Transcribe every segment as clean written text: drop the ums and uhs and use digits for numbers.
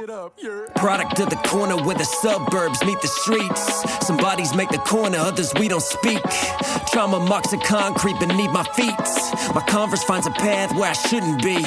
Product of the corner where the suburbs meet the streets. Some bodies make the corner, others we don't speak. Trauma marks the concrete beneath my feet. My Converse finds a path where I shouldn't be.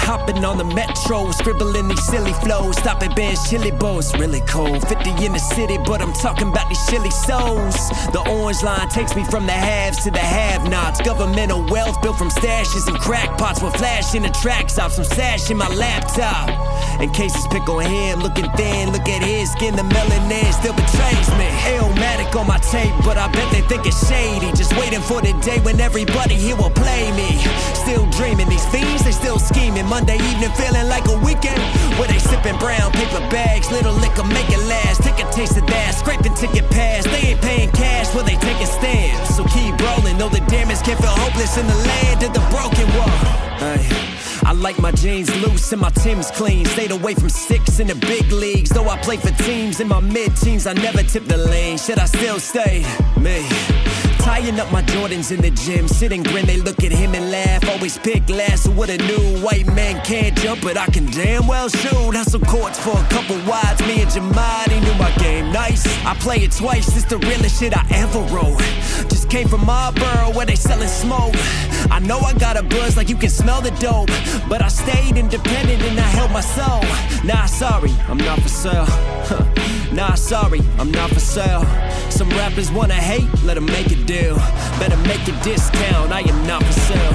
Hopping on the metro, scribbling these silly flows. Stop at Ben's Chili Bowl, it's really cold. 50 in the city, but I'm talking about these chilly souls. The orange line takes me from the haves to the have-nots. Governmental wealth built from stashes and crackpots. With flash in the track stops, some sash in my laptop. In cases pick on him, looking thin, look at his skin, the melanin still betrays me. Aromatic on my tape, but I bet they think it's shady. Just waiting for the day when everybody here will play me. Still dreaming, these fiends, they still scheming. Monday evening feeling like a weekend, where they sipping brown paper bags, little liquor make it last. Take a taste of that, scraping ticket pass. They ain't paying cash, where they taking stands. So keep rolling, though the damage can feel hopeless in the land of the broken one. Hey. I like my jeans loose and my Timbs clean. Stayed away from six in the big leagues. Though I play for teams in my mid-teens, I never tipped the lane. Should I still stay? Me. Tying up my Jordans in the gym. Sit and grin, they look at him and laugh. Always pick last, so what a new white man can't jump, but I can damn well shoot. Hustle courts for a couple wides. Me and Jamadi knew my game nice. I play it twice, it's the realest shit I ever wrote. Just came from Marlboro where they selling smoke. I know I got a buzz like you can smell the dope, but I stayed independent and I held my soul. Nah, sorry, I'm not for sale. Nah, sorry, I'm not for sale. Some rappers wanna hate, let them make a deal. Better make a discount, I am not for sale.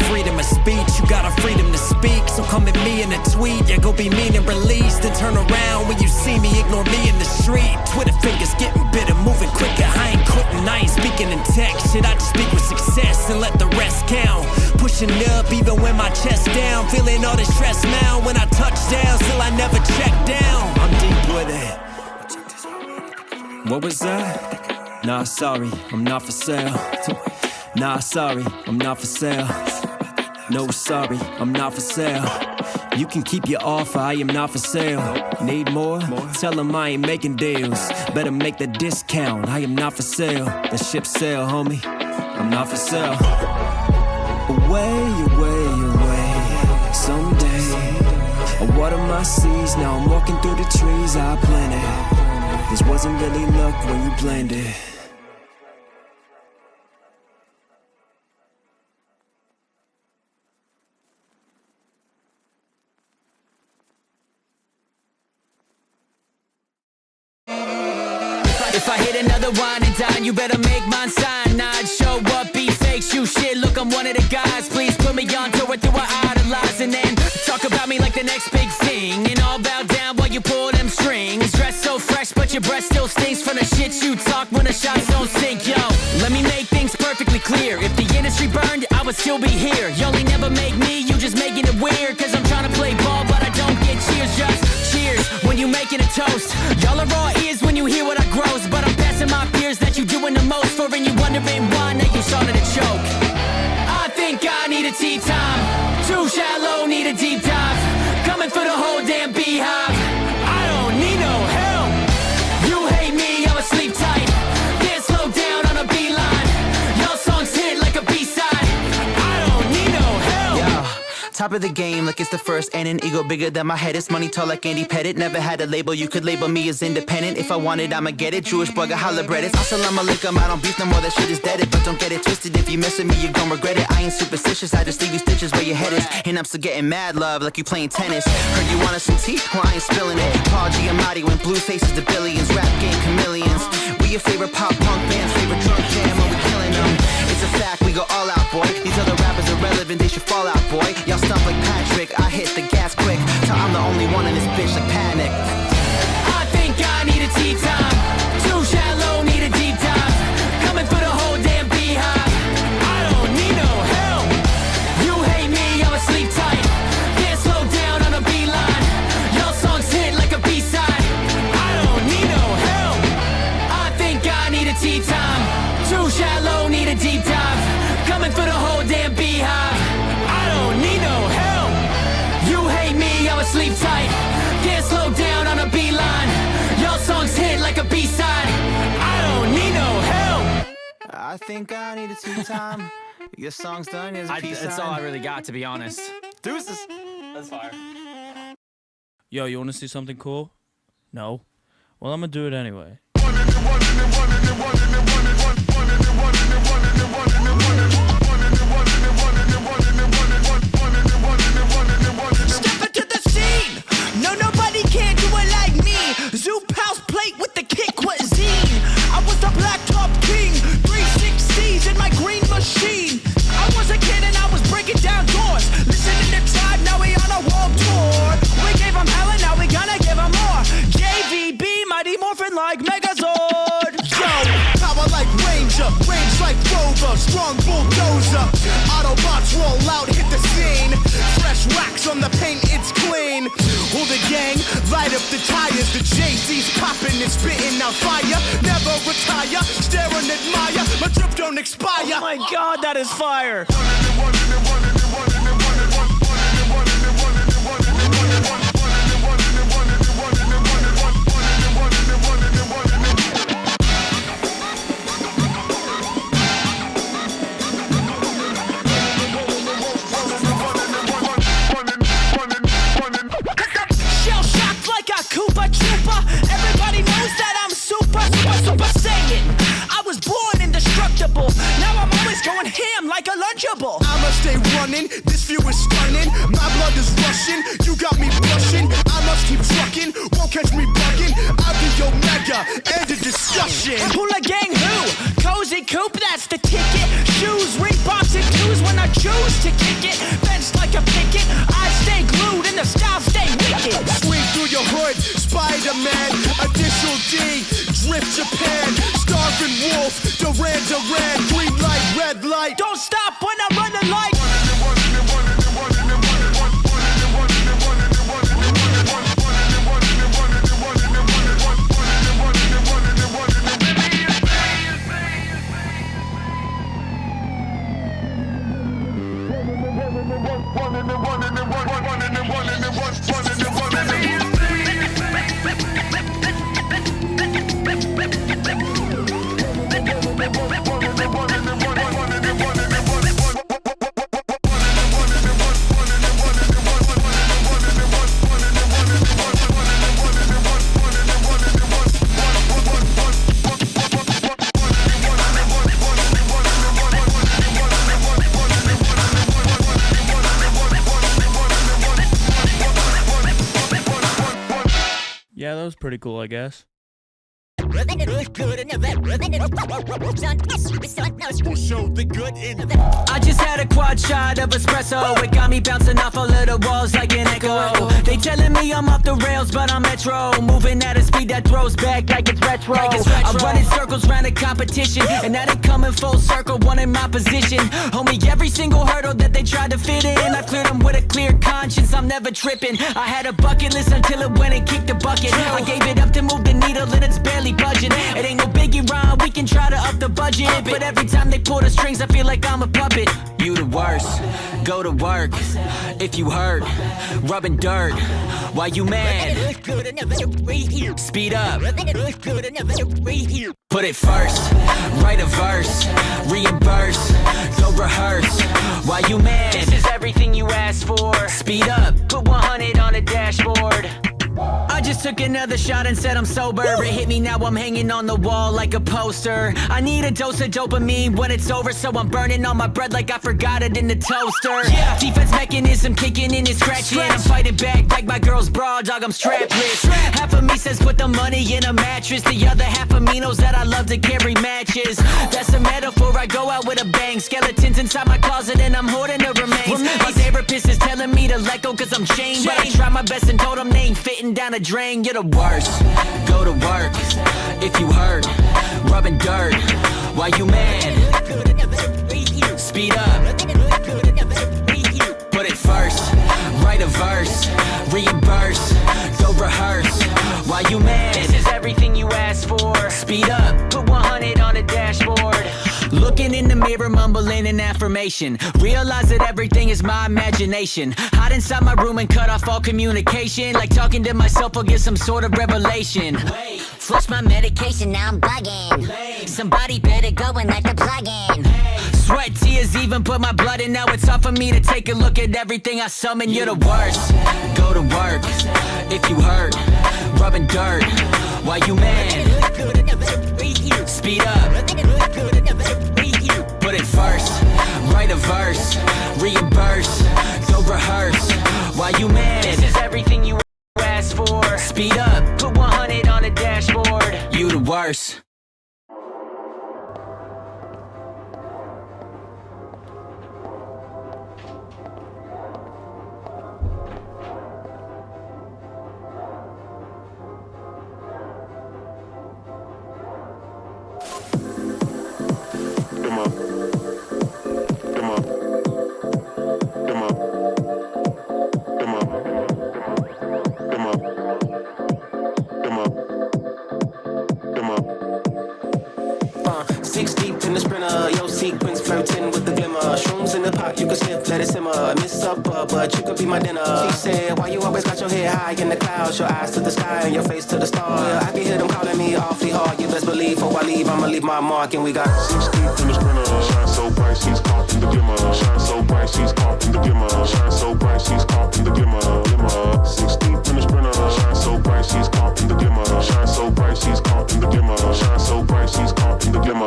Freedom of speech, you got a freedom to speak. So come at me in a tweet, yeah, go be mean and released. Then turn around when you see me, ignore me in the street. Twitter fingers getting bitter, moving quicker. I ain't quitting, I ain't speaking in text. Shit, I just speak with success and let the rest count. Pushing up even when my chest down. Feeling all the stress now when I touch down. Still I never check down, I'm deep with it. What was that? Nah, sorry, I'm not for sale. Nah, sorry, I'm not for sale. No, sorry, I'm not for sale. You can keep your offer, I am not for sale. Need more? Tell them I ain't making deals. Better make the discount, I am not for sale. The ship sail, homie, I'm not for sale. Away, away, away, someday I water my seas, now I'm walking through the trees I planted. This wasn't really luck when you planned it. If I hit another wine and dine, you better make mine sign. I'd show up, be fake, shoot shit, look, I'm one of the guys. Please put me on tour through what I idolize, and then talk about me like the next big thing. And all bow down while you pull them strings. Dress so fresh, but your breath still stinks from the shit you talk when the shots don't sink. Yo, let me make things perfectly clear. If the industry burned, I would still be here. You only never make me, you just making it weird. Cause I'm trying to play ball, but I don't get cheers. Just cheers when you making a toast. Y'all are raw ears when you hear what I grows, but I'm passing my peers that you doing the most for, and you wondering why now you started to choke. I think I need a tea time. Too shallow, need a deep dive. Coming for the whole damn beehive. I don't need no help. You hate me, I'ma sleep tight. Can't slow down on a beeline. Y'all songs hit like a B-side. I don't need no help. Yo, top of the game like it's the first, and an ego bigger than my head. It's money tall like Andy Pettit. Never had a label, you could label me as independent. If I want it, I'ma get it. Jewish boy, got holla bread. It's assalamu alaikum, I don't beef no more, that shit is deaded. But don't get it twisted, if you mess with me, you gon' regret it. I ain't superstitious, I just leave you stitches where your head is. And I'm still getting mad love like you playing tennis. Heard you wanted some tea? Well, I ain't spilling it. Paul Giamatti when blue faces the billions. Rap game chameleons. We your favorite pop punk band's favorite drunk jam, when we killing them. It's a fact, we go all out, boy. These other rappers are relevant, they should fall out, boy. Y'all stump like Patrick, I hit the gas quick. Till I'm the only one in this bitch like Panic. I think I need a tea time. Too shallow, need a deep dive. Coming for the whole damn beehive. I don't need no help. You hate me, I'ma sleep tight. Can't slow down on a beeline. Y'all songs hit like a B-side. I don't need no help. I think I need a tea time. Too shallow, need a deep dive. Coming for the whole damn beehive. I don't need no help. You hate me, I'ma sleep tight. Can't slow down on a beeline. Y'all songs hit like a B-side. I don't need no help. I think I need a tea time. Your song's done, here's a peace sign. That's all I really got, to be honest. Deuces. That's fire. Yo, you wanna see something cool? No? Well, I'm gonna do it anyway. Step into the scene. No, nobody can do it like me. Zoop house plate with the kick cuisine. I was the black top king. 360s in my green machine. I was a kid and I was breaking down doors. Listening to Tribe, now we on a world tour. We gave them hell and now we gonna give them more. JVB, Mighty Morphin like Megazord. Yo, power like Ranger, range like Rover, strong bulldozer. Autobots roll out, hit the scene. Fresh wax on the paint, it's clean. All the gang, light up the tires. The Jay-Z's popping and spitting out fire. Never retire, stare and admire. My drip don't expire. Oh my God, that is fire. Shell shocked like a Koopa Trooper. Everybody knows that I'm super saiyan. I was born indestructible. Now I'm always going ham like a Lunchable. I'ma stay running. This view is stunning. My blood is rushing. You got me blushing. I must keep trucking. Won't catch me bugging. I'll be Omega. End of discussion. Hula gang who? Cozy Coop, that's the ticket. Shoes, Reeboks and twos when I choose to kick it. Fenced like a picket. I stay glued and the style stay wicked. Swing through your hood, Spider-Man. Initial D, Drift Japan. Starving Wolf, Duran, green light, red light. Don't stop when I'm running like. Yeah, that was pretty cool, I guess. I just had a quad shot of espresso. It got me bouncing off all of the walls like an echo. They telling me I'm off the rails, but I'm metro. Moving at a speed that throws back like it's retro. I'm running circles around the competition, and now they coming full circle, one in my position. Homie, every single hurdle that they tried to fit in, I cleared them with a clear conscience. I'm never tripping. I had a bucket list until it went and kicked the bucket. I gave it up to move the needle, and it's barely budging. It ain't no biggie rhyme, we can try to up the budget, but every time they pull the strings, I feel like I'm a puppet. You the worst, go to work. If you hurt, rubbing dirt. Why you mad? Speed up. Put it first, write a verse, reimburse, go rehearse. Why you mad? This is everything you asked for. Speed up, put 100 on the dashboard. I just took another shot and said I'm sober. It hit me, now I'm hanging on the wall like a poster. I need a dose of dopamine when it's over, so I'm burning on my bread like I forgot it in the toaster. Defense mechanism kicking in and scratching. I'm fighting back like my girl's bra, dog, I'm strapless. Half of me says put the money in a mattress. The other half of me knows that I love to carry matches. That's a metaphor, I go out with a bang. Skeletons inside my closet and I'm hoarding the remains. My therapist is telling me to let go cause I'm chained, but I try my best and told him they ain't fitting down a drain. You're the worst, go to work. If you hurt, rubbing dirt. Why you mad? Speed up. Put it first, write a verse, reimburse, go rehearse. Why you mad? This is everything you asked for. Speed up, put 100 on the dashboard. Looking in the mirror, mumbling an affirmation. Realize that everything is my imagination. Hide inside my room and cut off all communication. Like talking to myself, I'll get some sort of revelation. Flush my medication, now I'm bugging. Somebody better go and let the plug in. Sweat, tears, even put my blood in. Now it's hard for me to take a look at everything I summon. You're the worst. Go to work if you hurt. Rubbing dirt while you man. Speed up. Put it first. Write a verse. Reimburse. Go rehearse while you man. This is everything you asked for. Speed up. Put 100 on the dashboard. You the worst. But you could be my dinner. She said, why you always got your head high in the clouds, your eyes to the sky and your face to the stars? Yeah, I can hear them calling me awfully hard. You best believe before I leave, I'ma leave my mark. And we got 6 deep in the sprinter. Shine so bright, she's caught in the glimmer. Shine so bright, she's caught in the glimmer. Shine so bright, she's caught in the glimmer. 6 deep in the sprinter. Shine so bright, she's caught in the glimmer. Shine so bright, she's caught in the glimmer. Shine so bright, she's caught in the glimmer.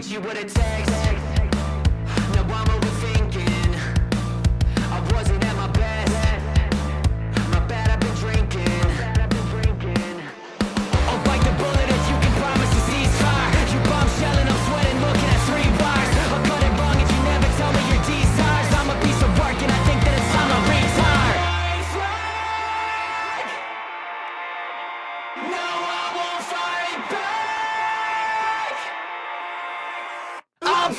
You with a text. Now I'm overthinking. I wasn't at my best. My bad, I've been drinking. I'll bite the bullet if you can promise a ceasefire. You bombshelling, I'm sweating, looking at 3 bars. I got it wrong if you never tell me your desires. I'm a piece of work and I think that it's time to retire. No, I won't fight back. I'm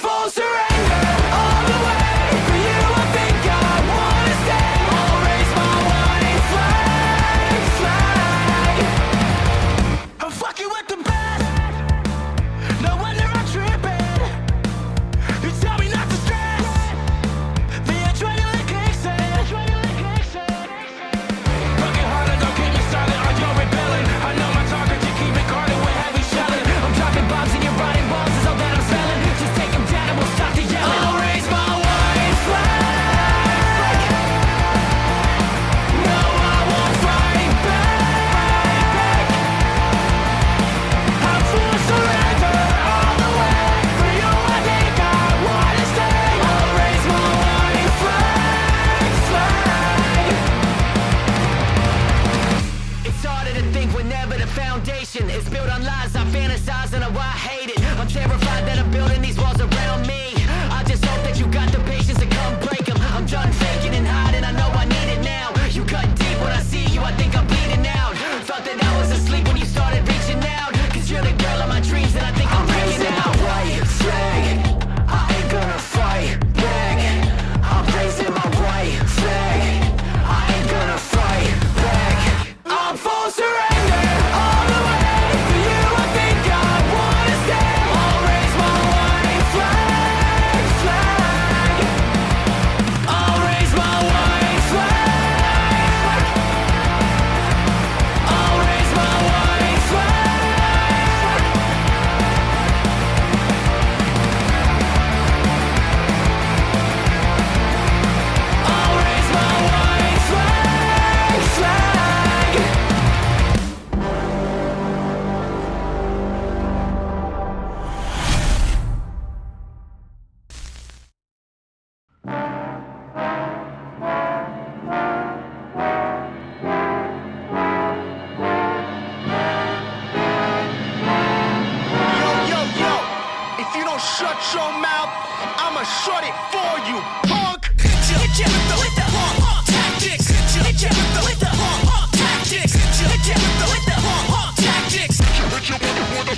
you punk. Hit ya with the punk tactics. Hit ya with the punk tactics. Hit ya with the punk tactics. Hit ya with the punk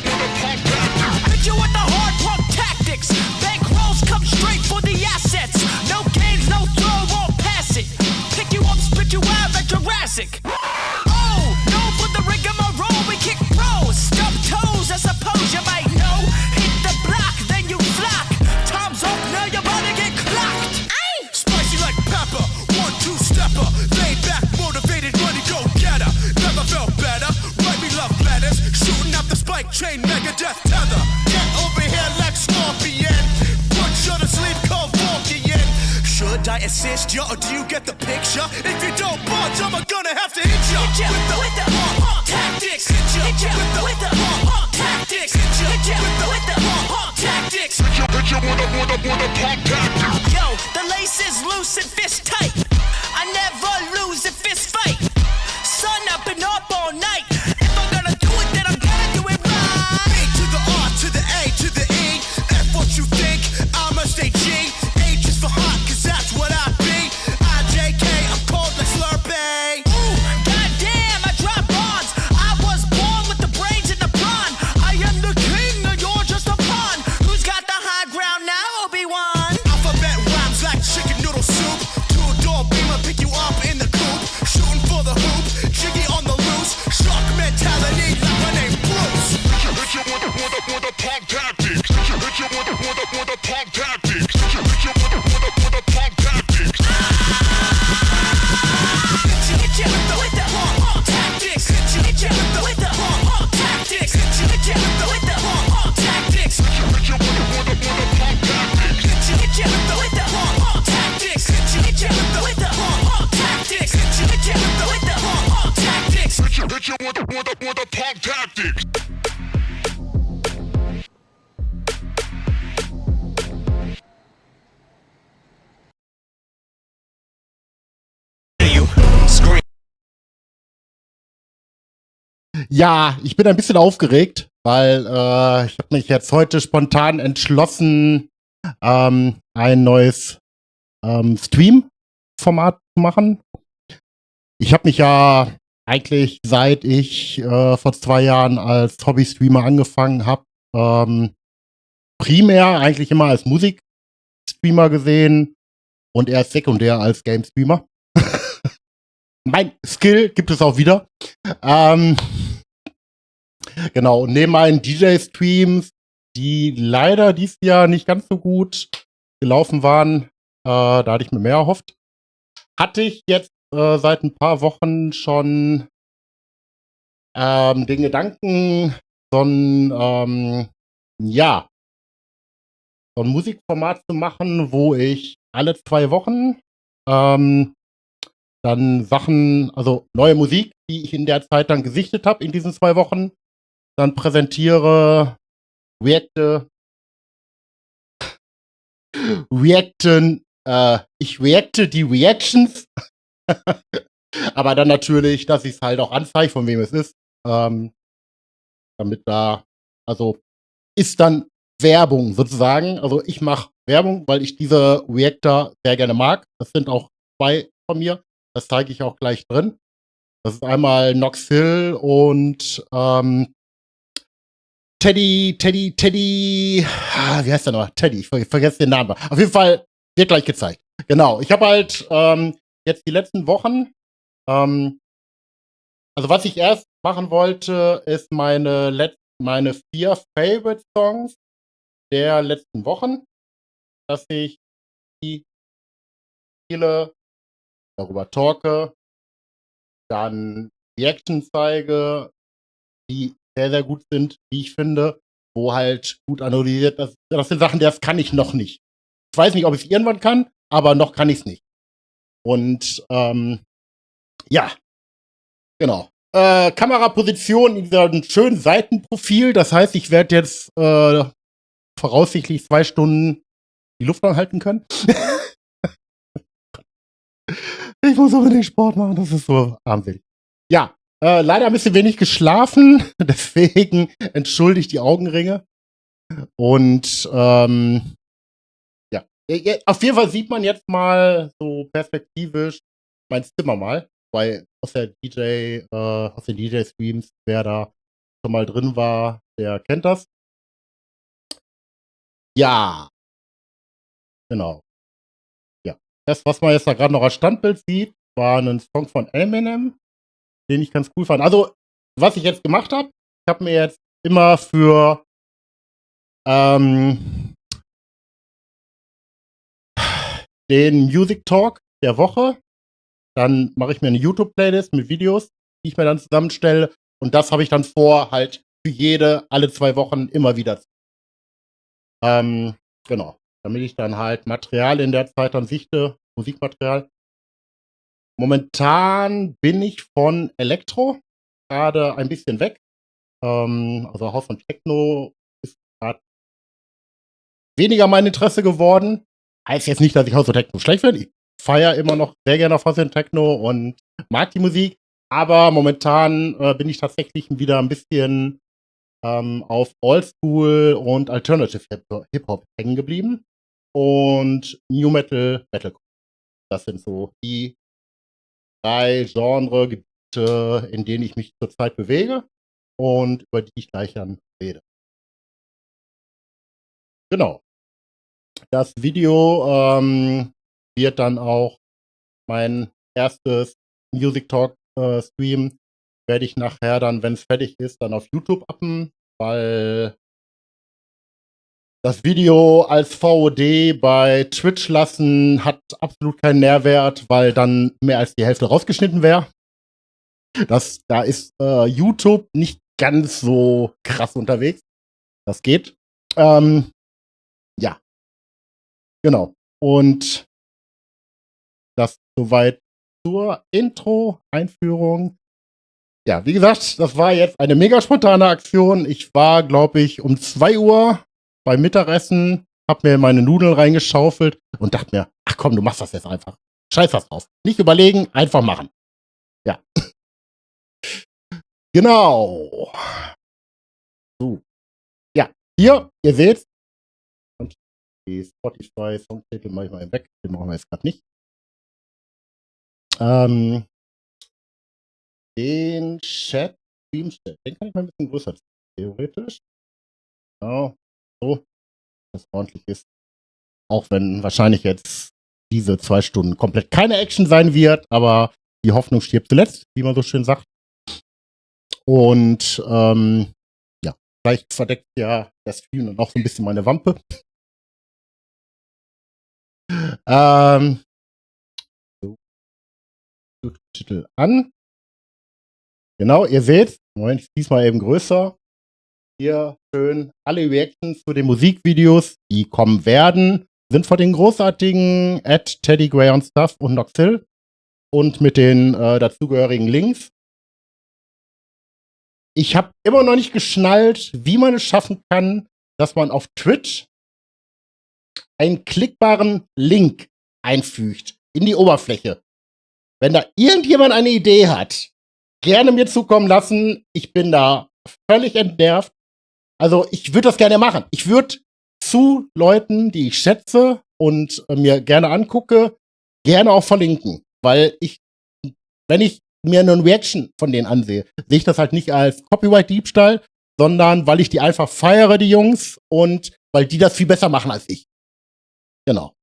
tactics. Hit you with the hard punk tactics. Bankrolls come straight for the assets. No games, no throw, won't pass it. Pick you up, spit you out like Jurassic. Oh, no for the rigmarole, we kick pros. Stub toes, I suppose you might know. Hit the block, then you flock. Time's up, now you're about to get clocked. Aye. Spicy like pepper, 1-2-stepper. Laid back, motivated, money go getter. Never felt better, write me love letters. Shooting up the spike chain, Megadeth tether. Get over here like Scorpion. Put you to sleep, cold Vulcan. Should I assist you, or do you get the picture? If you don't budge, I'm gonna have to hit you. Hit ya with the punk tactics. Hit ya with the punk tactics. Hit ya with the punk tactics. Hit ya with the punk tactics. Yo, the lace is loose and fist tight. I never lose a fist fight. Sun up and up all night. If I'm gonna do it, then I'm gonna do it right. A to the R to the A to the E. F what you think, I'ma stay G. H is for hot, cause that's what I be. IJK, I'm cold like Slurpee. Ooh, goddamn, I drop bombs. I was born with the brains in the brawn. I am the king, and you're just a pawn. Who's got the high ground now, Obi-Wan? Alphabet rhymes like chicken noodle soup. Two-door beamer, pick you up in the coop. Shooting for the hoop, jiggy on the loose. Shark mentality like my name Bruce. Hit you with the punk tactics. Hit you with the punk tactics. Hit you with the punk tactics. Hit you with the punk tactics. Hit you with the punk tactics. Hit you with the punk tactics. Hit you with the punk tactics. Hit you with the punk tactics. Hit you with the punk tactics. Hit you with the punk tactics. Hit you with the punk tactics. Ja, ich bin ein bisschen aufgeregt, weil ich habe mich jetzt heute spontan entschlossen, ein neues Stream-Format zu machen. Ich habe mich ja eigentlich, seit ich vor 2 Jahren als Hobby-Streamer angefangen habe, primär eigentlich immer als Musikstreamer gesehen und erst sekundär als Game-Streamer. Mein Skill gibt es auch wieder. Genau, und neben meinen DJ-Streams, die leider dieses Jahr nicht ganz so gut gelaufen waren, da hatte ich mir mehr erhofft, hatte ich jetzt seit ein paar Wochen schon den Gedanken, so ein Musikformat zu machen, wo ich alle 2 Wochen dann Sachen, also neue Musik, die ich in der Zeit dann gesichtet habe in diesen 2 Wochen, dann präsentiere, ich reacte die Reactions, aber dann natürlich, dass ich es halt auch anzeige, von wem es ist, damit da, also ist dann Werbung sozusagen, also ich mache Werbung, weil ich diese Reactor sehr gerne mag, das sind auch 2 von mir, das zeige ich auch gleich drin. Das ist einmal Nox Hill und Teddy, wie heißt der noch? Teddy, ich vergesse den Namen. Auf jeden Fall wird gleich gezeigt. Genau, ich habe halt jetzt die letzten Wochen, also was ich erst machen wollte, ist meine 4 Favorite Songs der letzten Wochen, dass ich die spiele, darüber talke, dann Reaction zeige, die sehr, sehr gut sind, wie ich finde, wo halt gut analysiert, das sind Sachen, das kann ich noch nicht. Ich weiß nicht, ob ich es irgendwann kann, aber noch kann ich es nicht. Und ja, genau. Kameraposition in diesem schönen Seitenprofil, das heißt, ich werde jetzt voraussichtlich 2 Stunden die Luft anhalten können. Ich muss unbedingt Sport machen, das ist so armselig. Ja, leider ein bisschen wenig geschlafen, deswegen entschuldigt die Augenringe. Und ja, Auf jeden Fall sieht man jetzt mal so perspektivisch mein Zimmer mal, weil aus den DJ-Streams, wer da schon mal drin war, der kennt das. Ja, genau. Ja. Das, was man jetzt da gerade noch als Standbild sieht, war ein Song von Eminem, den ich ganz cool fand. Also, was ich jetzt gemacht habe, ich habe mir jetzt immer für ähm, den Music Talk der Woche, dann mache ich mir eine YouTube-Playlist mit Videos, die ich mir dann zusammenstelle. Und das habe ich dann vor, halt für alle 2 Wochen immer wieder. Ähm, genau. Damit ich dann halt Material in der Zeit dann sichte, Musikmaterial. Momentan bin ich von Elektro gerade ein bisschen weg. Also House und Techno ist gerade weniger mein Interesse geworden. Heißt jetzt nicht, dass ich House und Techno schlecht finde. Ich feiere immer noch sehr gerne auf House und Techno und mag die Musik. Aber momentan bin ich tatsächlich wieder ein bisschen auf Oldschool und Alternative Hip-Hop hängen geblieben. Und New Metal, Metalcore. Das sind so die 3 Genregebiete, in denen ich mich zurzeit bewege und über die ich gleich dann rede. Genau. Das Video wird dann auch mein erstes Music Talk Stream. Werde ich nachher dann, wenn es fertig ist, dann auf YouTube uppen, weil das Video als VOD bei Twitch lassen hat absolut keinen Nährwert, weil dann mehr als die Hälfte rausgeschnitten wäre. Da ist YouTube nicht ganz so krass unterwegs. Das geht. Ja, genau. Und das soweit zur Intro-Einführung. Ja, wie gesagt, das war jetzt eine mega spontane Aktion. Ich war, glaube ich, um 2 Uhr beim Mittagessen, hab mir meine Nudeln reingeschaufelt und dachte mir, ach komm, du machst das jetzt einfach. Scheiß das drauf. Nicht überlegen, einfach machen. Ja. Genau. So. Ja, hier, ihr seht, und die Spotify-Songtitel mache ich mal weg. Den machen wir jetzt gerade nicht. Den Stream-Chat, den kann ich mal ein bisschen größer ziehen, theoretisch. Genau. So, dass das ordentlich ist. Auch wenn wahrscheinlich jetzt diese 2 Stunden komplett keine Action sein wird, aber die Hoffnung stirbt zuletzt, wie man so schön sagt. Und ja, vielleicht verdeckt ja der Stream dann auch so ein bisschen meine Wampe. So, YouTube-Titel an. Genau, ihr seht, Moment, ich zieh's mal eben größer. Hier schön alle Reactions zu den Musikvideos, die kommen werden, sind von den großartigen Teddy Gray und Stuff und Noxil und mit den dazugehörigen Links. Ich habe immer noch nicht geschnallt, wie man es schaffen kann, dass man auf Twitch einen klickbaren Link einfügt in die Oberfläche. Wenn da irgendjemand eine Idee hat, gerne mir zukommen lassen. Ich bin da völlig entnervt. Also ich würde das gerne machen. Ich würde zu Leuten, die ich schätze und mir gerne angucke, gerne auch verlinken. Weil wenn ich mir eine Reaction von denen ansehe, sehe ich das halt nicht als Copyright-Diebstahl, sondern weil ich die einfach feiere, die Jungs, und weil die das viel besser machen als ich. Genau.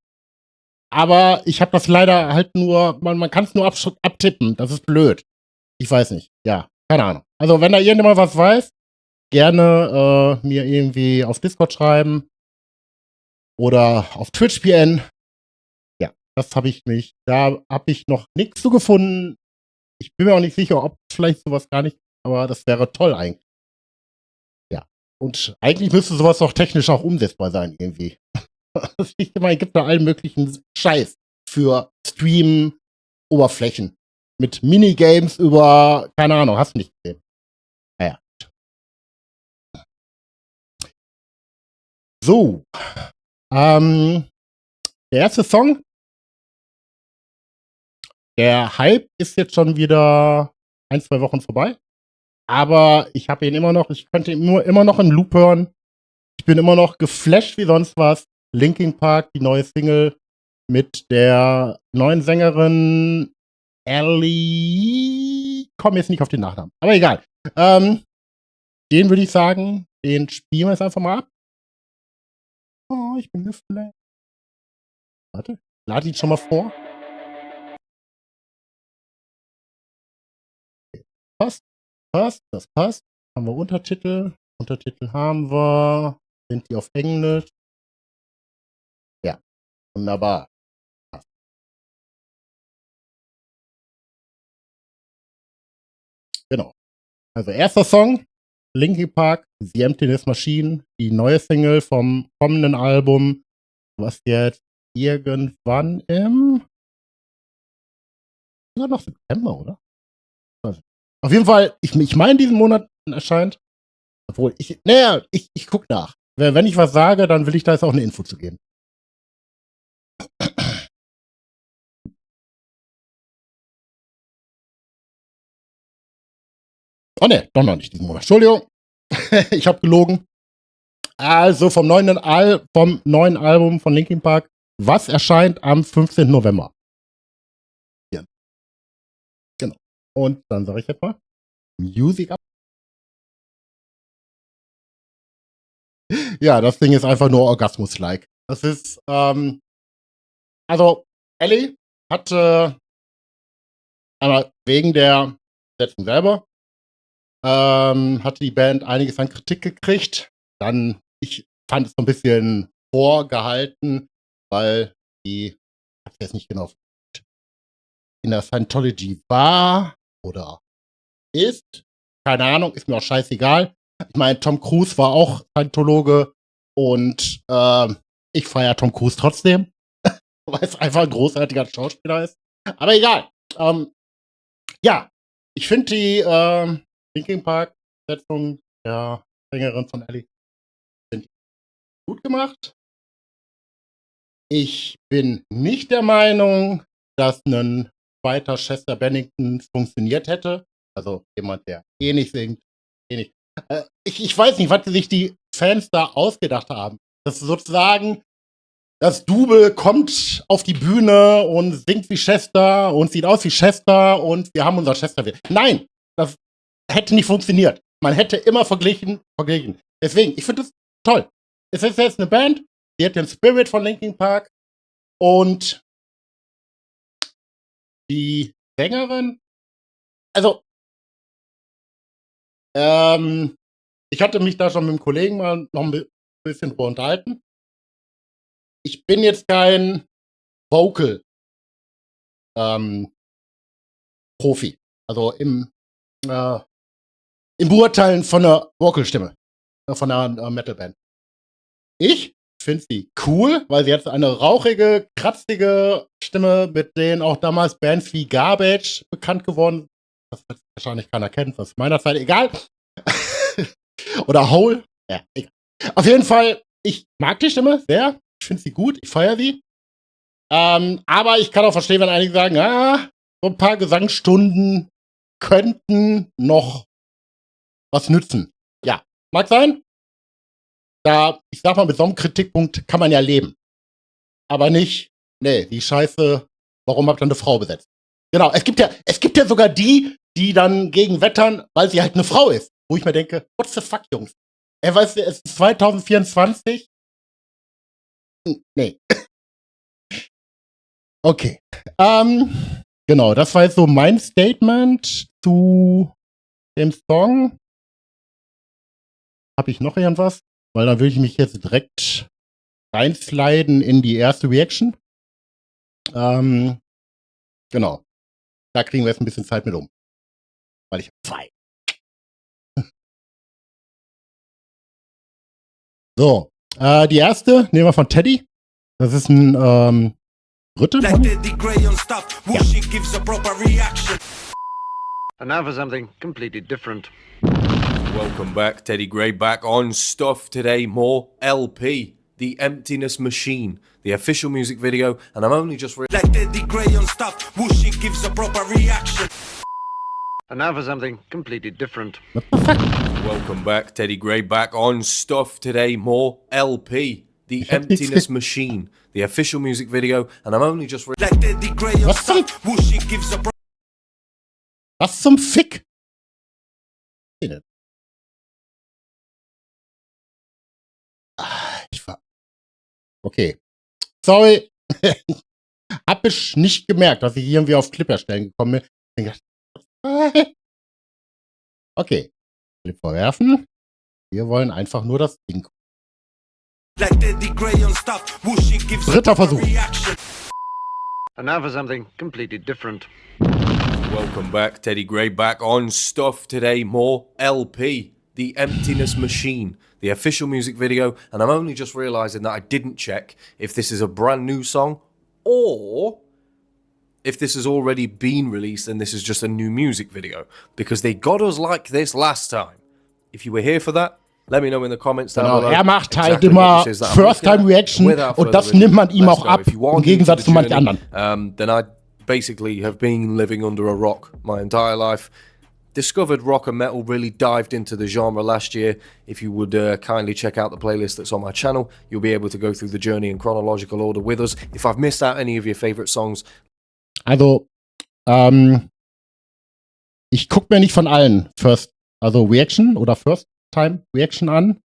Aber ich habe das leider halt nur, man kann es nur abtippen. Das ist blöd. Ich weiß nicht. Ja, keine Ahnung. Also wenn da irgendjemand was weiß, gerne mir irgendwie auf Discord schreiben oder auf Twitch PN. Ja, da habe ich noch nichts zu gefunden. Ich bin mir auch nicht sicher, ob vielleicht sowas gar nicht, aber das wäre toll eigentlich. Ja. Und eigentlich müsste sowas doch technisch auch umsetzbar sein, irgendwie. Ich meine, es gibt da allen möglichen Scheiß für Stream-Oberflächen. Mit Minigames über, keine Ahnung, hast du nicht gesehen. Naja. So. Der erste Song. Der Hype ist jetzt schon wieder 1, 2 Wochen vorbei. Aber ich habe ihn immer noch, ich könnte ihn immer noch in Loop hören. Ich bin immer noch geflasht wie sonst was. Linkin Park, die neue Single mit der neuen Sängerin Ellie. Komm jetzt nicht auf den Nachnamen, aber egal. Den würde ich sagen, den spielen wir jetzt einfach mal ab. Oh, ich bin geflasht. Warte, lade ihn schon mal vor. Passt, das passt. Haben wir Untertitel. Untertitel haben wir. Sind die auf Englisch? Ja, wunderbar. Passt. Genau. Also erster Song, Linkin Park, The Emptiness Machine, die neue Single vom kommenden Album, was jetzt irgendwann im sogar noch September, oder? Auf jeden Fall, ich meine, diesen Monat erscheint. Obwohl, ich guck nach. Wenn ich was sage, dann will ich da jetzt auch eine Info zu geben. Oh ne, doch noch nicht diesen Monat. Entschuldigung. Ich habe gelogen. Also vom neuen Album von Linkin Park, was erscheint am 15. November. Ja. Genau. Und dann sage ich jetzt mal, Music up. Ja, das Ding ist einfach nur Orgasmus-like. Das ist, also, Ellie hatte einmal wegen der Setzung selber, hatte die Band einiges an Kritik gekriegt. Dann, ich fand es so ein bisschen vorgehalten, weil die, ich hab's jetzt nicht genau, in der Scientology war oder ist. Keine Ahnung, ist mir auch scheißegal. Ich meine, Tom Cruise war auch Scientologe und ich feiere Tom Cruise trotzdem, weil es einfach ein großartiger Schauspieler ist. Aber egal. Ja, ich finde die Linkin Park-Setzung der Sängerin von Ellie sind gut gemacht. Ich bin nicht der Meinung, dass ein zweiter Chester Bennington funktioniert hätte. Also jemand, der eh nicht singt. Eh nicht. Ich weiß nicht, was sich die Fans da ausgedacht haben. Das ist sozusagen, das Double kommt auf die Bühne und singt wie Chester und sieht aus wie Chester und wir haben unser Chester wieder. Nein, das hätte nicht funktioniert. Man hätte immer verglichen. Deswegen, ich finde das toll. Es ist jetzt eine Band, die hat den Spirit von Linkin Park und die Sängerin, also, ich hatte mich da schon mit dem Kollegen mal noch ein bisschen drüber unterhalten. Ich bin jetzt kein Vocal Profi. Also im Beurteilen von der Vocalstimme. Von einer Metalband. Ich finde sie cool, weil sie hat eine rauchige, kratzige Stimme, mit denen auch damals Bands wie Garbage bekannt geworden sind. Das wird wahrscheinlich keiner kennt, das ist meiner Zeit egal. Oder Hole. Ja, egal. Auf jeden Fall, ich mag die Stimme sehr. Ich finde sie gut, ich feiere sie. Aber ich kann auch verstehen, wenn einige sagen, so ein paar Gesangsstunden könnten noch was nützen. Ja, mag sein. Da, ich sag mal, mit so einem Kritikpunkt kann man ja leben. Aber nicht, nee, die Scheiße, warum habt ihr eine Frau besetzt? Genau, es gibt ja sogar die dann gegen wettern, weil sie halt eine Frau ist. Wo ich mir denke, what the fuck, Jungs? Weißt du, es ist 2024. Nee. Okay. Genau, das war jetzt so mein Statement zu dem Song. Habe ich noch irgendwas? Weil dann würde ich mich jetzt direkt reinsliden in die erste Reaction. Genau. Da kriegen wir jetzt ein bisschen Zeit mit um. Weil ich habe 2. So, die erste nehmen wir von Teddy. Das ist ein Ritte. Ja. And now for something completely different. Welcome back, Teddy Gray back on Stuff today. More LP, The Emptiness Machine, the official music video, and I'm only just like Teddy Gray on Stuff, Whooshy gives a proper reaction. And now for something completely different. Welcome back, Teddy Gray back on Stuff today. More LP, The Ich hab nichts Emptiness Machine, the official music video, and I'm only just Like Teddy Gray on Was zum, stuff. Whooshy gives a was zum Fick? Ich war. Okay. Sorry. Hab ich nicht gemerkt, dass ich irgendwie auf Clip erstellen gekommen bin. Ich dachte, okay. Clip verwerfen. Wir wollen einfach nur das Ding. like Teddy Gray on stuff. Whooshy gives a Dritter Versuch. reaction. And now for something completely different. welcome back. Teddy Gray back on Stuff today. More LP, The Emptiness Machine, the official music video, and I'm only just realising that I didn't check if this is a brand new song or if this has already been released and this is just a new music video, because they got us like this last time. If you were here for that, let me know in the comments down Genau, below. macht halt exactly immer what this is that I'm looking at. First-Time-Reaction Without und further das ado, nimmt man ihm let's auch go. ab, If you are im new to Gegensatz the zu manchen journey, anderen. then I basically have been living under a rock my entire life. Discovered rock and metal, really dived into the genre last year. If you would kindly check out the playlist that's on my channel, you'll be able to go through the journey in chronological order with us. If I've missed out any of your favorite songs, Also, ich gucke mir nicht von allen Reaction oder First-Time-Reaction an.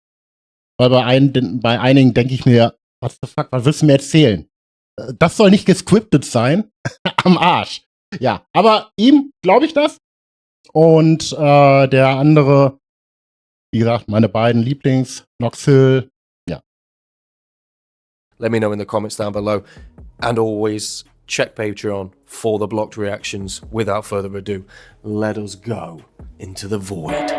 Weil bei einigen denke ich mir, what the fuck, was willst du mir erzählen? Das soll nicht gescriptet sein. Am Arsch. Ja, aber ihm glaube ich das. Und der andere, wie gesagt, meine beiden Lieblings, Nox Hill, ja. let me know in the comments down below. And always check Patreon for the blocked reactions. Without further ado, let us go into the void.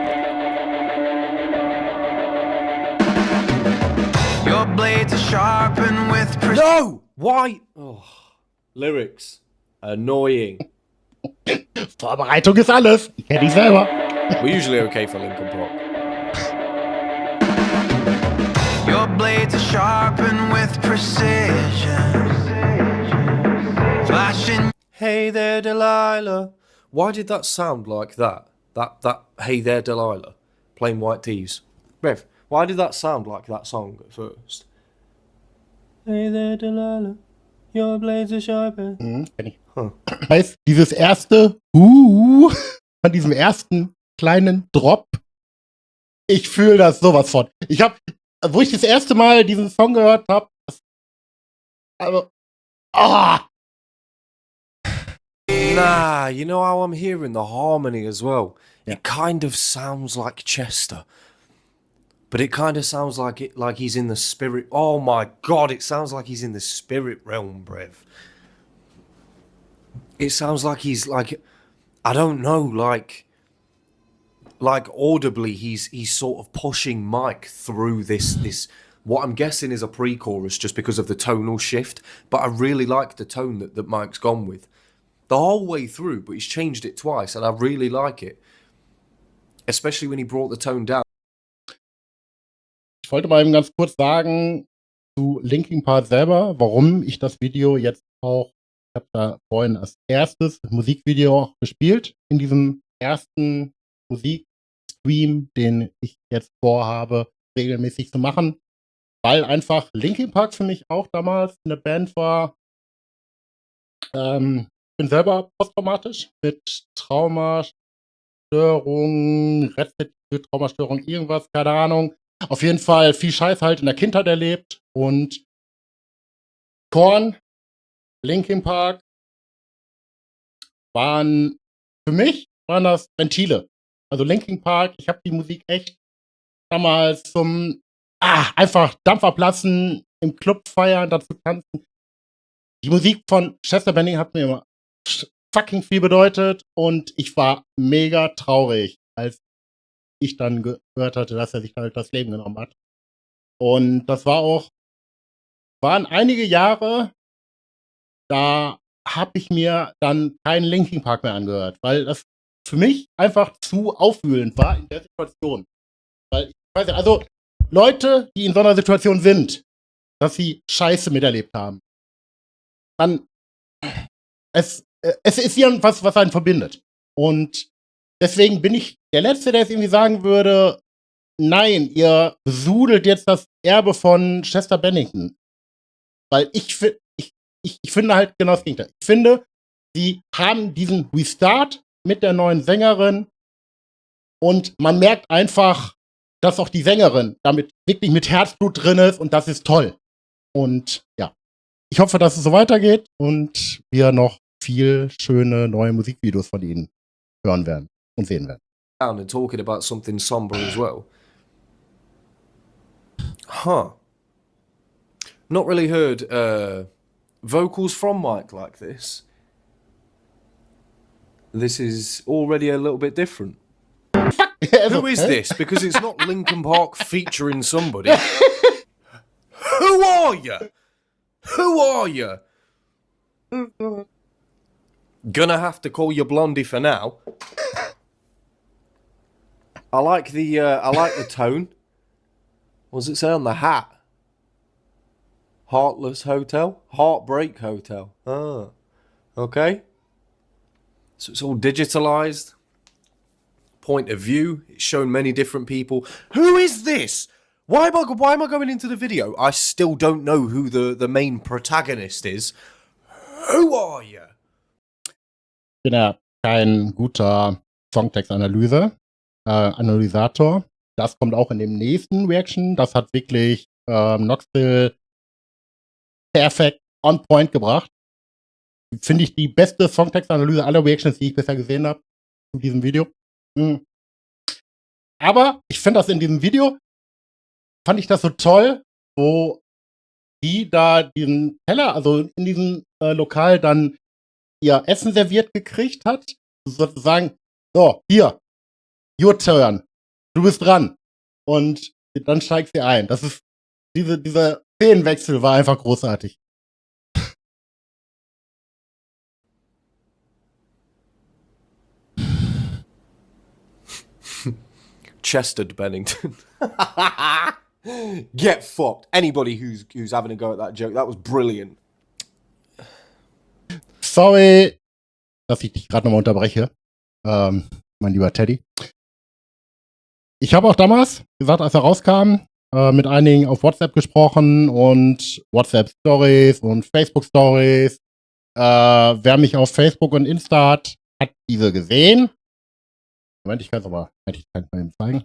Your blades are sharpened with precision. No! Why? Oh, lyrics. Annoying. Vorbereitung ist alles. Ich kenne dich selber. We're usually okay for Linkin Park. Your blades are sharpened with precision. Flashing. Hey there, Delilah. Why did that sound like that? That Hey there, Delilah. Plain white tees. Rev, why did that sound like that song at first? Hey there, Delilah. Your blades are sharpened. Kenn ich. Heißt, dieses erste von diesem ersten kleinen Drop, ich fühle das sowas von. Wo ich das erste Mal diesen Song gehört habe, also, Nah, you know how I'm hearing the harmony as well? Yeah. It kind of sounds like Chester. But it kind of sounds like he's in the spirit. Oh my god, it sounds like he's in the spirit realm, Brev. It sounds like he's like, I don't know, like audibly he's sort of pushing Mike through this what I'm guessing is a pre-chorus just because of the tonal shift, but I really like the tone that Mike's gone with. The whole way through, but he's changed it twice and I really like it. Especially when he brought the tone down. ich wollte mal eben ganz kurz sagen zu Linkin Park selber, warum ich das Video jetzt auch, ich habe da vorhin als erstes Musikvideo gespielt, in diesem ersten Musikstream, den ich jetzt vorhabe, regelmäßig zu machen, weil einfach Linkin Park für mich auch damals eine Band war. Ich bin selber posttraumatisch mit Traumastörung, rezeptive Traumastörung, irgendwas, keine Ahnung. Auf jeden Fall viel Scheiß halt in der Kindheit erlebt und Korn, Linkin Park waren das Ventile. Also Linkin Park, ich habe die Musik echt damals zum einfach Dampf ablassen, im Club feiern, dazu tanzen. Die Musik von Chester Bennington hat mir immer fucking viel bedeutet und ich war mega traurig, als ich dann gehört hatte, dass er sich halt das Leben genommen hat. Und das waren einige Jahre, da habe ich mir dann keinen Linkin Park mehr angehört, weil das für mich einfach zu aufwühlend war in der Situation. Weil, ich weiß ja, also Leute, die in so einer Situation sind, dass sie Scheiße miterlebt haben, dann es ist irgendwas, was einen verbindet. Und deswegen bin ich der Letzte, der es irgendwie sagen würde, nein, ihr besudelt jetzt das Erbe von Chester Bennington. Weil ich finde halt genau das Gegenteil. Ich finde, sie haben diesen Restart mit der neuen Sängerin und man merkt einfach, dass auch die Sängerin damit wirklich mit Herzblut drin ist und das ist toll. Und ja, ich hoffe, dass es so weitergeht und wir noch viel schöne neue Musikvideos von ihnen hören werden und sehen werden. And talking about something somber as well. Huh. Not really heard vocals from Mike like this. This is already a little bit different. Who is this? Because it's not Linkin Park featuring somebody. Who are you? Who are you? Gonna have to call you Blondie for now. I like the tone. What does it say on the hat? Heartless Hotel? Heartbreak Hotel. Ah. Okay. So it's all digitalized. Point of view. It's shown many different people. Who is this? Why am I going into the video? I still don't know who the main protagonist is. Who are you? Ich bin ja kein guter Songtext-Analysator. Das kommt auch in dem nächsten Reaction. Das hat wirklich Noxil perfekt on point gebracht. Finde ich die beste Songtext-Analyse aller Reactions, die ich bisher gesehen habe zu diesem Video. Aber ich finde das in diesem Video, fand ich das so toll, wo die da diesen Teller, also in diesem Lokal dann ihr Essen serviert gekriegt hat. Sozusagen, so, hier, your turn. Du bist dran. Und dann steigt sie ein. Das ist, dieser Szenenwechsel war einfach großartig. Chester Bennington. Get fucked. Anybody who's having a go at that joke, that was brilliant. Sorry, dass ich dich gerade nochmal unterbreche, mein lieber Teddy. Ich habe auch damals gesagt, als er rauskam, mit einigen auf WhatsApp gesprochen und WhatsApp-Stories und Facebook-Stories. Wer mich auf Facebook und Insta hat diese gesehen. Moment, ich kann es aber eigentlich mal eben zeigen.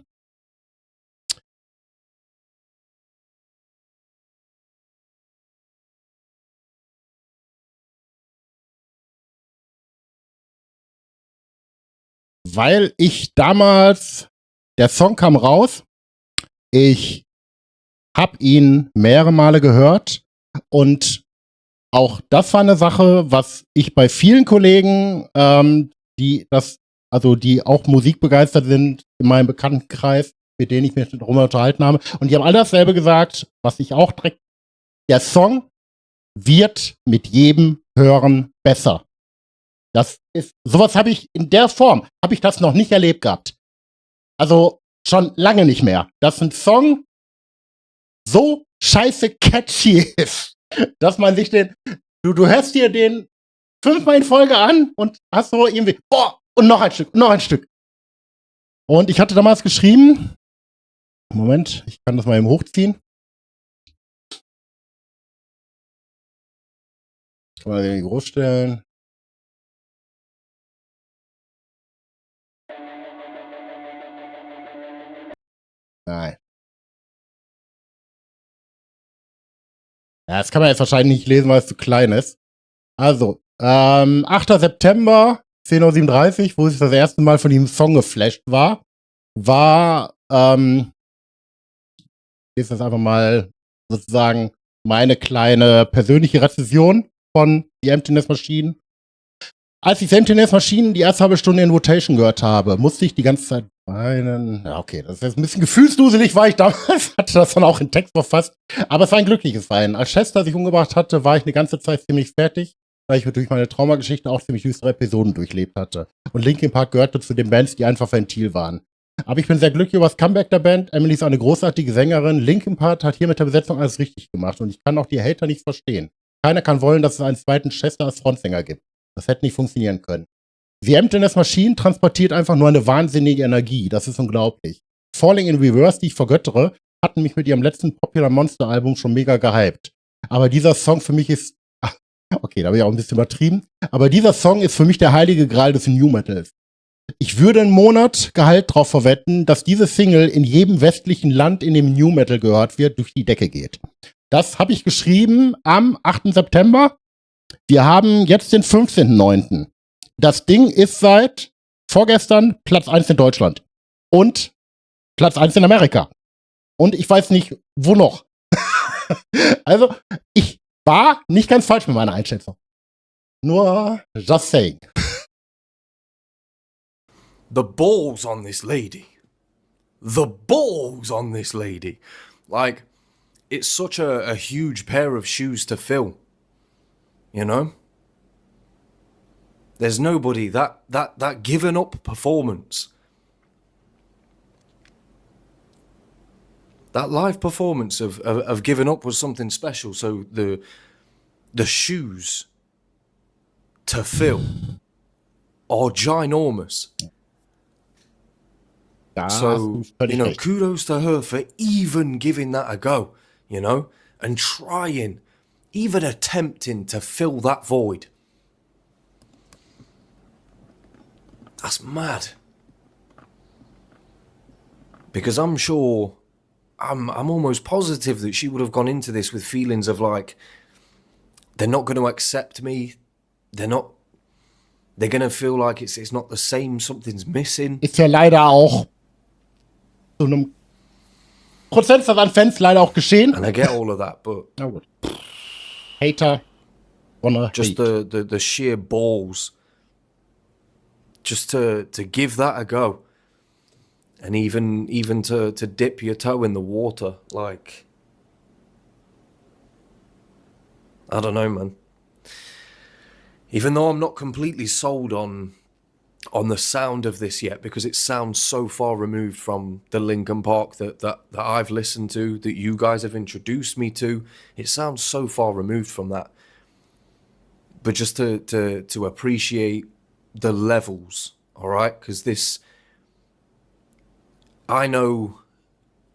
Weil ich damals, der Song kam raus, ich habe ihn mehrere Male gehört und auch das war eine Sache, was ich bei vielen Kollegen, die auch musikbegeistert sind, in meinem Bekanntenkreis, mit denen ich mich darüber unterhalten habe, und die haben alle dasselbe gesagt, was ich auch direkt, der Song wird mit jedem Hören besser. Das ist, sowas habe ich in der Form, habe ich das noch nicht erlebt gehabt. Also schon lange nicht mehr. Dass ein Song so scheiße catchy ist, dass man sich den, du hörst dir den 5-mal in Folge an und hast so irgendwie, boah, und noch ein Stück, noch ein Stück. Und ich hatte damals geschrieben, Moment, ich kann das mal eben hochziehen. Kann man den groß stellen. Nein. Ja, das kann man jetzt wahrscheinlich nicht lesen, weil es zu klein ist. Also, 8. September, 10:37 Uhr, wo ich das erste Mal von diesem Song geflasht war, ist das einfach mal sozusagen meine kleine persönliche Rezension von The Emptiness Machine. Als ich The Emptiness Machine die erste halbe Stunde in Rotation gehört habe, musste ich die ganze Zeit weinen. Ja, okay, das ist jetzt ein bisschen gefühlsduselig, war ich damals, hatte das dann auch in Text verfasst. Aber es war ein glückliches Weinen. Als Chester sich umgebracht hatte, war ich eine ganze Zeit ziemlich fertig, weil ich durch meine Traumageschichte auch ziemlich düstere Episoden durchlebt hatte. Und Linkin Park gehörte zu den Bands, die einfach Ventil waren. Aber ich bin sehr glücklich über das Comeback der Band. Emily ist eine großartige Sängerin. Linkin Park hat hier mit der Besetzung alles richtig gemacht. Und ich kann auch die Hater nicht verstehen. Keiner kann wollen, dass es einen zweiten Chester als Frontsänger gibt. Das hätte nicht funktionieren können. The Emptiness Machine transportiert einfach nur eine wahnsinnige Energie. Das ist unglaublich. Falling in Reverse, die ich vergöttere, hatten mich mit ihrem letzten Popular Monster Album schon mega gehypt. Aber dieser Song für mich ist, okay, da habe ich auch ein bisschen übertrieben, aber dieser Song ist für mich der heilige Gral des New Metals. Ich würde einen Monat Gehalt drauf verwetten, dass diese Single in jedem westlichen Land, in dem New Metal gehört wird, durch die Decke geht. Das habe ich geschrieben am 8. September. Wir haben jetzt den 15.9. Das Ding ist seit vorgestern Platz 1 in Deutschland. Und Platz 1 in Amerika. Und ich weiß nicht, wo noch. Also, ich war nicht ganz falsch mit meiner Einschätzung. Nur just saying. The balls on this lady. The balls on this lady. Like, it's such a huge pair of shoes to fill. You know? There's nobody that given up performance. That live performance of Given Up was something special. So the shoes to fill are ginormous. So, you know, kudos to her for even giving that a go, you know, and trying, even attempting to fill that void. That's mad. Because I'm sure, I'm almost positive that she would have gone into this with feelings of like, they're not going to accept me. They're going to feel like it's not the same, something's missing. Ist ja leider auch zu einem Prozentsatz an Fans leider auch geschehen. And I get all of that, but Na gut. Hater wanna just hate. the sheer balls just to give that a go. And even to dip your toe in the water, like, I don't know, man. Even though I'm not completely sold on the sound of this yet, because it sounds so far removed from the Linkin Park that I've listened to, that you guys have introduced me to. It sounds so far removed from that. But just to appreciate the levels, all right? Because this, I know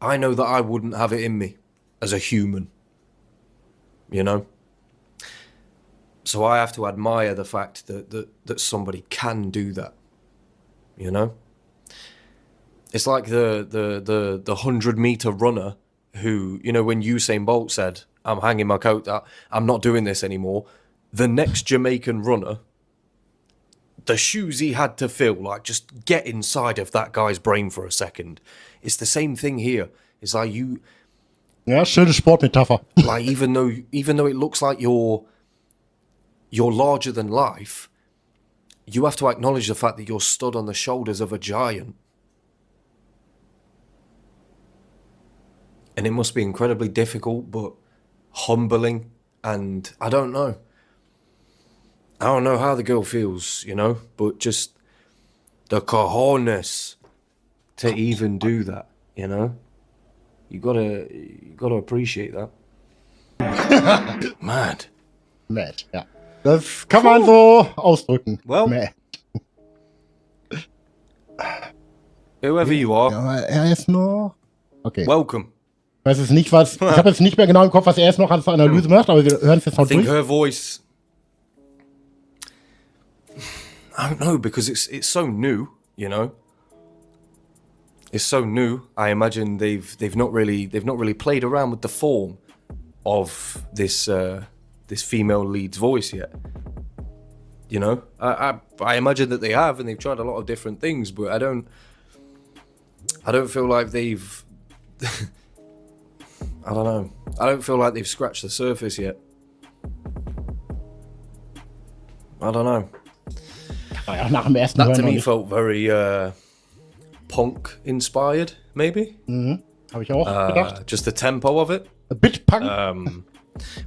that I wouldn't have it in me as a human, you know? So I have to admire the fact that somebody can do that, you know? It's like the 100-meter runner who, you know, when Usain Bolt said, I'm hanging my coat out, I'm not doing this anymore, the next Jamaican runner, the shoes he had to fill, like, just get inside of that guy's brain for a second. It's the same thing here. It's like you... Ja, schöne Sportmetapher. Like, even though it looks like you're larger than life, you have to acknowledge the fact that you're stood on the shoulders of a giant. And it must be incredibly difficult, but humbling. And I don't know how the girl feels, you know, but just the cojones to even do that, you know. You gotta appreciate that. Mad. Mad, ja. Das kann man so ausdrücken. Well, Mad. Whoever you are, Ja, er ist noch. Okay. welcome. Ich weiß jetzt nicht, was. Ich habe jetzt nicht mehr genau im Kopf, was er jetzt noch als Analyse macht, aber wir hören es jetzt I mal think durch. her voice, I don't know, because it's so new, you know. It's so new. I imagine they've not really played around with the form of this female lead's voice yet. You know, I imagine that they have, and they've tried a lot of different things, but I don't feel like they've I don't know. I don't feel like they've scratched the surface yet. I don't know. Ja, nach dem ersten That Hören to noch me nicht. felt very punk inspired, maybe. Habe ich auch gedacht. Just the tempo of it. A bit punk.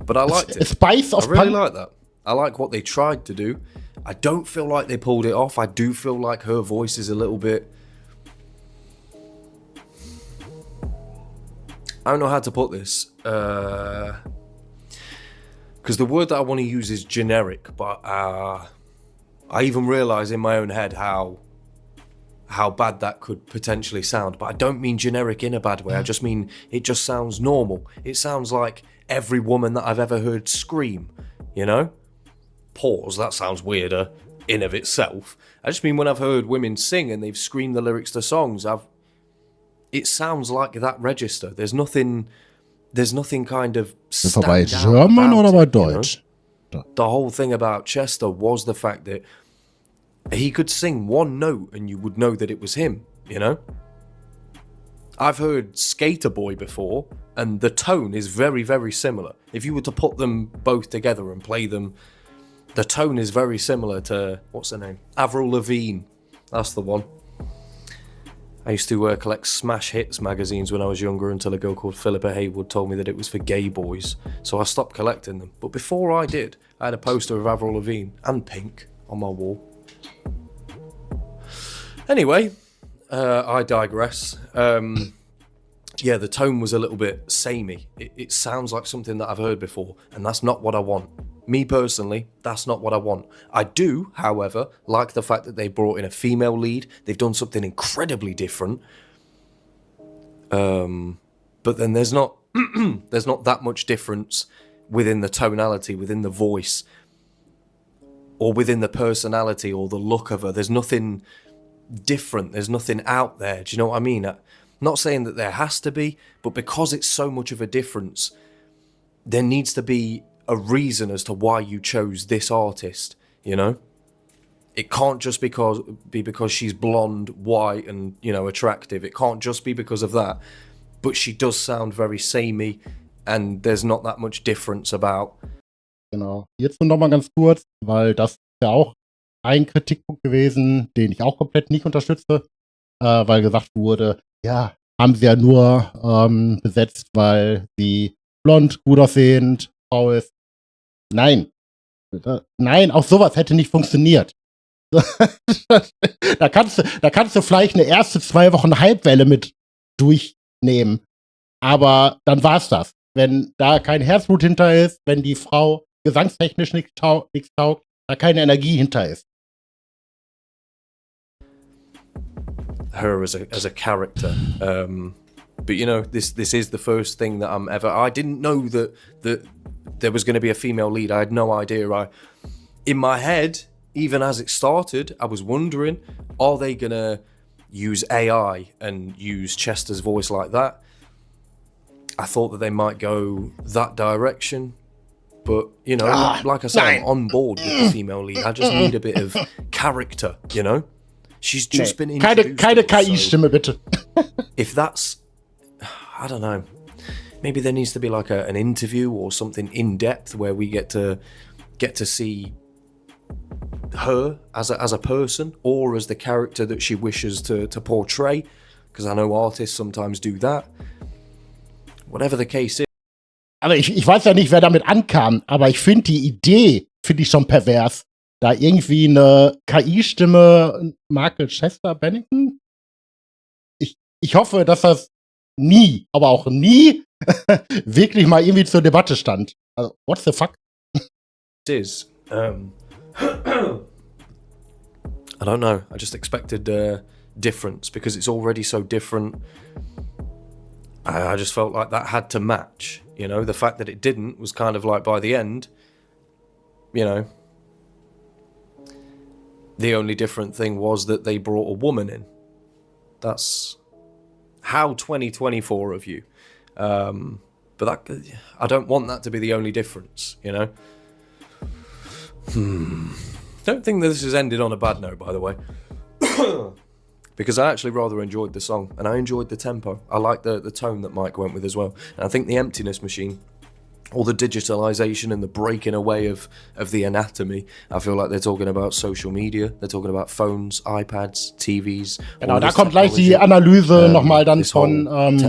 But I liked A it. spice I of really punk. like that. I like what they tried to do. I don't feel like they pulled it off. I do feel like her voice is a little bit... I don't know how to put this. Because the word that I want to use is generic, but I even realise in my own head how how bad that could potentially sound. But I don't mean generic in a bad way. I just mean it just sounds normal. It sounds like every woman that I've ever heard scream, you know? Pause, that sounds weirder in of itself. I just mean when I've heard women sing and they've screamed the lyrics to songs, it sounds like that register. There's nothing kind of Sind wir bei stand out German about oder bei it, you know? Deutsch? The whole thing about Chester was the fact that he could sing one note and you would know that it was him, you know? I've heard Skater Boy before, and the tone is very, very similar. If you were to put them both together and play them, the tone is very similar to, what's her name? Avril Lavigne. That's the one. I used to collect Smash Hits magazines when I was younger until a girl called Philippa Haywood told me that it was for gay boys. So I stopped collecting them. But before I did, I had a poster of Avril Lavigne and Pink on my wall. Anyway, I digress. Yeah, the tone was a little bit samey. It sounds like something that I've heard before, and that's not what I want. Me personally, that's not what I want. I do, however, like the fact that they brought in a female lead. They've done something incredibly different. But then there's not there's not that much difference within the tonality, within the voice, or within the personality or the look of her. There's nothing different. There's nothing out there. Do you know what I mean? I'm not saying that there has to be, but because it's so much of a difference, there needs to be a reason as to why you chose this artist, you know? It can't just be because she's blonde, white, and, you know, attractive. It can't just be because of that. But she does sound very samey, and there's not that much difference about. Genau. Jetzt nur noch mal ganz kurz, weil das ist ja auch ein Kritikpunkt gewesen, den ich auch komplett nicht unterstütze, weil gesagt wurde, ja, haben sie ja nur besetzt, weil sie blond, gut aussehend, Frau ist. Nein. Nein, auch sowas hätte nicht funktioniert. da kannst du vielleicht eine erste 2 Wochen Hypewelle mit durchnehmen. Aber dann war's das. Wenn da kein Herzblut hinter ist, wenn die Frau gesangstechnisch nichts taugt, da keine Energie hinter ist. Her as a character. But you know, this is the first thing that I didn't know that there was going to be a female lead. I had no idea. In my head, even as it started, I was wondering, are they going to use AI and use Chester's voice like that? I thought that they might go that direction. But, you know, like I said, I'm on board with the female lead. I just need a bit of character, you know? She's just been introduced. Keine KI-Stimme, bitte. If that's, I don't know, maybe there needs to be like an interview or something in depth where we get to see her as a person or as the character that she wishes to portray, because I know artists sometimes do that. Whatever the case is. Aber ich weiß ja nicht, wer damit ankam, aber ich finde die Idee, schon pervers. Da irgendwie eine KI-Stimme, Michael Chester Bennington? Ich hoffe, dass das nie, aber auch nie wirklich mal irgendwie zur Debatte stand. Also, what the fuck? Is I don't know. I just expected difference because it's already so different. I just felt like that had to match. You know, the fact that it didn't was kind of like by the end, you know, the only different thing was that they brought a woman in. That's how 2024 of you. But I don't want that to be the only difference, you know? Don't think that this has ended on a bad note, by the way. Because I actually rather enjoyed the song, and I enjoyed the tempo. I like the tone that Mike went with as well. And I think the Emptiness Machine, all the digitalization and the breaking away of the anatomy, I feel like they're talking about social media, they're talking about phones, iPads, TVs. Genau, da kommt gleich die Analyse nochmal dann von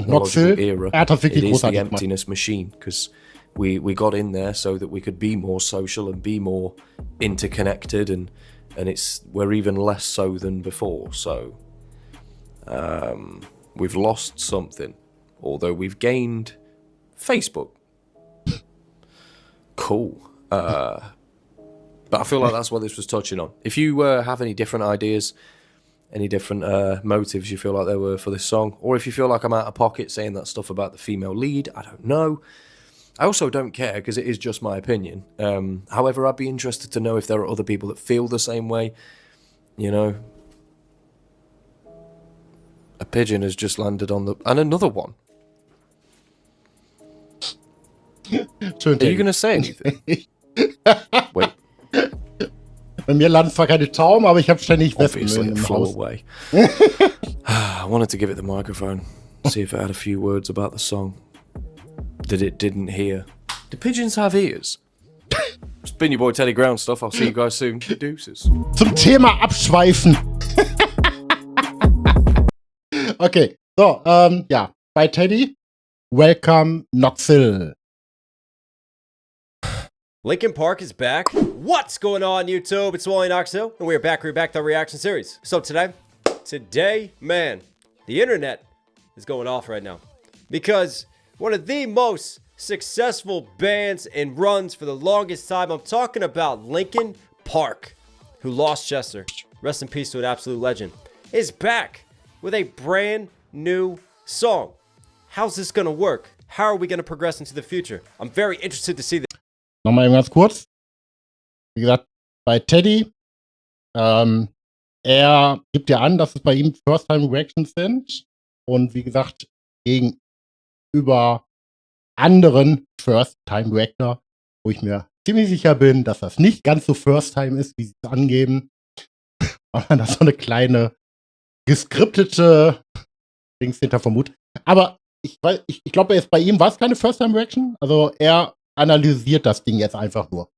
Noxil. Er hat das wirklich großartig gemacht. The Emptiness Machine, because we got in there so that we could be more social and be more interconnected, and we're even less so than before. So we've lost something, although we've gained Facebook. Cool. But I feel like that's what this was touching on. If you have any different ideas, any different motives you feel like there were for this song, or if you feel like I'm out of pocket saying that stuff about the female lead. I don't know. I also don't care because it is just my opinion. However, I'd be interested to know if there are other people that feel the same way. You know, a pigeon has just landed on the... And another one. Are you going to say anything? Wait. Bei mir landen zwar keine Tauben, aber ich habe ständig Wespen Obviously, it im flew Haus. away. I wanted to give it the microphone, see if it had a few words about the song that it didn't hear. Do pigeons have ears? It's been your boy Teddy Ground stuff. I'll see you guys soon. Deuces. Zum Thema abschweifen. Okay, so, ja, bei Teddy, Welcome Knoxville. Linkin Park is back. What's going on, YouTube? It's Wally Knoxville, and we're back with the reaction series. So today, man, the internet is going off right now because one of the most successful bands and runs for the longest time, I'm talking about Linkin Park, who lost Chester, rest in peace to an absolute legend, is back with a brand new song. How's this gonna work? How are we gonna progress into the future? I'm very interested to see this. Nochmal eben ganz kurz. Wie gesagt, bei Teddy, er gibt ja an, dass es bei ihm First-Time-Reactions sind. Und wie gesagt, gegenüber anderen First-Time-Reactor, wo ich mir ziemlich sicher bin, dass das nicht ganz so First-Time ist, wie sie es angeben, weil man da so eine kleine geskriptete Dings hinter vermutet. Aber ich glaube, bei ihm war es keine First-Time-Reaction. Also er analysiert das Ding jetzt einfach nur.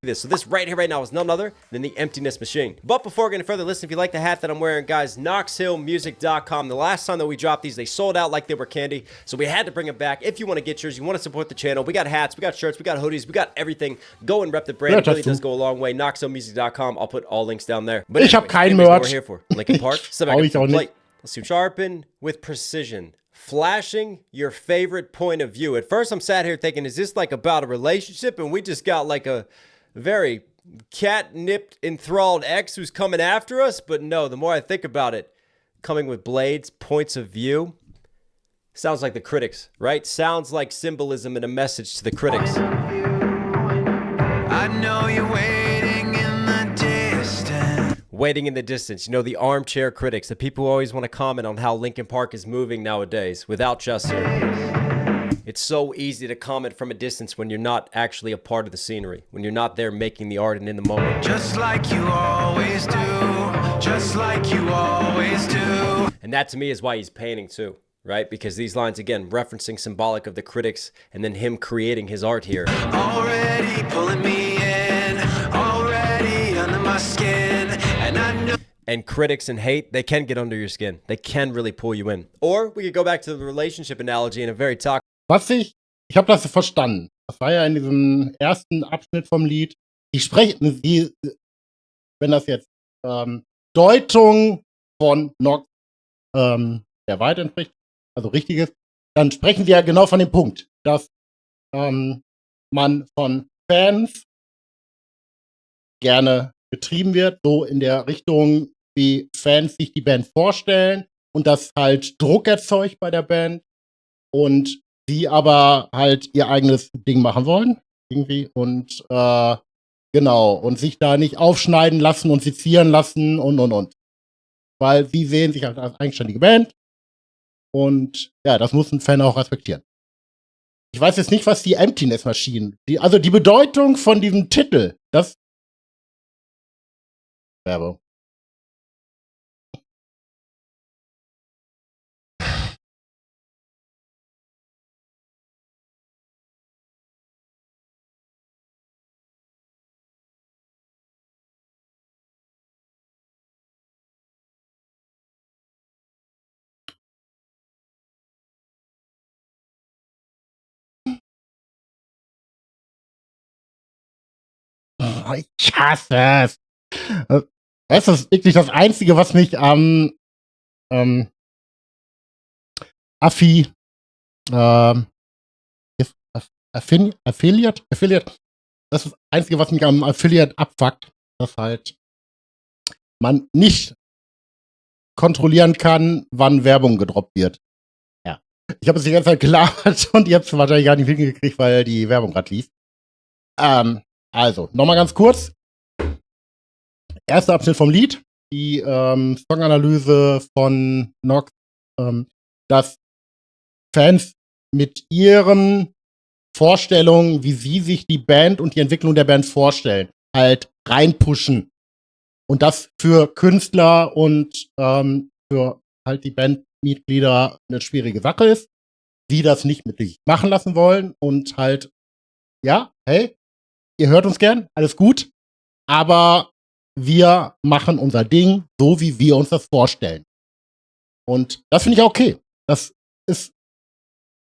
So this right here, right now is none other than the Emptiness Machine. But before getting further, listen, if you like the hat that I'm wearing, guys, KnoxHillMusic.com. The last time that we dropped these, they sold out like they were candy. So we had to bring them back. If you want to get yours, you want to support the channel, we got hats, we got shirts, we got hoodies, we got everything. Go and rep the brand. It really does go a long way. KnoxHillMusic.com. I'll put all links down there. But ich habe keinen Merch. What Merch. we're here for. Linkin Park. Step back up to the plate. Let's do sharpen with precision. Flashing your favorite point of view. At first, I'm sat here thinking, is this like about a relationship? And we just got like a very catnipped, enthralled ex who's coming after us. But no, the more I think about it, coming with blades, points of view, sounds like the critics, right? Sounds like symbolism and a message to the critics. I know you're waiting in the distance. Waiting in the distance, you know, the armchair critics, the people who always want to comment on how Linkin Park is moving nowadays without Chester. It's so easy to comment from a distance when you're not actually a part of the scenery, when you're not there making the art and in the moment. Just like you always do, just like you always do. And that to me is why he's painting too, right? Because these lines, again, referencing symbolic of the critics and then him creating his art here. Already pulling me in, already under my skin, and I know. And critics and hate, they can get under your skin. They can really pull you in. Or we could go back to the relationship analogy in a very toxic. Ich habe das verstanden. Das war ja in diesem ersten Abschnitt vom Lied. Wenn das jetzt Deutung von Nox der Wahrheit entspricht, also richtig ist, dann sprechen sie ja genau von dem Punkt, dass man von Fans gerne getrieben wird, so in der Richtung, wie Fans sich die Band vorstellen und das halt Druck erzeugt bei der Band und die aber halt ihr eigenes Ding machen wollen, irgendwie, und genau, und sich da nicht aufschneiden lassen und sezieren lassen und. Weil sie sehen sich halt als eigenständige Band und ja, das muss ein Fan auch respektieren. Ich weiß jetzt nicht, was die Emptiness Machine, also die Bedeutung von diesem Titel, das Werbung. Oh, ich hasse es. Das ist wirklich das Einzige, was mich am Affiliate, das ist das Einzige, was mich am Affiliate abfuckt, dass halt man nicht kontrollieren kann, wann Werbung gedroppt wird. Ja. Ich habe es die ganze Zeit gelabert und ihr habt es wahrscheinlich gar nicht hingekriegt, weil die Werbung gerade lief. Also, nochmal ganz kurz. Erster Abschnitt vom Lied, die Songanalyse von Nox, dass Fans mit ihren Vorstellungen, wie sie sich die Band und die Entwicklung der Band vorstellen, halt reinpushen. Und das für Künstler und für halt die Bandmitglieder eine schwierige Sache ist, die das nicht mit sich machen lassen wollen und halt, ja, hey, ihr hört uns gern, alles gut, aber wir machen unser Ding so, wie wir uns das vorstellen. Und das finde ich auch okay. Das ist,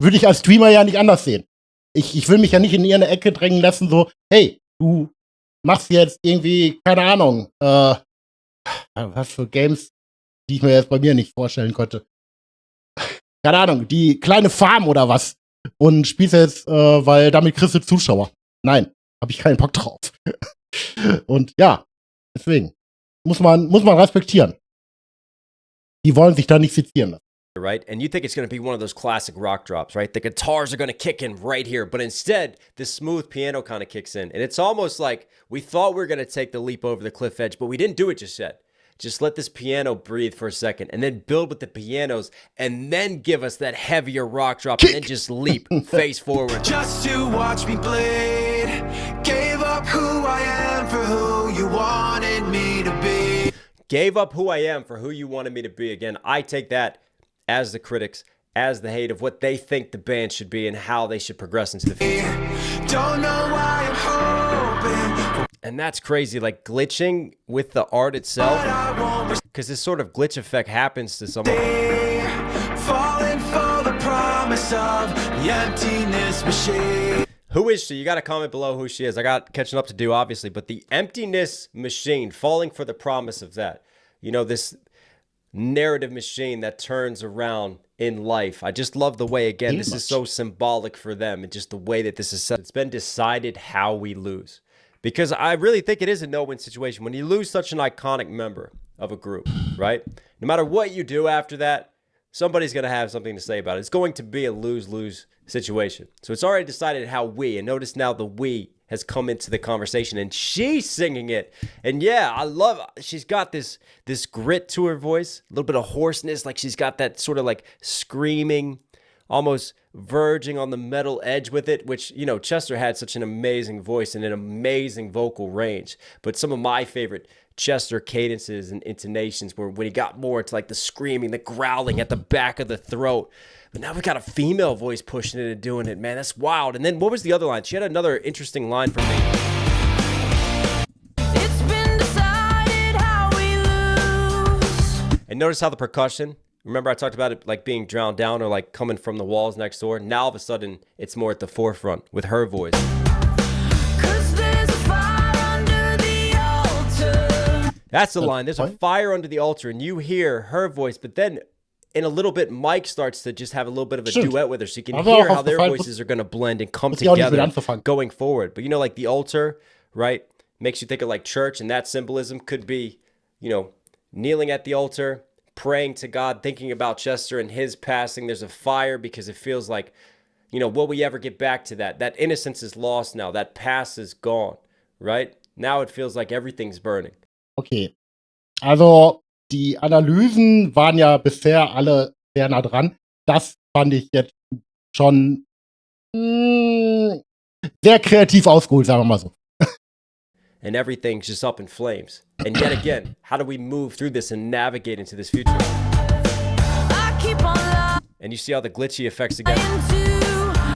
würde ich als Streamer ja nicht anders sehen. Ich will mich ja nicht in irgendeine Ecke drängen lassen, so, hey, du machst jetzt irgendwie, keine Ahnung, was für Games, die ich mir jetzt bei mir nicht vorstellen konnte. Keine Ahnung, die kleine Farm oder was. Und spielst jetzt, weil damit kriegst du Zuschauer. Nein, habe ich keinen Bock drauf. Und ja, deswegen muss man respektieren. Die wollen sich da nicht sezieren lassen. Right? And you think it's going to be one of those classic rock drops, right? The guitars are going to kick in right here, but instead, this smooth piano kind of kicks in. And it's almost like we thought we were going to take the leap over the cliff edge, but we didn't do it just yet. Just let this piano breathe for a second and then build with the pianos and then give us that heavier rock drop and then just leap face forward. Just to watch me bleed. Gave up who I am for who you wanted me to be. Gave up who I am for who you wanted me to be. Again, I take that as the critics, as the hate of what they think the band should be and how they should progress into the future. Don't know why I'm hoping. And that's crazy, like glitching with the art itself, because this sort of glitch effect happens to someone. Falling for the promise of the emptiness machine. Who is she? You got to comment below who she is. I got catching up to do, obviously, but the emptiness machine, falling for the promise of that. You know, this narrative machine that turns around in life. I just love the way, again, this is so symbolic for them and just the way that this is set. It's been decided how we lose. Because I really think it is a no-win situation. When you lose such an iconic member of a group, right? No matter what you do after that, somebody's going to have something to say about it. It's going to be a lose-lose situation. So it's already decided how we, and notice now the we has come into the conversation and she's singing it. And yeah, I love, she's got this grit to her voice, a little bit of hoarseness, like she's got that sort of like screaming, almost verging on the metal edge with it, which, you know, Chester had such an amazing voice and an amazing vocal range. But some of my favorite Chester cadences and intonations were when he got more into like the screaming, the growling at the back of the throat. But now we got a female voice pushing it and doing it, man. That's wild. And then what was the other line? She had another interesting line for me. It's been decided how we lose. And notice how the percussion, remember I talked about it like being drowned down or like coming from the walls next door? Now all of a sudden it's more at the forefront with her voice. 'Cause there's a fire under the altar. That's the line. There's a fire under the altar and you hear her voice, but then in a little bit, Mike starts to just have a little bit of a duet with her, so you can hear how their voices are going to blend and come together going forward. But you know, like the altar, right, makes you think of like church, and that symbolism could be, you know, kneeling at the altar, praying to God, thinking about Chester and his passing. There's a fire because it feels like, you know, will we ever get back to that? That innocence is lost now. That past is gone, right? Now it feels like everything's burning. Okay, also die Analysen waren ja bisher alle sehr nah dran. Das fand ich jetzt schon sehr kreativ ausgeholt, sagen wir mal so. And everything's just up in flames. And yet again, how do we move through this and navigate into this future? And you see how the glitchy effects again,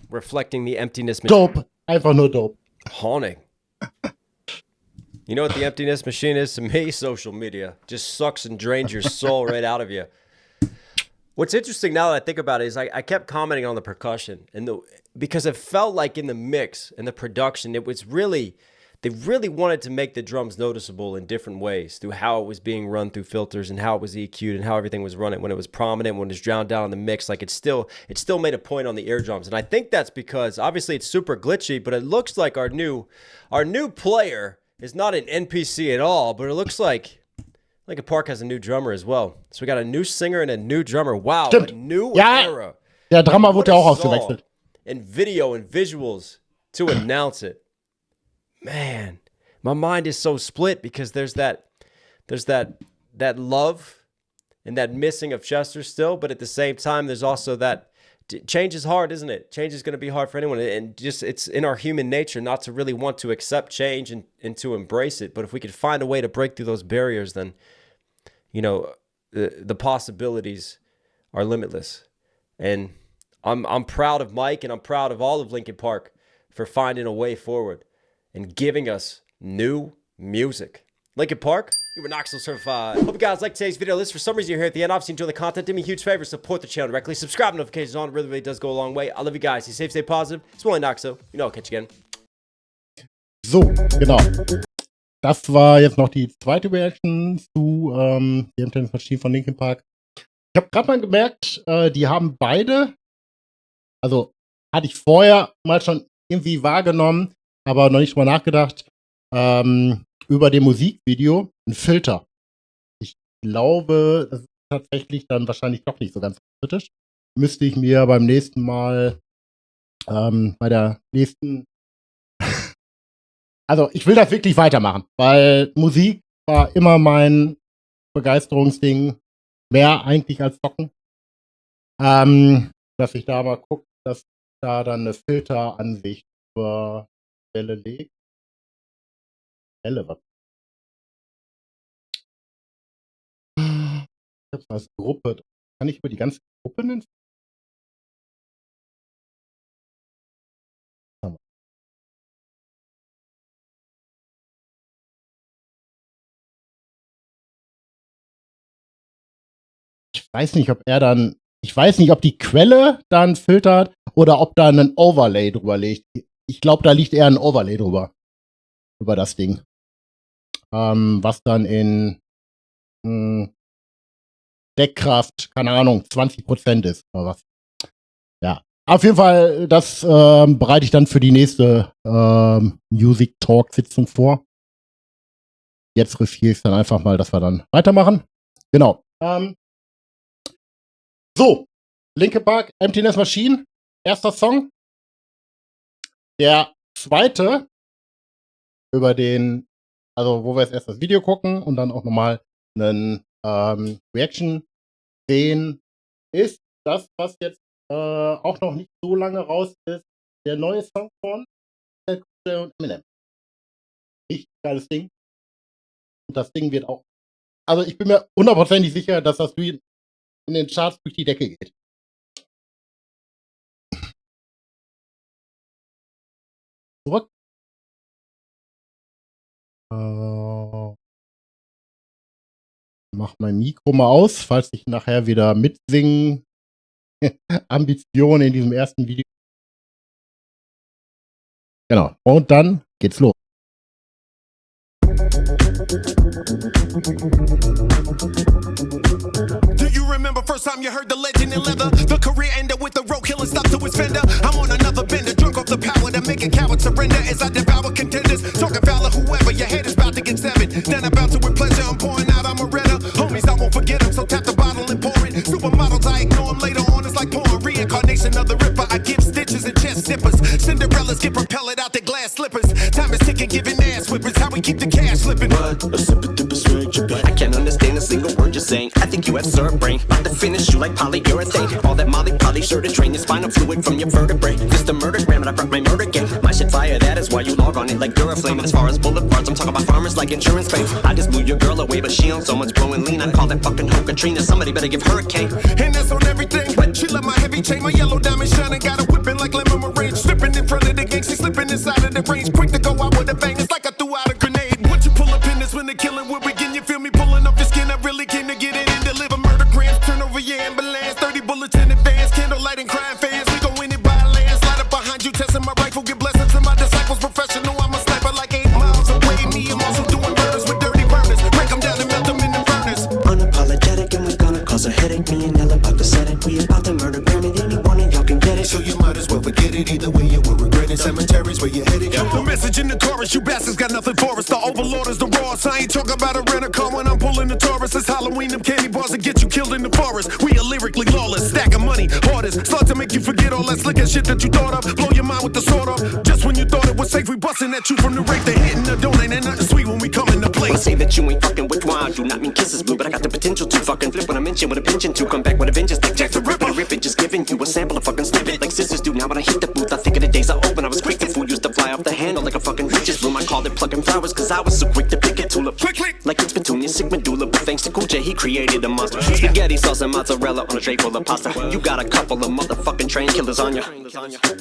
reflecting the emptiness machine. Dope, einfach nur dope. Haunting. You know what the emptiness machine is to me? Social media. Just sucks and drains your soul right out of you. What's interesting now that I think about it is I kept commenting on the percussion and because it felt like in the mix and the production, it was really, they really wanted to make the drums noticeable in different ways through how it was being run through filters and how it was EQ'd and how everything was running when it was prominent, when it was drowned down in the mix. Like it still made a point on the eardrums. And I think that's because obviously it's super glitchy, but it looks like our new player is not an NPC at all, but it looks like Linkin Park has a new drummer as well. So we got a new singer and a new drummer. Wow, Stimmt. a new Ja, era. der Drummer wurde ja auch What a song. ausgewechselt. And video and visuals to announce it. Man, my mind is so split because there's that love and that missing of Chester still, but at the same time, there's also that change is hard, isn't it? Change is going to be hard for anyone, and just it's in our human nature not to really want to accept change and to embrace it. But if we could find a way to break through those barriers, then the possibilities are limitless. And I'm proud of Mike, and I'm proud of all of Linkin Park for finding a way forward and giving us new music. Linkin Park, you were Knoxville certified. Hope you guys like today's video. List for some reason you're here at the end. Obviously, enjoy the content. Do me a huge favor, support the channel directly. Subscribe, notifications on. It really does go a long way. I love you guys. Stay safe, stay positive. It's Willie Knoxville. I'll catch you again. So, genau. Das war jetzt noch die zweite Reaction zu The Emptiness Machine von Linkin Park. Ich habe gerade mal gemerkt, die haben beide, also hatte ich vorher mal schon irgendwie wahrgenommen, aber noch nicht drüber nachgedacht, über dem Musikvideo ein Filter. Ich glaube, das ist tatsächlich dann wahrscheinlich doch nicht so ganz kritisch. Müsste ich mir beim nächsten Mal, bei der nächsten, also ich will das wirklich weitermachen, weil Musik war immer mein Begeisterungsding, mehr eigentlich als Zocken. Dass ich da mal gucke, dass da dann eine Filteransicht über Welle legt. Was? Ich hab's als Gruppe. Kann ich über die ganze Gruppe nennen? Ich weiß nicht, ob die Quelle da einen Filter hat oder ob da ein Overlay drüber liegt. Ich glaube, da liegt eher ein Overlay drüber. Über das Ding. Was dann in Deckkraft, keine Ahnung, 20% ist oder was. Ja. Auf jeden Fall, das bereite ich dann für die nächste Musictalk-Sitzung vor. Jetzt riskiere ich es dann einfach mal, dass wir dann weitermachen. Genau. So, Linkin Park, Emptiness Machine, erster Song. Der zweite, über den, also wo wir jetzt erst das Video gucken und dann auch nochmal einen Reaction sehen, ist das, was jetzt auch noch nicht so lange raus ist, der neue Song von und Eminem. Richtig geiles Ding. Und das Ding wird auch, also ich bin mir hundertprozentig sicher, dass das in den Charts durch die Decke geht. Zurück. Mach mein Mikro mal aus, falls ich nachher wieder mitsingen Ambitionen in diesem ersten Video. Genau. Und dann geht's los. Do you remember first time you heard the legend in leather? The career ended with a roadkill and stopped to his fender. I'm on another bender, drunk off the power to make a coward surrender as I devour contenders. Talking foul whoever, your head is about to get severed. Then about to with pleasure, I'm pouring out, I'm a redder. Homies, I won't forget them, so tap the bottle and pour it. Supermodels, I ignore them later on, it's like pouring reincarnation of the Ripper. I give stitches and chest zippers. Cinderellas get propelled out their glass slippers. Time is ticking, giving ass whippers. How we keep the cash slipping. What a super duper swag you got. I can't understand a single word you're saying. I think you have syrup brain. About to finish you like polyurethane. All that Molly Polly sure to drain your spinal fluid from your vertebrae. Just a murder gram and I brought my murder game. My shit fire, that is why you log on it like Duraflame. And as far as boulevards, I'm talking about farmers like insurance claims. I just blew your girl away, but she on so much blowing lean. I call that fucking hoe Katrina. Somebody better give her a cane. And that's on everything. She love my heavy chain, my yellow diamond shining. Got a whipping like lemon meringue. Slipping in front of the gang, she slipping inside of the range. Quick to go out with a bang, it's like I threw out a grenade. Once you pull up in this when the killing will begin, you feel me pulling up the skin. I really came to get it and deliver murder grams. Turn over your ambulance, 30 bullets in advance. Candlelight and crime fans, we go in it by land. Slide up behind you, testing my rifle, get blessings from my disciples. Professional, I'm a sniper like 8 miles away. Me, I'm also doing murders with dirty burners. Break them down and melt them in the furnace. Unapologetic and we're gonna cause a headache. Me and Ella about to set it. We about to murder Grammy, any one of y'all can get it. So you might as well forget it. Either way you will regret it. Cemeteries where you're headed. The message in the chorus, you bastards got nothing for us. The overlord is the Ross. I ain't talking about a rent a car when I'm pulling the Taurus. Halloween, them candy bars that get you killed in the forest. We are lyrically lawless, stacking money, hardest. Start to make you forget all that slick and shit that you thought of. Blow your mind with the sword up. Just when you thought it was safe, we busting at you from the rape. They hitting the donate, ain't nothing sweet when we come in the place. When I say that you ain't fucking with wine, do not mean kisses, boo, but I got the potential to fucking flip when I mention with a pension to come back with a vengeance like Jack the Ripper. Rip it, just giving you a sample of fucking snippet like sisters do. Now when I hit the booth, I think of the days I opened. I was quick, the food used to fly off the handle like a fucking witch's broom. I called it plucking flowers, cause I was so quick to pick it tulip. Like it's Petunia, sick medulla, but thanks to Cool J, he created a monster. Spaghetti sauce and mozzarella on a tray full of pasta. You got a couple of motherfucking train killers on ya.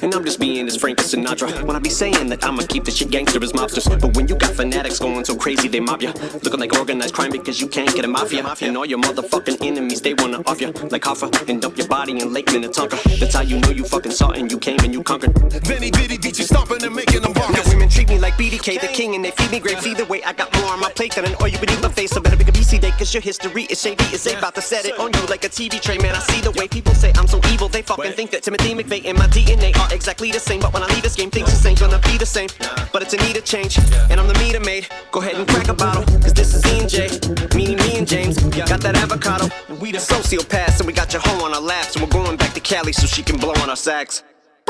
And I'm just being as frank as Sinatra. When I be saying that I'ma keep this shit gangster as mobsters. But when you got fanatics going so crazy they mob ya, looking like organized crime because you can't get a mafia. And all your motherfucking enemies, they wanna off ya like Hoffa and dump your body in Lake Minnetonka. That's how you know you fucking saw and you came and you conquered. Benny Bitty beat you stomping and making them bark. Now women treat me like BDK, the king, and they feed me grapes. Either way, I got more on my plate than an all you can eat my face. So better pick a BC day, cause your history is shady. It's about to set it on you like a TV tray. Man, I see the way people say I'm so evil. They fucking think that Timothy McVeigh and my DNA are exactly the same. But when I leave this game, things just ain't gonna be the same. But it's a need of change, and I'm the meter maid. Go ahead and crack a bottle, cause this is E&J. Me and James, got that avocado. And we the sociopaths, and we got your hoe on our laps. And we're going back to Cali so she can blow on our sax.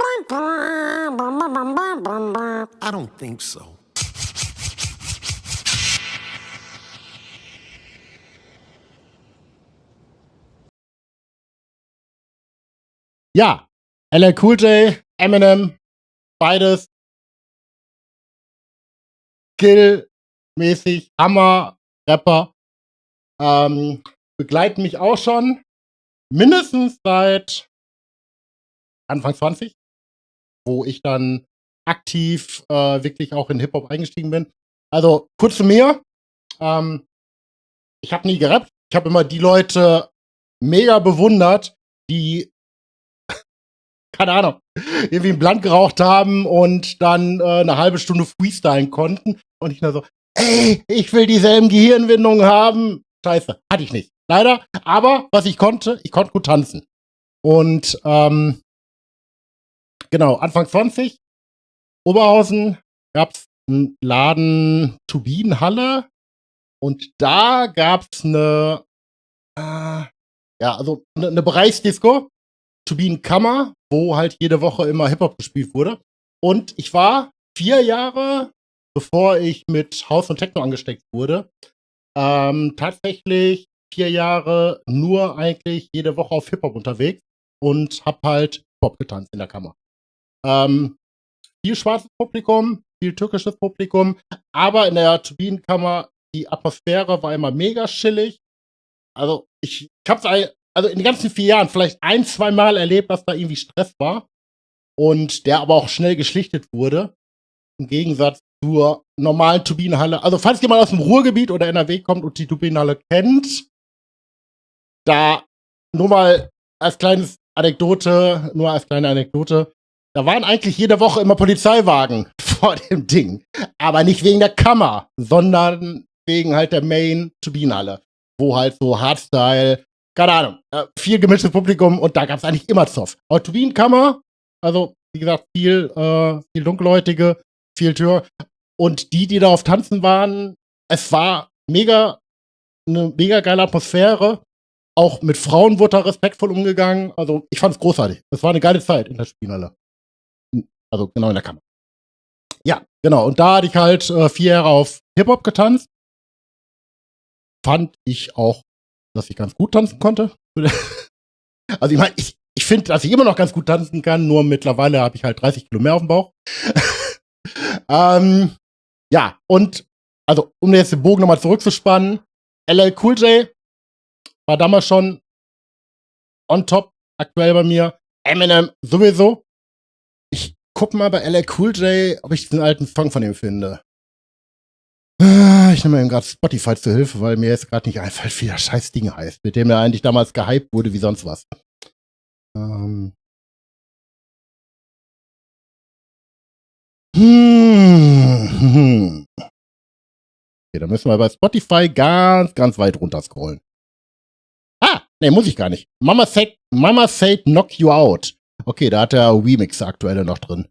I don't think so. Ja, LL Cool J, Eminem, beides skillmäßig, Hammer, Rapper, begleiten mich auch schon mindestens seit Anfang 20, wo ich dann aktiv wirklich auch in Hip-Hop eingestiegen bin. Also kurz zu mir, ich habe nie gerappt, ich habe immer die Leute mega bewundert, die keine Ahnung, irgendwie einen Blunt geraucht haben und dann eine halbe Stunde freestylen konnten. Und ich nur so, ey, ich will dieselben Gehirnwindungen haben. Scheiße, hatte ich nicht. Leider. Aber was ich konnte gut tanzen. Und genau, Anfang 20, Oberhausen, gab's einen Laden, Turbinenhalle. Und da gab's eine Bereichsdisco, Turbinenkammer, wo halt jede Woche immer Hip-Hop gespielt wurde. Und ich war 4 Jahre, bevor ich mit House und Techno angesteckt wurde, tatsächlich 4 Jahre nur eigentlich jede Woche auf Hip-Hop unterwegs und hab halt Hip-Hop getanzt in der Kammer. Viel schwarzes Publikum, viel türkisches Publikum, aber in der Turbinenkammer, die Atmosphäre war immer mega chillig. Also ich hab's in den ganzen 4 Jahren vielleicht 1-2 Mal erlebt, dass da irgendwie Stress war und der aber auch schnell geschlichtet wurde. Im Gegensatz zur normalen Turbinenhalle. Also falls jemand aus dem Ruhrgebiet oder NRW kommt und die Turbinenhalle kennt, da nur mal als kleine Anekdote, da waren eigentlich jede Woche immer Polizeiwagen vor dem Ding. Aber nicht wegen der Kammer, sondern wegen halt der Main-Turbinenhalle, wo halt so Hardstyle, keine Ahnung, viel gemischtes Publikum und da gab es eigentlich immer Zoff. Aber Turbinenkammer, also wie gesagt, viel Dunkelhäutige, viel Tür. Und die da auf Tanzen waren, es war eine mega geile Atmosphäre. Auch mit Frauen wurde da respektvoll umgegangen. Also ich fand es großartig. Das war eine geile Zeit in der Turbinenhalle. Also genau in der Kammer. Ja, genau. Und da hatte ich halt 4 Jahre auf Hip-Hop getanzt. Fand ich auch, dass ich ganz gut tanzen konnte. Also ich meine, ich finde, dass ich immer noch ganz gut tanzen kann, nur mittlerweile habe ich halt 30 Kilo mehr auf dem Bauch. Ja, und also um jetzt den Bogen nochmal zurückzuspannen, LL Cool J war damals schon on top, aktuell bei mir. Eminem sowieso. Ich guck mal bei LL Cool J, ob ich den alten Song von ihm finde. Ich nehme mir gerade Spotify zur Hilfe, weil mir jetzt gerade nicht einfällt, wie das scheiß Ding heißt, mit dem er eigentlich damals gehypt wurde wie sonst was. Okay, da müssen wir bei Spotify ganz, ganz weit runter scrollen. Nee, muss ich gar nicht. Mama said knock you out. Okay, da hat der Remix aktuelle noch drin.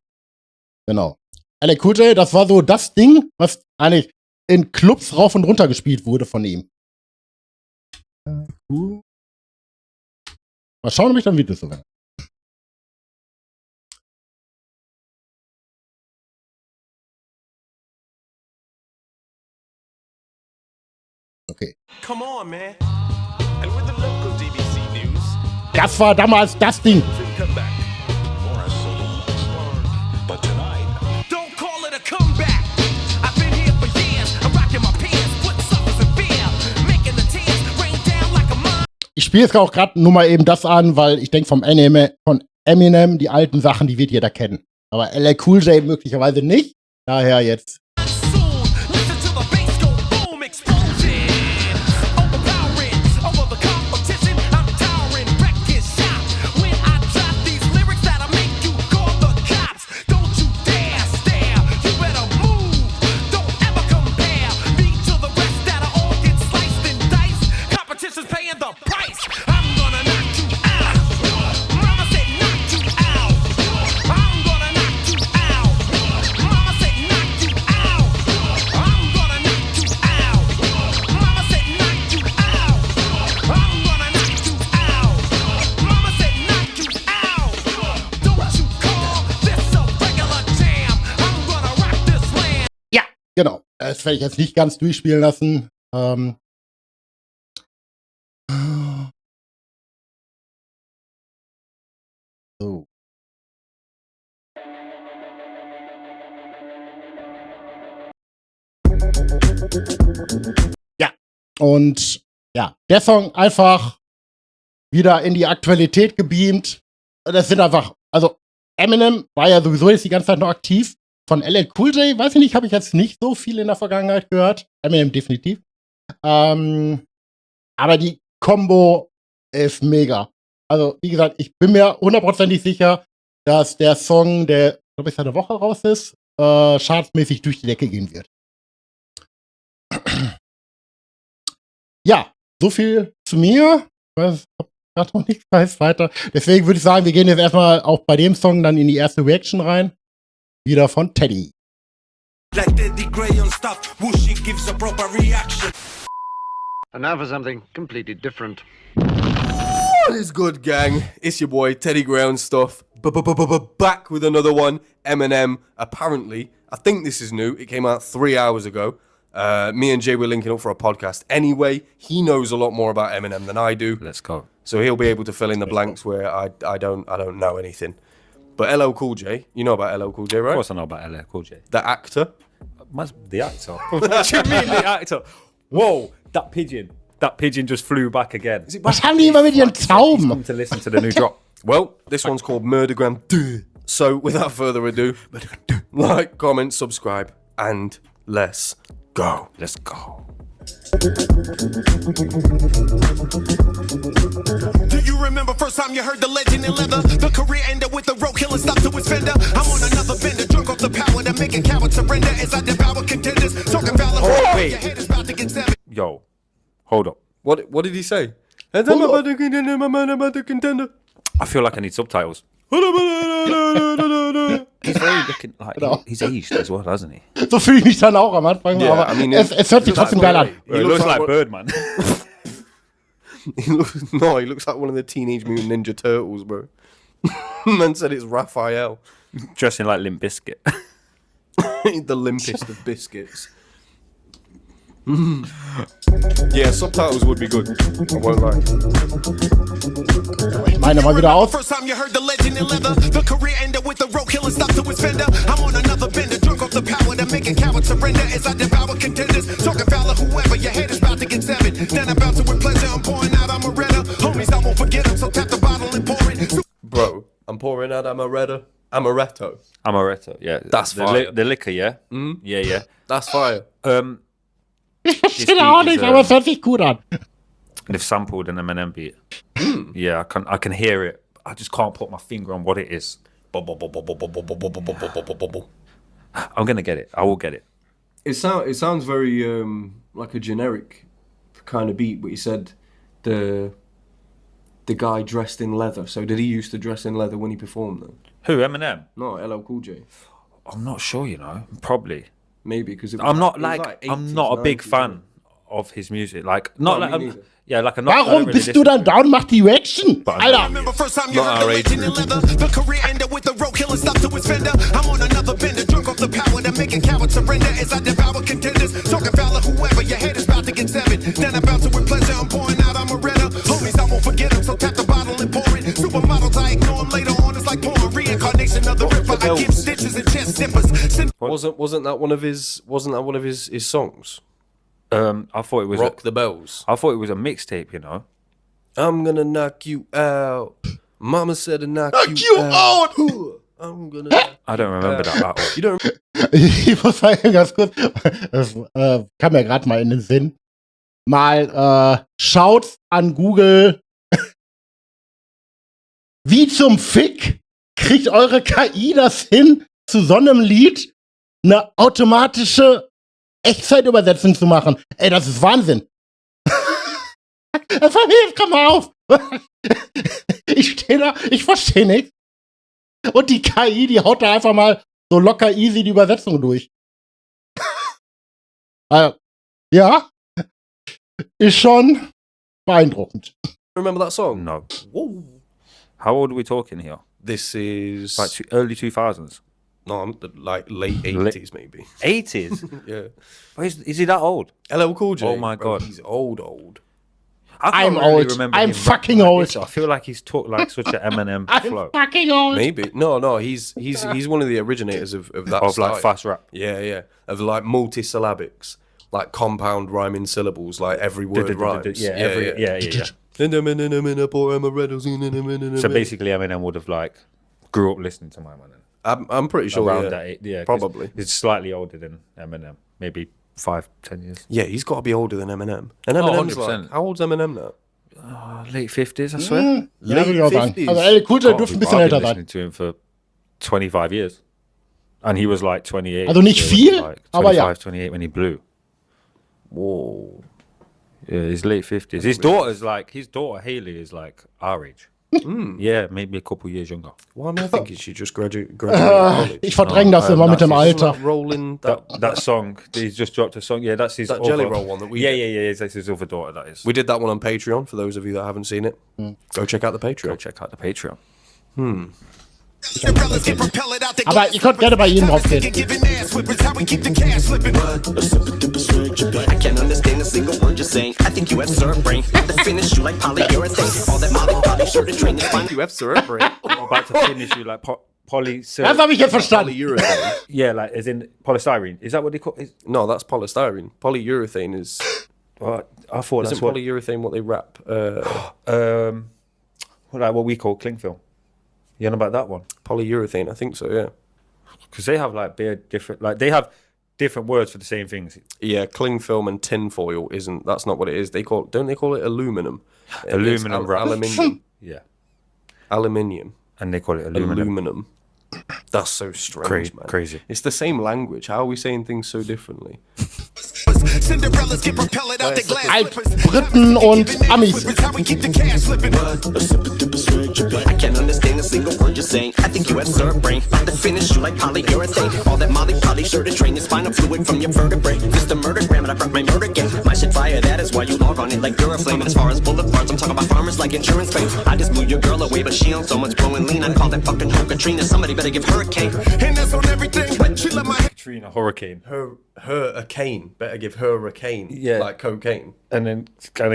Genau. LL Cool J, das war so das Ding, was eigentlich in Clubs rauf und runter gespielt wurde von ihm. Mal schauen, ob ich dann Videos so werde. Okay. Come on, man. And with the local DBC news, Das war damals das Ding. come back. But tonight, don't call it a comeback. I've been here for years. I'm rocking my pants, putting suckers in fear, making the tears rain down like a mine. Ich spiele jetzt auch gerade nur mal eben das an, weil ich denke von Eminem, die alten Sachen, die wird jeder kennen. Aber LL Cool J möglicherweise nicht. Daher jetzt. Listen to the bass go boom, explosion. Overpowering, over the competition. I'm towering, wrecking shop. When I drop these lyrics that'll make you call the cops. Don't you dare stare, you better move. Don't ever compare me to the rest that'll all get sliced and diced. Competition's paying the price. I'm gonna knock you out. Mama said knock you out. I'm gonna knock you out. Mama said knock you out. I'm gonna knock you out. Mama said knock you out. I'm gonna knock you out. Mama said knock you out. Don't you call this a regular jam. I'm gonna rock this land. Ja, genau. Das werde ich jetzt nicht ganz durchspielen lassen. So. Ja, und ja, der Song einfach wieder in die Aktualität gebeamt. Das sind einfach, also Eminem war ja sowieso jetzt die ganze Zeit noch aktiv. Von LL Cool J, weiß ich nicht, habe ich jetzt nicht so viel in der Vergangenheit gehört. Eminem definitiv. Aber die Combo ist mega. Also, wie gesagt, ich bin mir hundertprozentig sicher, dass der Song, der, glaube ich, seit einer Woche raus ist, chartsmäßig durch die Decke gehen wird. Ja, so viel zu mir. Ich weiß, hab gerade noch nichts weiter. Deswegen würde ich sagen, wir gehen jetzt erstmal auch bei dem Song dann in die erste Reaction rein. Wieder von Teddy. Like Teddy Gray on stuff, Whooshi gives a proper reaction. And now for something completely different. What is good, gang? It's your boy Teddy Ground stuff. Back with another one. Eminem. Apparently, I think this is new. It came out 3 hours ago. Me and Jay were linking up for a podcast. Anyway, he knows a lot more about Eminem than I do. Let's go. So he'll be able to fill in the blanks where I don't know anything. But LL Cool J, you know about LL Cool J, right? Of course I know about LL Cool J. The actor. The actor. What do you mean the actor? Whoa, that pigeon. That pigeon just flew back again. Was haben die immer mit ihren Tauben? Come to listen to the new drop. Well, this one's called Murdergram. So, without further ado, like, comment, subscribe, and let's go. Let's go. Do you remember first time you heard the legend in leather? The career ended with the road killer stuck to his fender. I'm on another bender, drunk off the power that making cowards surrender as I devour contenders. Talking valor, wait. your head is about to get severed. Yo, hold up. What did he say? I'm about to contender. I feel like I need subtitles. He's very looking like he's aged as well, hasn't he? So fühle ich mich dann auch am Anfang, Yeah, aber I mean, es hört sich trotzdem geil an. He looks like Birdman. He looks like one of the Teenage Mutant Ninja Turtles, bro. Man said it's Raphael. Dressing like Limp Bizkit. The limpest of biscuits. Yeah, subtitles would be good. I won't lie. Ich meine mal wieder aus. First time you heard the legend in leather. The career ended with the road killer stuck to his fender. I'm on another bender, drunk off the power that making cowards surrender as I devour contenders. Talking valor, whoever, your head is about to get severed. Then about to with pleasure, I'm pouring out, I'm a redder. Homies, I won't forget them, so tap the bottle and pour it. Bro, I'm pouring out amaretto. Amaretto, yeah. That's fire. The liquor, yeah? Mm? Yeah. That's fire. Ich verstehe auch nicht, aber es hört sich gut an. They've sampled an Eminem beat. Yeah, I can hear it. I just can't put my finger on what it is. I'm gonna get it. I will get it. It sounds very like a generic kind of beat, but he said the guy dressed in leather. So did he used to dress in leather when he performed then? Who, Eminem? No, LL Cool J. I'm not sure, you know. Probably. Maybe because I'm not a big fan of his music. Like not No, like me neither. yeah, like a not. I don't Warum really bist listen du dann to it. da und machst die Reaction? But I'm Alter. Remember first time you Not heard our the age legend in group. leather. The career ended with the roadkill and stuff to his fender. I'm on another bender, drunk off the power that make a coward surrender as I devour contenders. Talking foul of whoever, your head is about to get severed. Then I'm about to with pleasure, I'm pouring out, I'm a redder. Homies, I won't forget them, so tap the bottle and pour it. Supermodels, I ignore them later on, it's like porn. Reincarnation of the ripper, I give stitches and chest snippers. Wasn't that one of his songs? I thought it was Rock the Bells. I thought it was a mixtape. You know. I'm gonna knock you out. Mama said to knock you out. I'm gonna. I don't remember that at all. You don't. Ich muss sagen, ganz kurz, das kam mir gerade mal in den Sinn. Mal schaut an Google, wie zum Fick kriegt eure KI das hin, zu so einem Lied eine automatische Echtzeitübersetzung zu machen? Ey, das ist Wahnsinn. Komm mal auf. Ich stehe da, ich verstehe nichts. Und die KI, die haut da einfach mal so locker easy die Übersetzung durch. Ja, ist schon beeindruckend. Remember that song? No. Whoa. How old are we talking here? This is Like early 2000s. no, I'm like late 80s maybe. 80s. Yeah. Is he that old? LL Cool J. Oh my bro, God. he's old. I can't I'm really old. remember I'm him fucking rapping like old. this. I feel like he's talked like such an Eminem I'm flow fucking old. Maybe no. He's one of the originators of that of style. like fast rap. Yeah. Of like multisyllabics, like compound rhyming syllables, like every word rhymes. Yeah. So basically, Eminem would have like grew up listening to my man. I'm pretty sure. Around yeah. that age, yeah, 'cause Probably. He's slightly older than Eminem, maybe 5-10 years. Yeah, he's got to be older than Eminem. And Eminem's 100%. like, how old's Eminem now? Late 50s, I swear. Ja, würde ich auch sagen. 50s. Also LL Cool J Can't dürfte ein be- bisschen I've been älter sein. listening to him for 25 years. And he was like 28. Also nicht when he viel, was like aber ja. 25, 28 when he blew. Whoa. Yeah, he's late 50s. His daughter Haley is like our age. Yeah, maybe a couple years younger. Why am I thinking she just graduated college? Ich verdränge das immer mit dem Alter. Rolling That song, he's just dropped a song. Yeah, that's his That other, Jelly Roll one that we Yeah, did. that's his other daughter, that is. We did that one on Patreon for those of you that haven't seen it. Go check out the Patreon. Go check out the Patreon. Aber ihr könnt gerne bei ihm draufgehen. I can't understand a single word you're saying. I think you have syrup brain. To finish you like polyurethane. All that molly poly sure to train is fine. You have syrup brain. I'm about to finish you like Das habe ich jetzt verstanden. Polyurethane. Yeah, like as in polystyrene. Is that what they call it? No, that's polystyrene. Polyurethane is. I thought Isn't that's what. polyurethane what they wrap? Like what we call cling film. You know about that one? Polyurethane, I think so. Yeah. Because they have like different, like they have different words for the same things. Yeah, cling film and tin foil isn't. That's not what it is. Don't they call it aluminum? Aluminum wrap. Aluminium. Yeah, Aluminium. and they call it aluminum. Aluminum. That's so strange, man. Crazy. It's the same language. How are we saying things so differently? Cinderella's get propelled out the glass Alt slippers. Briten und Amis. How we keep the cash slipping. I can't understand a single word you're saying. I think you have syrup brain. To finish you like polyurethane. All that molly poly sure to drain your spinal fluid from your vertebrae. Just a murdergram and I brought my murder game. My shit fire, that is why you log on it like Duraflame. And as far as boulevards, I'm talking about farmers like insurance claims. I just moved your girl away, but she on so much blowing lean. I call that fucking hoe Katrina. Somebody better give her a cane. And that's on everything. She love my Katrina Hurricane, Her a cane. Better give her a cane. Yeah. Like cocaine. and then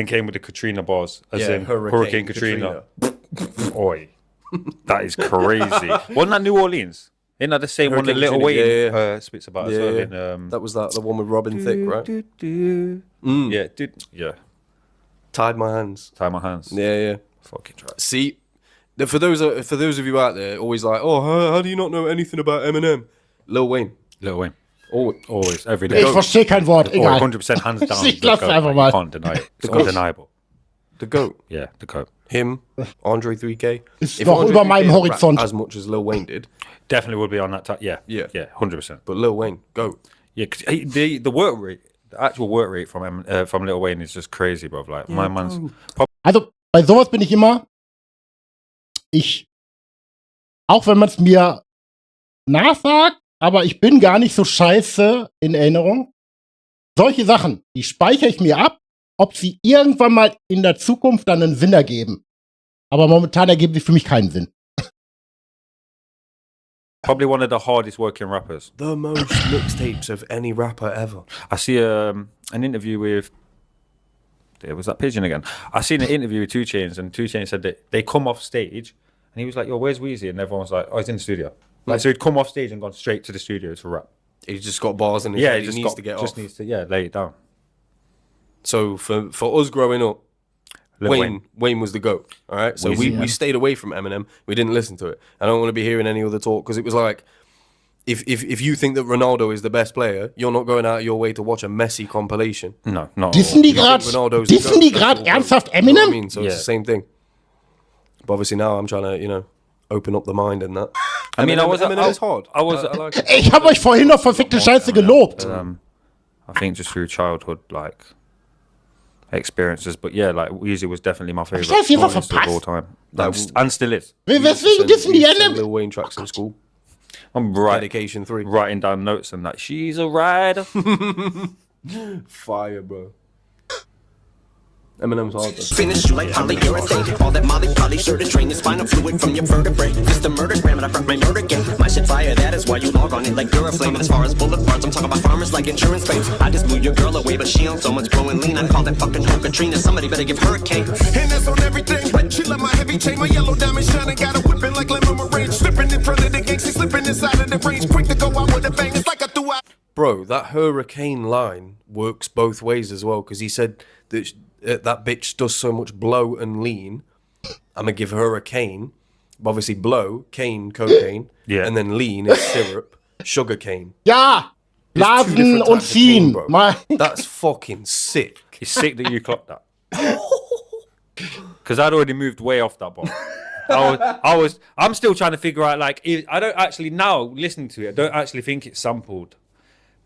came with the Katrina bars, as Yeah, in Hurricane Hurricane Katrina. Oi, that is crazy. Wasn't that New Orleans? Isn't that the same one that Hurricane Little Katrina, Wayne yeah. spits about as well? In, That was the one with Robin Thicke, right? Yeah, dude. Yeah, Tied my hands. tie my hands. Yeah. Fucking try. See, for those of you out there, always like, oh, how do you not know anything about Eminem? Lil Wayne. Little Wayne. Always. Every day. Ich verstehe kein Wort, Oh, egal. 100% hands down. Ich the lass goat, einfach like, mal. You can't deny it. It's goat. undeniable. The GOAT. Yeah, the goat. Him, Andre 3K. Ist If noch Andre über 3K meinem rapped Horizont. as much as Lil Wayne did, Definitely would be on that. Yeah, Yeah. 100%. but Lil Wayne, GOAT. Yeah, 'cause the work rate, the actual work rate from Little Wayne is just crazy, bro. Like my man's. Also bei sowas bin ich immer, auch wenn man es mir nachsagt, aber ich bin gar nicht so scheiße in Erinnerung. solche Sachen, die speichere ich mir ab, ob sie irgendwann mal in der Zukunft dann einen Sinn ergeben. Aber momentan ergeben sie für mich keinen Sinn. Probably one of the hardest working rappers. The most mixtapes of any rapper ever. I see an interview with. There was that pigeon again. I seen an interview with 2 Chainz, and 2 Chainz said that they come off stage, and he was like, "Yo, where's Weezy?" And everyone's like, "Oh, he's in the studio." Like, so he'd come off stage and gone straight to the studio to rap. He's just got bars in his head. He needs to get off. Needs to lay it down. So for us growing up, Wayne was the GOAT. All right, so we stayed away from Eminem. We didn't listen to it. I don't want to be hearing any other talk, because it was like, if you think that Ronaldo is the best player, you're not going out of your way to watch a Messi compilation. No, not. Dissen die gerade ernsthaft Eminem? You know what I mean? So it's the same thing. But obviously now I'm trying to, open up the mind and that. I mean, Eminem is hard. I like it. Ich habe euch vorhin noch verfickte Scheiße gelobt. I think just through childhood, like, experiences. But yeah, like, Weezy was definitely my favorite artist of all time. And still is. Weswegen dissen die Eminem? Lil Wayne tracks in school. I'm Dedication 3. writing down notes and that. She's a rider. Fire, bro. Eminem's hard though. Finish you like polyurethane. All that Molly poly sure to drain your spinal fluid from your vertebrae. Just a murder gram and I brought my murder game. My shit fire, that is why you log on it like Duraflame. And as far as bullet parts, I'm talking about farmers like insurance claims. I just blew your girl away, but she on so much growing lean. I call that fucking Ho Katrina. Somebody better give her a cake. And that's on everything. She love my heavy chain, my yellow diamond shining. Got a whipping like lemon meringue. Slipping in front of the gangster, slipping inside of the range. Quick to go out with a bang. It's like I threw out. Bro, that hurricane line works both ways as well, because he said that that bitch does so much blow and lean. I'm gonna give her a cane. But obviously, blow, cane, cocaine, and then lean is syrup, sugar cane. Ja, blasen und ziehen. That's fucking sick. It's sick that you clocked that. Because I'd already moved way off that bar. I'm still trying to figure out, like, I don't actually, now listening to it, I don't actually think it's sampled.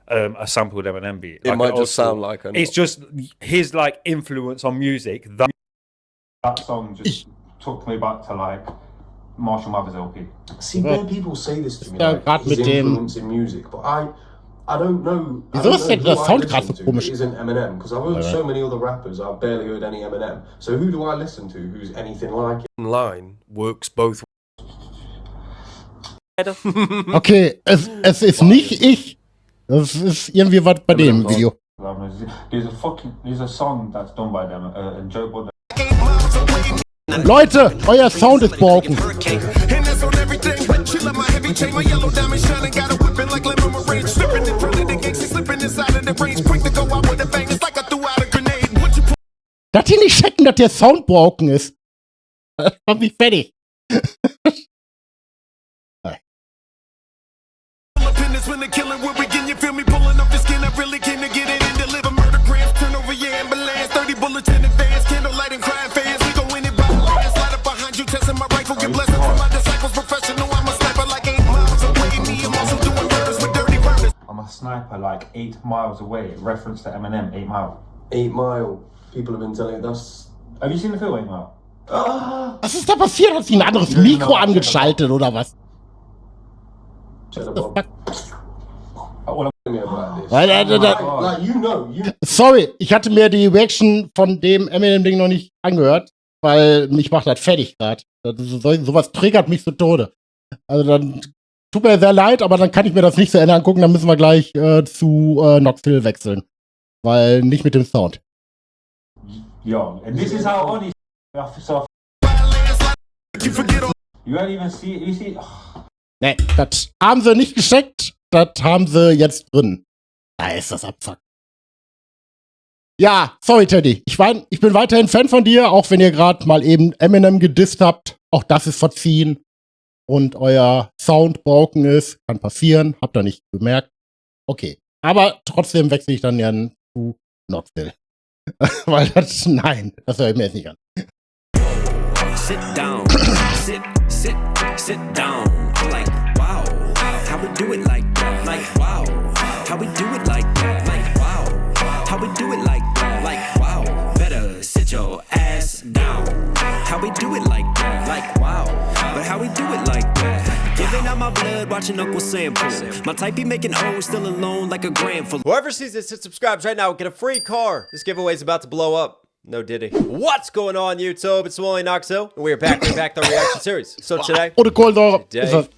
A sampled Eminem beat. It might just sound like it's just his like influence on music. That song just took me back to like Marshall Mathers LP. See, where people say this to me, like, his influence in music, but I don't know. Wieso ist denn der Sound gerade so komisch? It isn't Eminem, because I've heard so many other rappers. I've barely heard any Eminem. So who do I listen to who's anything like it? Line works both. Okay, es ist nicht ich. Das ist irgendwie was bei dem Video. There's a song that's done by them, and Joe Budden. Leute, euer Sound ist broken. Dass die nicht checken, dass der Sound broken ist. Das macht mich fertig. When the killing will begin, you feel me pulling up the skin. I really came to get it and deliver murder grams. Turn over your ambulance, 30 bullets in advance. Candlelight and crying fans, we go in it by the last. Slide up behind you, testing my rifle. Get blessings from my disciples. Professional, I'm a sniper like 8 miles away. Me, I'm also doing murders with dirty murders. I'm a sniper like 8 miles away. Reference to Eminem, 8 Mile. 8 Mile. People have been telling us. Have you seen the film 8 Mile? Was ist da passiert? Hat sie ein anderes Mikro angeschaltet oder was? Sorry, ich hatte mir die Reaction von dem Eminem-Ding noch nicht angehört, weil mich macht das fertig gerade. Sowas triggert mich zu Tode. Also dann tut mir sehr leid, aber dann kann ich mir das nicht zu Ende angucken, dann müssen wir gleich zu Knoxville wechseln. Weil nicht mit dem Sound. Yo, and this is how honest you don't even see it, you see. Nee, das haben sie nicht gecheckt, das haben sie jetzt drin. Da ist das Abfuck. Ja, sorry Teddy, ich bin weiterhin Fan von dir, auch wenn ihr gerade mal eben Eminem gedisst habt. Auch das ist verziehen. Und euer Sound broken ist, kann passieren, habt ihr nicht gemerkt. Okay, aber trotzdem wechsle ich dann ja zu Knoxville. Weil das, nein, das höre ich mir jetzt nicht an. Sit down, sit down. I'm like, wow, how we do it like that? Like, wow, how we do it like that? Like, wow, how we do it like that? Like, wow, better sit your ass down. How we do it like that? Like, wow, but how we do it like that? Giving out my blood, watching Uncle Sam pull. My type be making O's, still alone like a gram full. Whoever sees this and subscribes right now will get a free car. This giveaway is about to blow up. No diddy. What's going on, YouTube? It's Wally Knoxville, and we're back the reaction series. So today,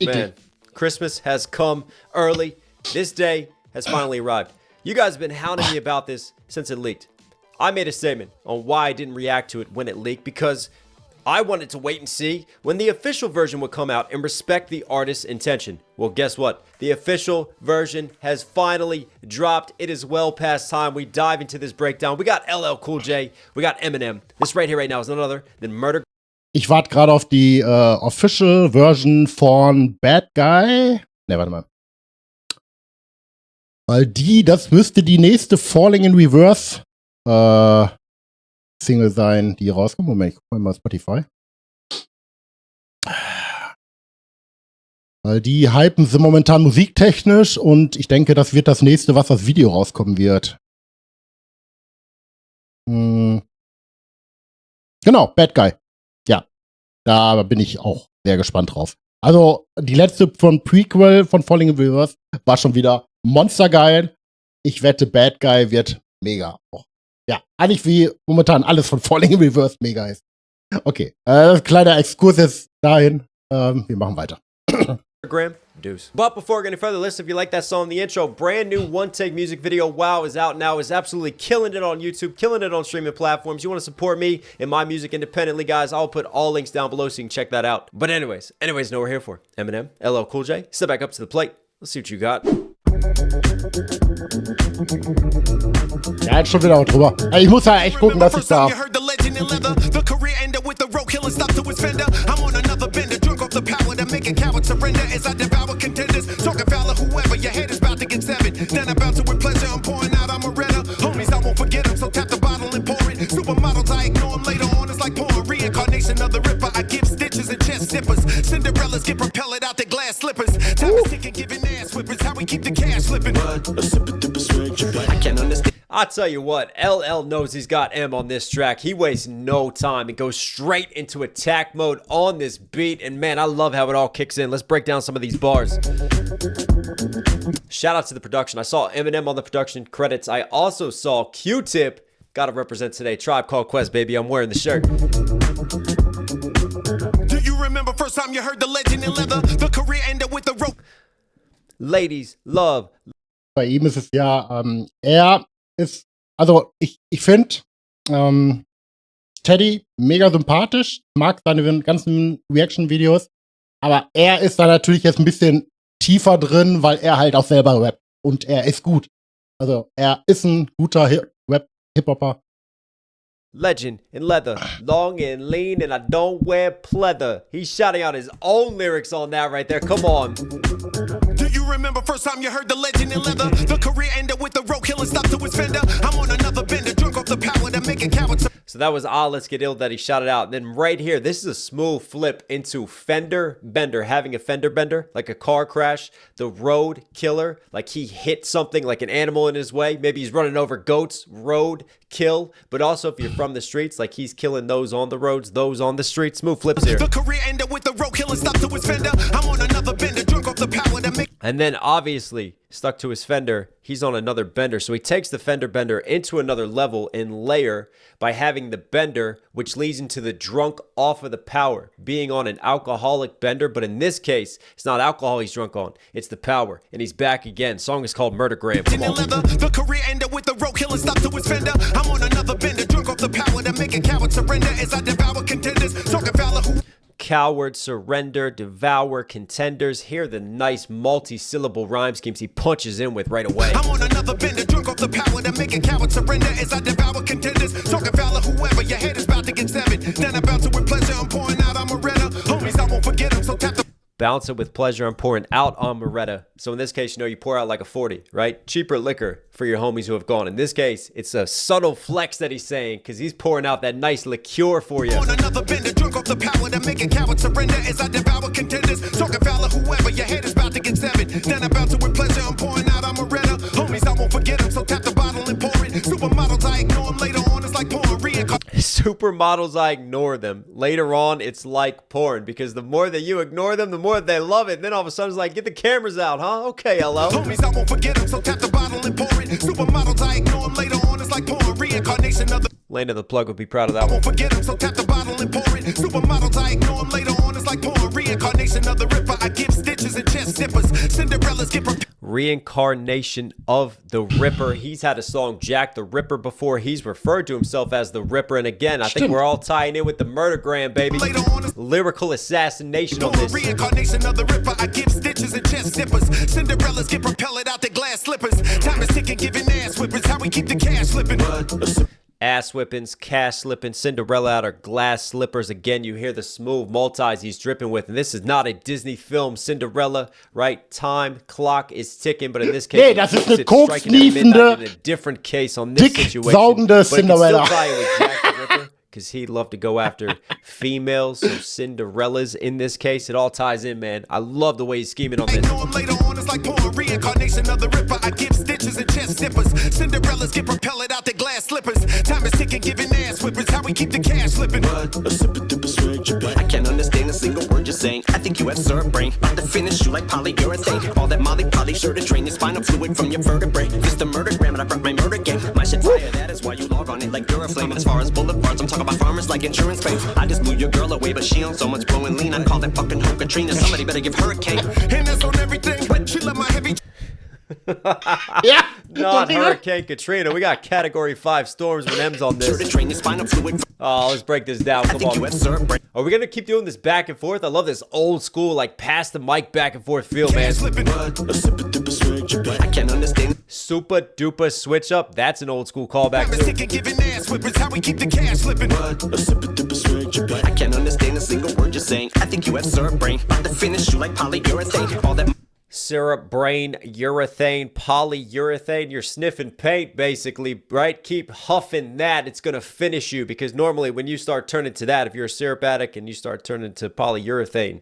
man, Christmas has come early. This day has finally arrived. You guys have been hounding me about this since it leaked. I made a statement on why I didn't react to it when it leaked because I wanted to wait and see when the official version would come out and respect the artist's intention. Well, guess what? The official version has finally dropped. It is well past time we dive into this breakdown. We got LL Cool J, we got Eminem. This right here right now is none other than Murder. Ich warte gerade auf die Official Version von Bad Guy. Ne, warte mal. Weil das müsste die nächste Falling in Reverse Single sein, die rauskommt. Moment, ich guck mal Spotify. Weil die hypen sie momentan musiktechnisch und ich denke, das wird das nächste, was das Video rauskommen wird. Genau, Bad Guy. Ja, da bin ich auch sehr gespannt drauf. Also, die letzte von Prequel von Falling in Reverse war schon wieder monstergeil. Ich wette, Bad Guy wird mega. Ja, eigentlich wie momentan alles von Falling in Reverse mega ist. Okay, kleiner Exkurs jetzt dahin. Wir machen weiter. Deuce. But before we go any further, listen, if you like that song in the intro, brand new one-take music video, Wow, is out now. Is absolutely killing it on YouTube, killing it on streaming platforms. You want to support me and my music independently, guys, I'll put all links down below so you can check that out. But anyways, know what we're here for. Eminem, LL Cool J, step back up to the plate. Let's see what you got. Ja, jetzt schon wieder auch drüber. Ich muss ja echt gucken, dass ich da. Cinderella's get propelled out the glass slippers. Time is ticking, giving ass whippers. How we keep the cash slipping. I'll tell you what, LL knows he's got M on this track. He wastes no time and goes straight into attack mode on this beat. And man, I love how it all kicks in. Let's break down some of these bars. Shout out to the production. I saw Eminem on the production credits. I also saw Q-Tip. Gotta represent today. Tribe Called Quest, baby. I'm wearing the shirt. Do you remember first time you heard the legend in leather? The career ended with the rope. Ladies, love. Bei ihm ist es ja, er ist, also ich finde Teddy mega sympathisch, mag seine ganzen Reaction-Videos, aber er ist da natürlich jetzt ein bisschen tiefer drin, weil er halt auch selber rappt und er ist gut. Also er ist ein guter Hip-Hopper. Legend in leather, long and lean, and I don't wear pleather. He's shouting out his own lyrics on that right there. Come on. Do you remember first time you heard the legend in leather? The career ended with the roadkill and stopped to his fender. I'm on another bender, drunk off the power that make a coward. So that was Let's Get Ill that he shouted out. And then right here, this is a smooth flip into fender bender, having a fender bender, like a car crash. The road killer, like he hit something like an animal in his way. Maybe he's running over goats, road kill. But also if you're from the streets, like he's killing those on the roads, those on the streets. Smooth flips here. The career ended with the roadkill and stopped to his fender. I'm on another bender, drunk off the power that make. And then obviously stuck to his fender, he's on another bender. So he takes the fender bender into another level and layer by having the bender, which leads into the drunk off of the power, being on an alcoholic bender. But in this case, it's not alcohol he's drunk on, it's the power. And he's back again. Song is called Murdergram. Come on. The career ended with the roadkill and stopped to his fender. I'm on another bender, drunk off the power that make a coward surrender as I devour contenders. Talking valor who. Coward, surrender, devour, contenders. Hear the nice multi-syllable rhyme schemes he punches in with right away. I'm on another bender, drunk off the power that make a coward surrender as I devour contenders. Talking valor, whoever, your head is about to get severed. Then about to with pleasure, I'm pouring out, I'm a redder. Homies, I won't forget them, so tap the. Bounce it with pleasure, I'm pouring out on Moretta. So in this case, you know, you pour out like a 40, right? Cheaper liquor for your homies who have gone. In this case, it's a subtle flex that he's saying because he's pouring out that nice liqueur for you. On another bender, drunk off the power that make a coward surrender as I devour contenders. Talking valor, whoever, your head is about to get severed. Then about to with pleasure, I'm pouring out, I'm a redder. Homies, I won't forget them, so tap the bottle and pour it. Supermodels, I ignore them later on, it's like pouring reincarnation. Supermodels, I ignore them. Later on, it's like porn because the more that you ignore them, the more they love it. And then all of a sudden, it's like, get the cameras out, huh? Okay, hello. Homies, I won't forget them, so tap the bottle and pour it. Supermodels, I ignore them. Later on, it's like porn. Reincarnation of the. Lane of the Plug would be proud of that I one. won't forget them, so tap the bottle and pour it. Supermodels, I ignore them. Later on, it's like porn. Reincarnation of the Ripper. I give stitches and chest zippers. Cinderella's get prepared. Reincarnation of the Ripper. He's had a song Jack the Ripper before. He's referred to himself as the Ripper. And again, I think we're all tying in with the Murdergram, baby. Lyrical assassination on this. Reincarnation of the Ripper. I give stitches and chest zippers. Cinderella's get propelled out the glass slippers. Time is ticking, giving ass whippers. How we keep the cash slipping. Ass whippings, cash slipping, Cinderella out her glass slippers. Again, you hear the smooth multis he's dripping with. And this is not a Disney film, Cinderella, right? Time clock is ticking, but in this case, Nee, das ist eine koksniefende, in a different case on this situation. dicksaugende Cinderella. Because he'd love to go after females, so Cinderellas in this case. It all ties in, man. I love the way he's scheming on this. Later on, it's like porn. Reincarnation of the Ripper. I give stitches and chest zippers. Cinderella's get propelled out their glass slippers. Time is ticking, giving ass whippers. How we keep the cash slipping. I can't understand a single word you're saying. I think you have syrup brain. About to finish you like polyurethane. All that Molly sure to drain your spinal fluid from your vertebrae. It's the Murdergram and I brought my murder game. My shit fire, that is why you log on it like Duraflame. And as far as boulevards, I'm talking about farmers like insurance claims. I just blew your girl away, but she on so much blowing lean. I call that fucking hoe Katrina. Somebody better give her a cake. And that's on everything, but she love my heavy. Ja. Not Hurricane Katrina. We got Category 5 storms with M's on this. Oh, let's break this down. Come on. Are we going to keep doing this back and forth? I love this old school, like, pass the mic back and forth feel, man. I can't understand. Super duper switch up. That's an old school callback, I can't understand a single word you're saying. I think you have syrup brain. About to finish you like polyurethane. All that. Syrup, brain, urethane, polyurethane. You're sniffing paint, basically, right? Keep huffing that. It's going to finish you because normally when you start turning to that, if you're a syrup addict and you start turning to polyurethane,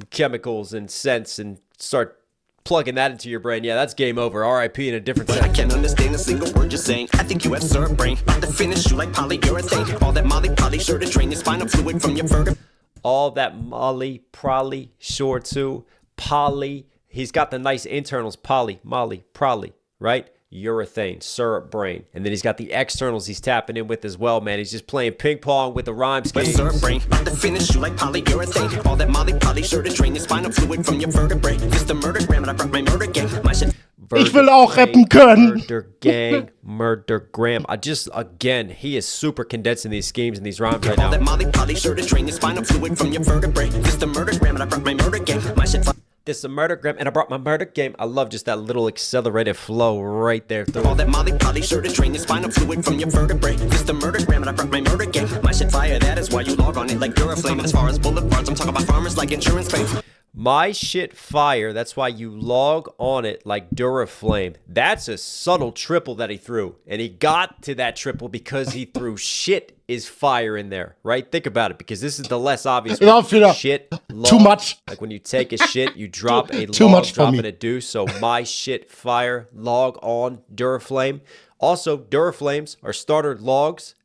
chemicals and scents and start plugging that into your brain, yeah, that's game over. RIP in a different sense. I can't understand a single word you're saying. I think you have syrup brain. About to finish you like polyurethane. All that Molly sure to drain your spinal fluid from your vertebrae. All that Molly, probably, sure to, poly. He's got the nice internals, poly, molly, probably, right? Urethane, syrup brain. And then he's got the externals he's tapping in with as well, man. He's just playing ping pong with the rhyme scheme. Syrup brain, about to finish you like polyurethane. All that Molly sure to drain your spinal fluid from your vertebrae. It's the Murdergram and I brought my murder game. My shit. Ich will auch rappen können. Murder gang, Murdergram. Again, he is super condensing these schemes and these rhymes right now. All that Molly sure to drain your spinal fluid from your vertebrae. It's the Murdergram and I brought my murder game. My shit. This is a Murdergram, and I brought my murder game. I love just that little accelerated flow right there. All that Molly sure to drain your spinal fluid from your vertebrae. It's the Murdergram, and I brought my murder game. My shit fire, that is why you log on it like Duraflame. And as far as boulevards, I'm talking about farmers like insurance claims. My shit fire, that's why you log on it like Duraflame. That's a subtle triple that he threw. And he got to that triple because he threw shit is fire in there, right? Think about it, because this is the less obvious one. Shit, log. Too much. Like when you take a shit, you drop a Too log, much for dropping me. a deuce. So my shit fire, log on Duraflame. Also, Duraflames are starter logs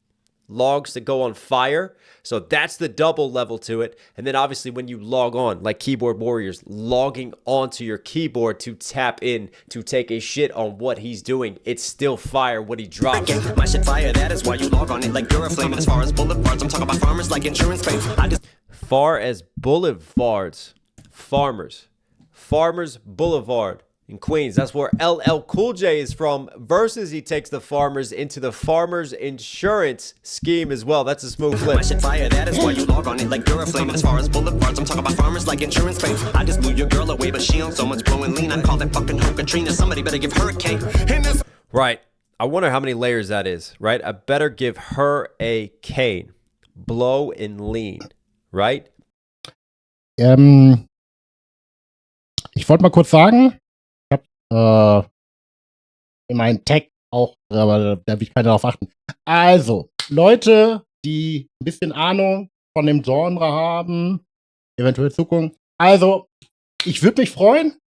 that go on fire. So that's the double level to it. And then obviously when you log on, like keyboard warriors, logging onto your keyboard to tap in, to take a shit on what he's doing, it's still fire what he drops. My shit fire, that is why you log on it like Duraflame. And as far as boulevards, I'm talking about farmers like insurance claims. Far as boulevards, Farmers Boulevard in Queens. That's where LL Cool J is from. Versus he takes the farmers into the farmers insurance scheme as well. That's a smooth flip. My shit fire, that is why you log on it like Duraflame. And as far as boulevards, I'm talking about farmers like insurance claims. I just blew your girl away, but she on so much blowing lean. I call that fucking hoe Katrina. Somebody better give her a cake. Right. I wonder how many layers that is, right? I better give her a cane. Blow and lean, right? Ich wollte mal kurz sagen, ich habe in meinem Tag auch, aber da will ich keiner darauf achten. Also, Leute, die ein bisschen Ahnung von dem Genre haben, eventuell Zukunft. Also, ich würde mich freuen.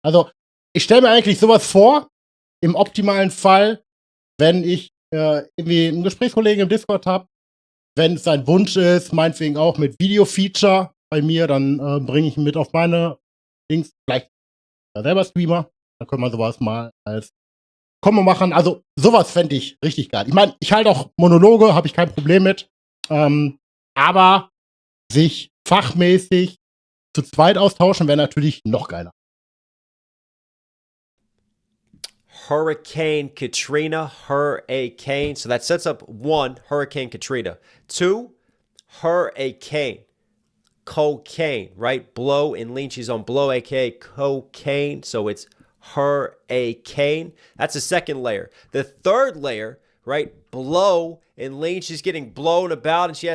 Also, ich stelle mir eigentlich sowas vor, im optimalen Fall, wenn ich irgendwie einen Gesprächskollegen im Discord habe wenn es sein Wunsch ist, meinetwegen auch mit Video-Feature bei mir, dann bringe ich ihn mit auf meine Dings. Vielleicht selber Streamer. Dann können wir sowas mal als Kombo machen. Also sowas fände ich richtig geil. Ich meine, ich halte auch Monologe, habe ich kein Problem mit. Aber sich fachmäßig zu zweit austauschen wäre natürlich noch geiler. Hurricane Katrina, hurricane. So that sets up 1, Hurricane Katrina. 2, hurricane. Cocaine, right? Blow and lean. She's on blow, aka cocaine. So it's hurricane. That's the second layer. The third layer, right? Blow and lean. She's getting blown about, and she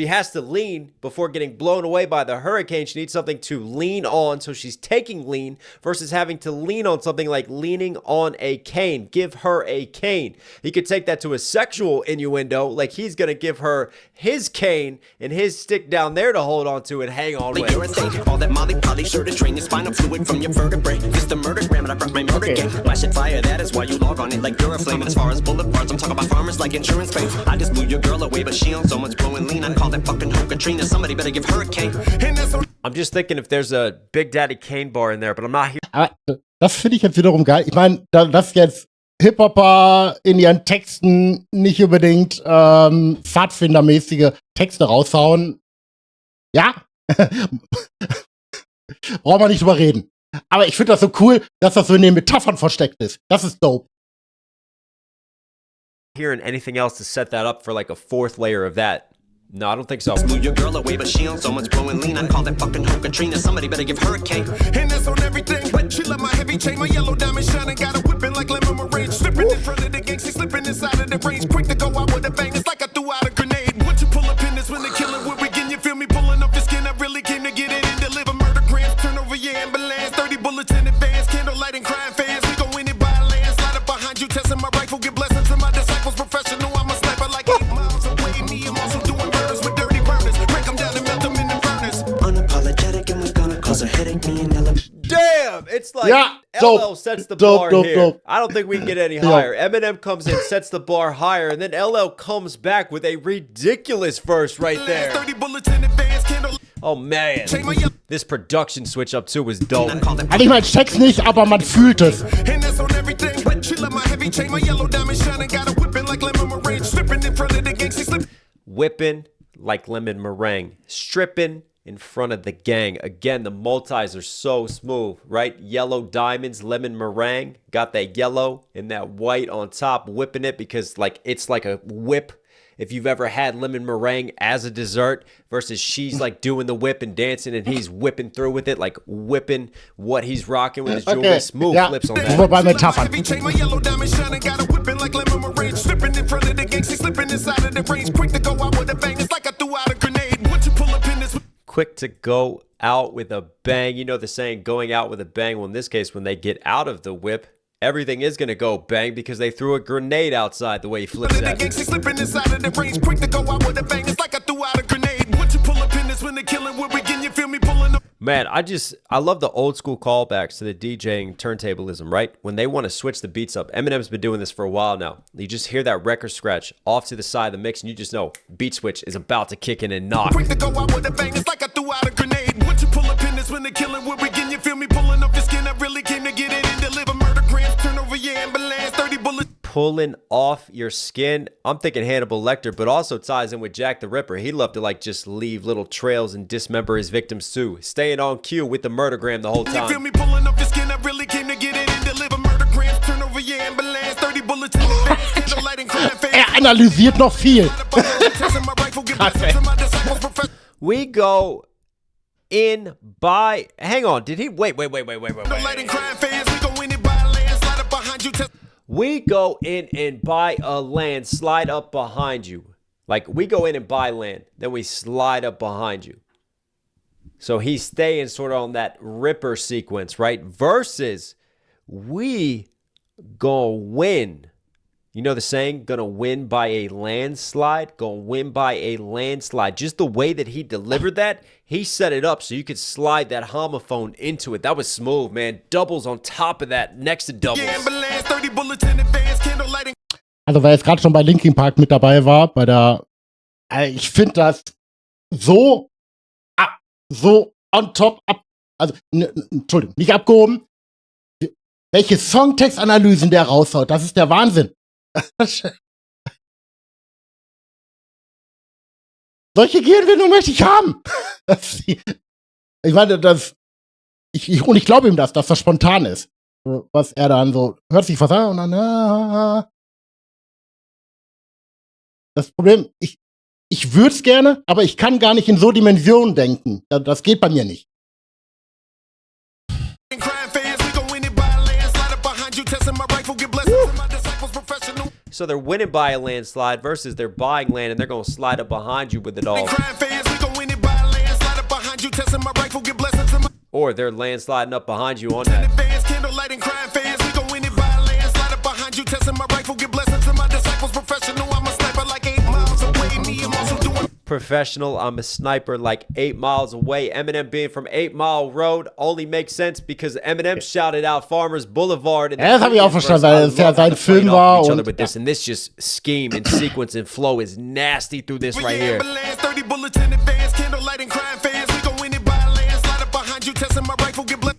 has to lean before getting blown away by the hurricane. She needs something to lean on, so she's taking lean versus having to lean on something like leaning on a cane. Give her a cane. He could take that to a sexual innuendo, like he's gonna give her his cane and his stick down there to hold on to and hang on with. All that Molly Polly sure to drain your spinal fluid from your vertebrae. It's the murder gram and I brought my murder game. Flash and fire, that is why you log on it like Duraflame. And as far as bullet parts, I'm talking about farmers like insurance pay. I just blew your girl away, but she on so much blowing lean. I call that fucking hoe Katrina. Somebody better give her a cane. I'm just thinking if there's a Big Daddy Kane bar in there, but I'm not here. Aber das finde ich jetzt wiederum geil. Ich meine, dass jetzt Hip-Hopper in ihren Texten nicht unbedingt Pfadfindermäßige Texte raushauen. Ja, brauchen wir nicht drüber reden. Aber ich finde das so cool, dass das so in den Metaphern versteckt ist. Das ist dope. Hearing anything else to set that up for like a 4th layer of that. No, I don't think so. Blew your girl away, but she on so much blowing lean. I call that fucking hoe Katrina. Somebody better give her a cane. And that's on everything. But she love my heavy chain, my yellow diamond shining. Got a whipping like lemon meringue. Slipping in front of the gang, she slipping inside of the range. Quick to go out with a bang. It's like I threw out a grenade. Once you pull up in this, when the killing will begin, you feel me pulling up the skin. I really came to get it and deliver murder grams. Turn over your ambulance. 30 bullets in advance. Candlelight and crime fans. We go in it by land. Slide up behind you, testing my rifle. Get blessings from my disciples. Professional, I'm a sniper like 8 miles away. Me, I'm also doing murders with dirty burners. Break them down and melt them in the furnace. Unapologetic and we're gonna cause a headache. Me and Ella. Damn! It's like LL sets the bar here. I don't think we can get any higher. Eminem comes in, sets the bar higher, and then LL comes back with a ridiculous verse right there. 30 bullets in advance. Oh man, this production switch up too was dope. Also ich meine, ich check's nicht, aber man fühlt es. And that's on everything. She love my heavy chain, my yellow diamond shining. Got a whipping like lemon meringue. Slipping in front of the gang, she slip. Whipping like lemon meringue. Stripping in front of the gang. Again, the multis are so smooth, right? Yellow diamonds, lemon meringue. Got that yellow and that white on top. Whipping it because like it's like a whip. If you've ever had lemon meringue as a dessert versus she's like doing the whip and dancing and he's whipping through with it, like whipping what he's rocking with his jewelry. Okay. Smooth Ja, flips on das that. war bei Metaphern. My yellow diamond shining, got a whipping like lemon meringue. Slipping in front of the gang, she slipping inside of the range. Quick to go out with a bang, it's like I threw out a grenade. Once you pull up in this. Quick to go out with a bang. You know the saying, going out with a bang. Well, in this case, when they get out of the whip, everything is going to go bang because they threw a grenade outside the way he flips that. Slipping inside of the range, quick to go out with a bang. It's like I threw out a grenade. Once you pull up in this, when the killing will begin, you feel me pulling up. Man, I love the old school callbacks to the DJing turntablism, right? When they want to switch the beats up. Eminem's been doing this for a while now. You just hear that record scratch off to the side of the mix and you just know beat switch is about to kick in and knock. Quick to go out with a bang, it's like I threw out a grenade. Once you pull up in this, when the killing will begin, you feel me pulling up your skin. I really came to get it and deliver murder grams. Turn over your ambulance, 30 bullets. Pulling off your skin. I'm thinking Hannibal Lecter, but also ties in with Jack the Ripper. He'd love to like just leave little trails and dismember his victims too. Staying on cue with the murdergram the whole time. You feel me pulling up your skin? I really came to get it and deliver murder grams. Turn over your ambulance, 30 bullets in advance. Candlelight and crime fans. Analysiert noch viel. We go in by. Hang on. Did he? Wait. We go in and buy a land, slide up behind you. Like we go in and buy land, then we slide up behind you. So he's staying sort of on that Ripper sequence, right? Versus we gonna win. You know the saying, gonna win by a landslide? Gonna win by a landslide. Just the way that he delivered that, he set it up so you could slide that homophone into it. That was smooth, man. Doubles on top of that, next to doubles. Also, weil es gerade schon bei Linkin Park mit dabei war, bei der Ich finde das so, so on top also, Entschuldigung, nicht abgehoben. Welche Songtextanalysen der raushaut, das ist der Wahnsinn. Solche Gehirnwindung möchte ich haben. Ich meine, und ich glaube ihm dass das spontan ist. Was er dann so, hört sich was an und dann, Das Problem, ich würde es gerne, aber ich kann gar nicht in so Dimensionen denken. Das geht bei mir nicht. So they're winning by a landslide versus they're buying land and they're going to slide up behind you with it all. Or they're landsliding up behind you on that. Professional, I'm a sniper like 8 miles away. Eminem being from 8 Mile Road only makes sense because Eminem shouted out Farmers Boulevard. Das habe ich auch verstanden, weil es ja sein Film war. Und this, and this just scheme and sequence and flow is nasty through this right here.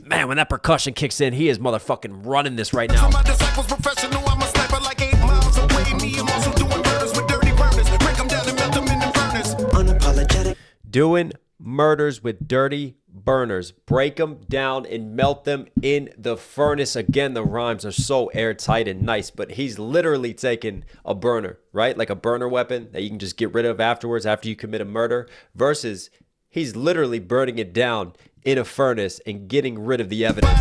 Man, when that percussion kicks in, he is motherfucking running this right now. Doing murders with dirty burners. Break them down and melt them in the furnace. Again, the rhymes are so airtight and nice, but he's literally taking a burner, right? Like a burner weapon that you can just get rid of afterwards after you commit a murder, versus he's literally burning it down in a furnace and getting rid of the evidence.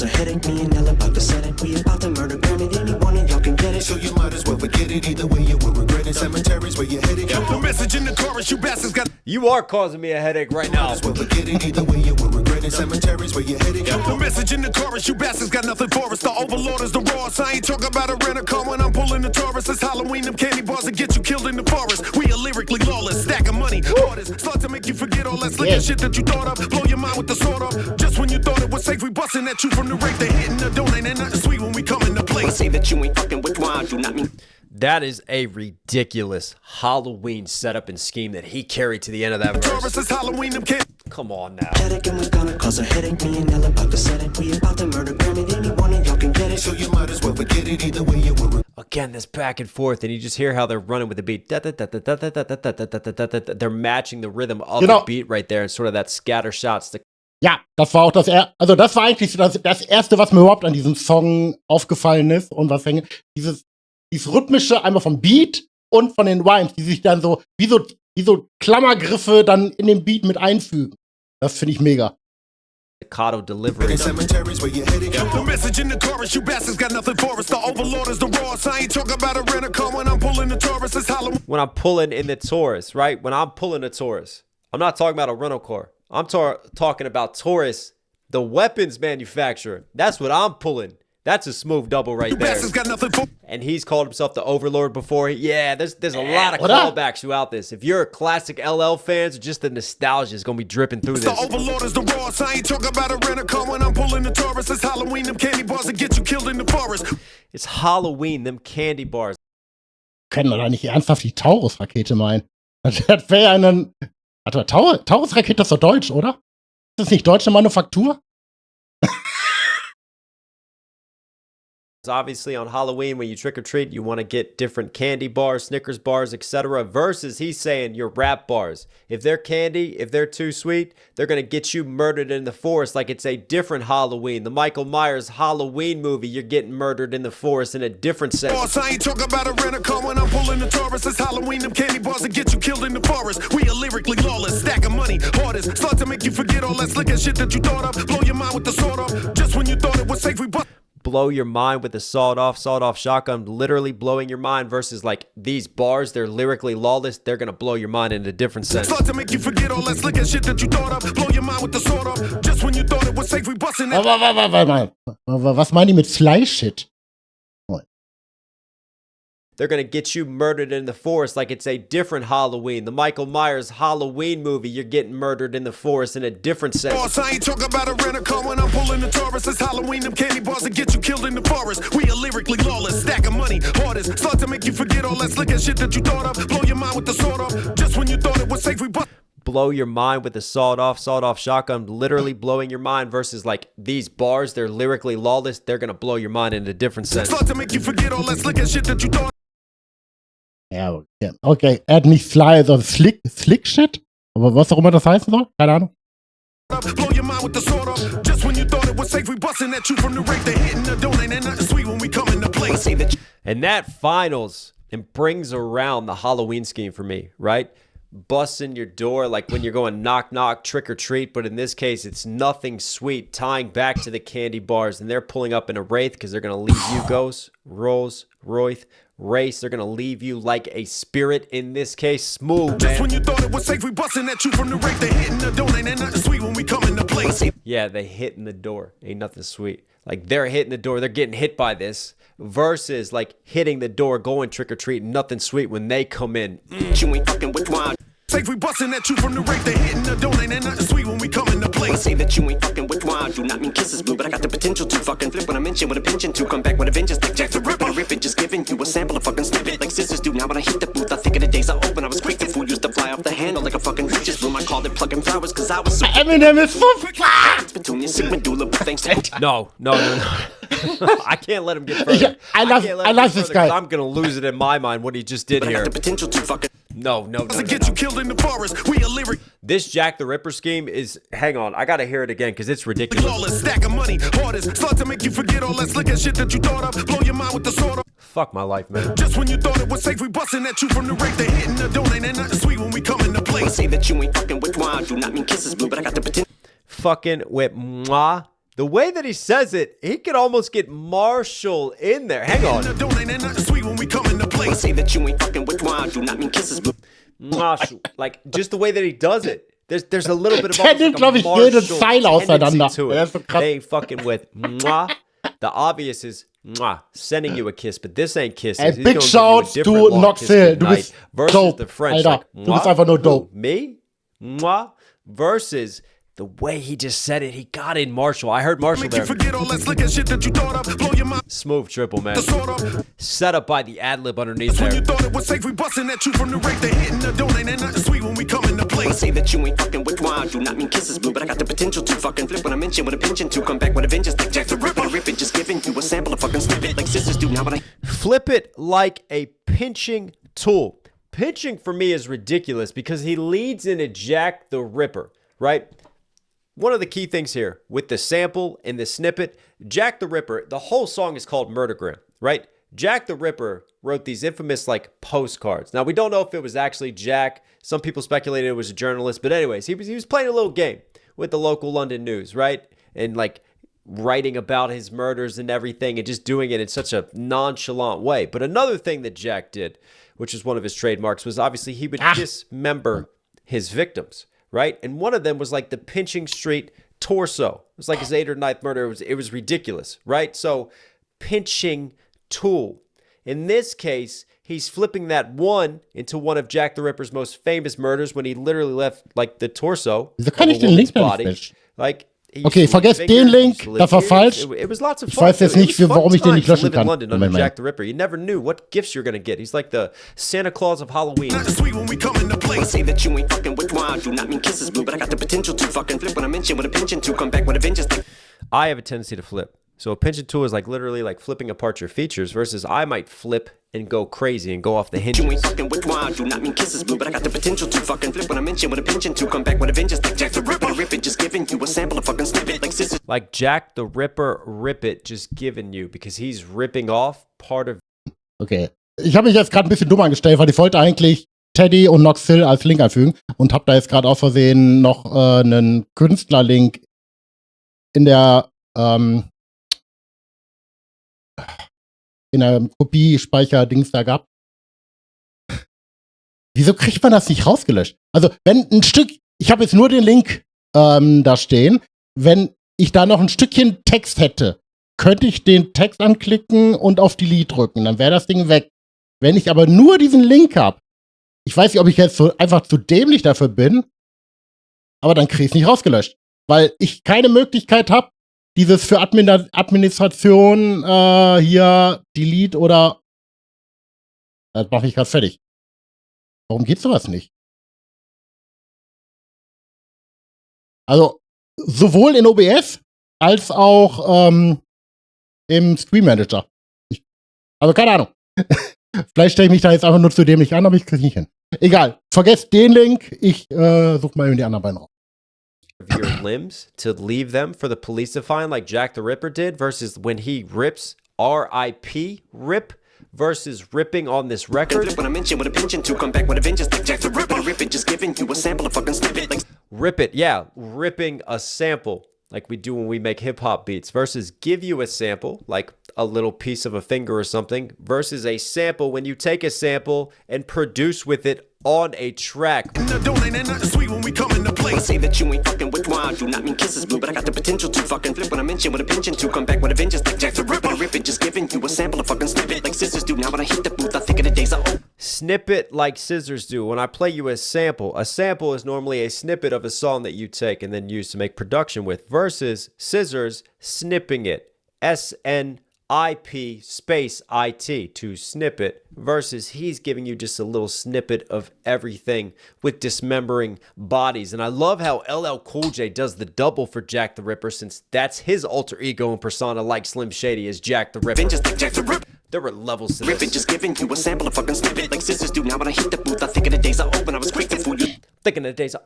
A headache, me and Ella about to set it. We about to murder granted. Any one of y'all can get it. So you might as well forget it. Either way, you will regret it. Cemeteries where you're headed. The message in the chorus, you bastards got. You are causing me a headache right now. Well, forget it. Either way, you will regret it. Cemeteries where you're headed. The message in the chorus, you bastards got nothing for us. The overlord is the Ross. I ain't talking about a rent a car when I'm pulling the Taurus. It's Halloween, them candy bars that get you killed in the forest. We are lyrically lawless, stack of money, artists. Start to make you forget all that slick shit that you thought of. Blow your mind with the sword up. Just when you thought it was safe, we busting at you from the rape. They hitting the donate and nothing sweet when we come in the place. Say that you ain't fucking with wine, do not mean. That is a ridiculous Halloween setup and scheme that he carried to the end of that verse. Come on now. And we're gonna cause a headache. Me and Ella about to set it. We about to murder granted. Any one of y'all can get it. So you might as well forget it. Either way, you will. Again, this back and forth, and you just hear how they're running with the beat. They're matching the rhythm of the beat right there, and sort of that scatter shots. Ja, das war auch das war eigentlich das Erste, was mir überhaupt an diesem Song aufgefallen ist und was hängt. Dieses Rhythmische einmal vom Beat und von den Rhymes, die sich dann so wie so Klammergriffe dann in den Beat mit einfügen. Das finde ich mega. Staccato delivery. The message in the chorus, you bastards got nothing for us. The overlord is the Ross. I ain't talking about a rent a car when I'm pulling the Taurus. It's Halloween. When I'm pulling in the Taurus, right? When I'm pulling a Taurus, I'm not talking about a rental car. I'm talking about Taurus, the weapons manufacturer. That's what I'm pulling. That's a smooth double right there. And he's called himself the Overlord before. There's a lot of callbacks throughout this. If you're a classic LL fan, just the nostalgia is going to be dripping through this. The Overlord is the Ross. I ain't talking about a rent a car when I'm pulling the Taurus. It's Halloween, them candy bars that get you killed in the forest. It's Halloween, them candy bars. Können wir da nicht ernsthaft die Taurus-Rakete meinen? Das wäre ja eine... Warte, Taurus-Rakete ist doch deutsch, oder? Ist das nicht deutsche Manufaktur? Obviously on Halloween when you trick or treat you want to get different candy bars, Snickers bars, etc. versus he's saying your rap bars. If they're candy, if they're too sweet, they're going to get you murdered in the forest like it's a different Halloween. The Michael Myers Halloween movie, you're getting murdered in the forest in a different sense. I ain't talking about a rent a car when I'm pulling the Taurus. It's Halloween, them candy bars that get you killed in the forest. We are lyrically lawless, stack of money, artists. Start to make you forget all that slick shit that you thought of. Blow your mind with the sword up. Just when you thought it was safe, we bust. Blow your mind with the sawed-off shotgun, literally blowing your mind versus like these bars, they're lyrically lawless, they're gonna blow your mind in a different sense. Start to make you forget all that slick shit that you thought of. Blow your mind with the sword up. Just when you thought it was safe, we busting it. Was meinen die mit Fly-Shit? they're going to get you murdered in the forest like it's a different Halloween. The Michael Myers Halloween movie, you're getting murdered in the forest in a different sense. Boss, I ain't talking about a rental car when I'm pulling the Taurus. It's Halloween, them candy bars that get you killed in the forest. We are lyrically lawless, stack of money, hardest. Start to make you forget all that slick ass shit that you thought of. Blow your mind with the sword off. Just when you thought it was safe, we bust. Blow your mind with a sawed-off shotgun, literally blowing your mind versus like these bars, they're lyrically lawless. They're going to blow your mind in a different sense. Start to make you forget all that slick ass shit that you thought. Ja, okay. Okay, er hat nicht Sly, sondern Slick Shit. Aber was auch immer das heißen soll, keine Ahnung. Blow your mind with the sword off. Just when you thought it was safe, we busting at you from the rape. They hitting the donate and nothing sweet when we come into place. And that finals and brings around the Halloween scheme for me, right? Busting your door like when you're going knock knock, trick or treat, but in this case it's nothing sweet, tying back to the candy bars, and they're pulling up in a wraith because they're going to leave you ghosts, Rose, Royth, Race. They're going to leave you like a spirit, in this case smooth, man. Just when you thought it was safe, we busting at you from the rape. They hitting the donate and nothing sweet when we come into place. Yeah, they hitting the door, ain't nothing sweet. Like they're hitting the door, they're getting hit by this, versus like hitting the door, going trick or treat, nothing sweet when they come in. You ain't fucking with wine. Safe, we busting at you from the rape. They hitting the donate and nothing sweet when we come into place. Say that you ain't fucking with wine. Do not mean kisses blue, but I got the potential to fucking flip when I mention with a pension to come back with a vengeance like Jack the Ripper. Rip it, just giving you a sample of fucking snippet like sisters do. Now when I hit the booth, I think of the days I opened. I was quick, the food used to fly off the handle like a fucking just room. I called it plugging flowers because I was so Eminem is so Petunia Sigma Doula, but thanks to No. I can't let him get further. I love this guy. I'm gonna lose it in my mind what he just did here. the potential to fucking No. Get you killed in the forest. We are lyric. This Jack the Ripper scheme is. Hang on, I gotta hear it again because it's ridiculous. Lawless, stack of money, hardest. Start to make you forget all that slick ass shit that you thought of. Blow your mind with the sword off. Fuck my life, man. Just when you thought it was safe, we busting at you from the rape. They hitting the donate and nothing sweet when we come into place. Say that you ain't fucking with wine. Do not mean kisses blue, but I got the potential. Fucking with mwah. The way that he says it, he could almost get Marshall in there. Hang on. Say that you ain't fucking with wine. Do not mean kisses blue. Marshall. Like, just the way that he does it. There's a little bit of Der nimmt, glaube ich, jede Zeile auseinander. Er ist so krass. They ain't fucking with mwah. The obvious is mwah, sending you a kiss, but this ain't kisses. Ey, Big Shout, du Noxil, du bist dope, the French, Alter, like, du bist einfach nur dope. Me? Mwah? Versus the way he just said it, he got in Marshall. I heard Marshall there. Smooth triple, man. Set up by the ad-lib underneath there. You thought it was safe, we busting at you from the rape. They hitting the donate and nothing sweet when we come into place. Say that you ain't fucking with wine. Do not mean kisses blue, but I got the potential to fucking flip when I mention with a pension to come back with a vengeance like Jack the Ripper. Rip it, just giving you a sample of fucking snippet like sisters do. Now when I flip it like a pinching tool. Pinching for me is ridiculous because he leads into Jack the Ripper, right? One of the key things here with the sample and the snippet, Jack the Ripper, the whole song is called Murdergram, right? Jack the Ripper wrote these infamous like postcards. Now we don't know if it was actually Jack. Some people speculated it was a journalist, but anyways, he was playing a little game with the local London news, right? And like writing about his murders and everything and just doing it in such a nonchalant way. But another thing that Jack did, which is one of his trademarks, was obviously he would dismember his victims. Right? And one of them was like the pinching street torso. It was like his 8th or 9th murder. It was ridiculous, right? So pinching tool. In this case, he's flipping that one into one of Jack the Ripper's most famous murders when he literally left like the torso Wieso kann ich den Link da nicht löschen? Like, okay, vergesst den Link, das war falsch. It was lots of Ich fun. weiß jetzt nicht, warum ich den nicht löschen kann. London under Jack the Ripper. You never knew what gifts you're gonna get. He's like the Santa Claus of Halloween. say that you ain't fucking with wine. Do not mean kisses blue, but I got the potential to fucking flip when I mention with a pension to come back with a vengeance. I have a tendency to flip. So a pinching tool is like literally like flipping apart your features versus I might flip and go crazy and go off the hinges. You ain't fucking with wine. Do not mean kisses blue, but I got the potential to fucking flip when I mention with a pension to come back with a vengeance like Jack the Ripper. Rip it, just giving you a sample of fucking snippet like sisters. Like Jack the Ripper, rip it, just giving you because he's ripping off part of. Okay. Ich habe mich jetzt gerade ein bisschen dumm angestellt, weil ich wollte eigentlich Teddy und Nox Hill als Link einfügen und habe da jetzt gerade aus Versehen noch einen Künstlerlink in der Kopiespeicher-Dings da gehabt. Wieso kriegt man das nicht rausgelöscht? Also, wenn ein Stück, ich habe jetzt nur den Link da stehen, wenn ich da noch ein Stückchen Text hätte, könnte ich den Text anklicken und auf Delete drücken, dann wäre das Ding weg. Wenn ich aber nur diesen Link habe, ich weiß nicht, ob ich jetzt so einfach zu dämlich dafür bin, aber dann kriege ich es nicht rausgelöscht. Weil ich keine Möglichkeit habe, dieses für Administration hier Delete oder das mache ich gerade fertig. Warum geht sowas nicht? Also sowohl in OBS als auch im Stream Manager. Also keine Ahnung. Vielleicht stelle ich mich da jetzt einfach nur zu dämlich an, aber ich kriege nicht hin. Egal, vergesst den Link. Ich suche mal in die anderen beiden raus. Your limbs to leave them for the police to find like Jack the Ripper did versus when he rips R.I.P. Rip versus ripping on this record. When I mention with a pension to come back with a vengeance like Jack the Ripper. Rip it, just giving you a sample of fucking snippet. Like Rip it, yeah, ripping a sample like we do when we make hip hop beats versus give you a sample like a little piece of a finger or something versus a sample when you take a sample and produce with it on a track. I say that you ain't fucking with wine. Do not mean kisses, blue, but I got the potential to fucking flip when I mention with a pension to come back with a vengeance like Jack the Ripper. Rip it, just giving you a sample of fucking snippet like sisters do. Now when I hit the booth, I think of the days I owe. Snippet like scissors do. When I play you a sample is normally a snippet of a song that you take and then use to make production with versus scissors snipping it. SNIP space IT to snippet versus he's giving you just a little snippet of everything with dismembering bodies. And I love how LL Cool J does the double for Jack the Ripper since that's his alter ego and persona like Slim Shady as Jack the Ripper. Vengeance like Jack the Ripper. There were levels to Rip this. it, just giving you a sample of fucking snippet like sisters do. Now when I hit the booth, I think of the days I open. I was quick to fool you. Thinking of the days I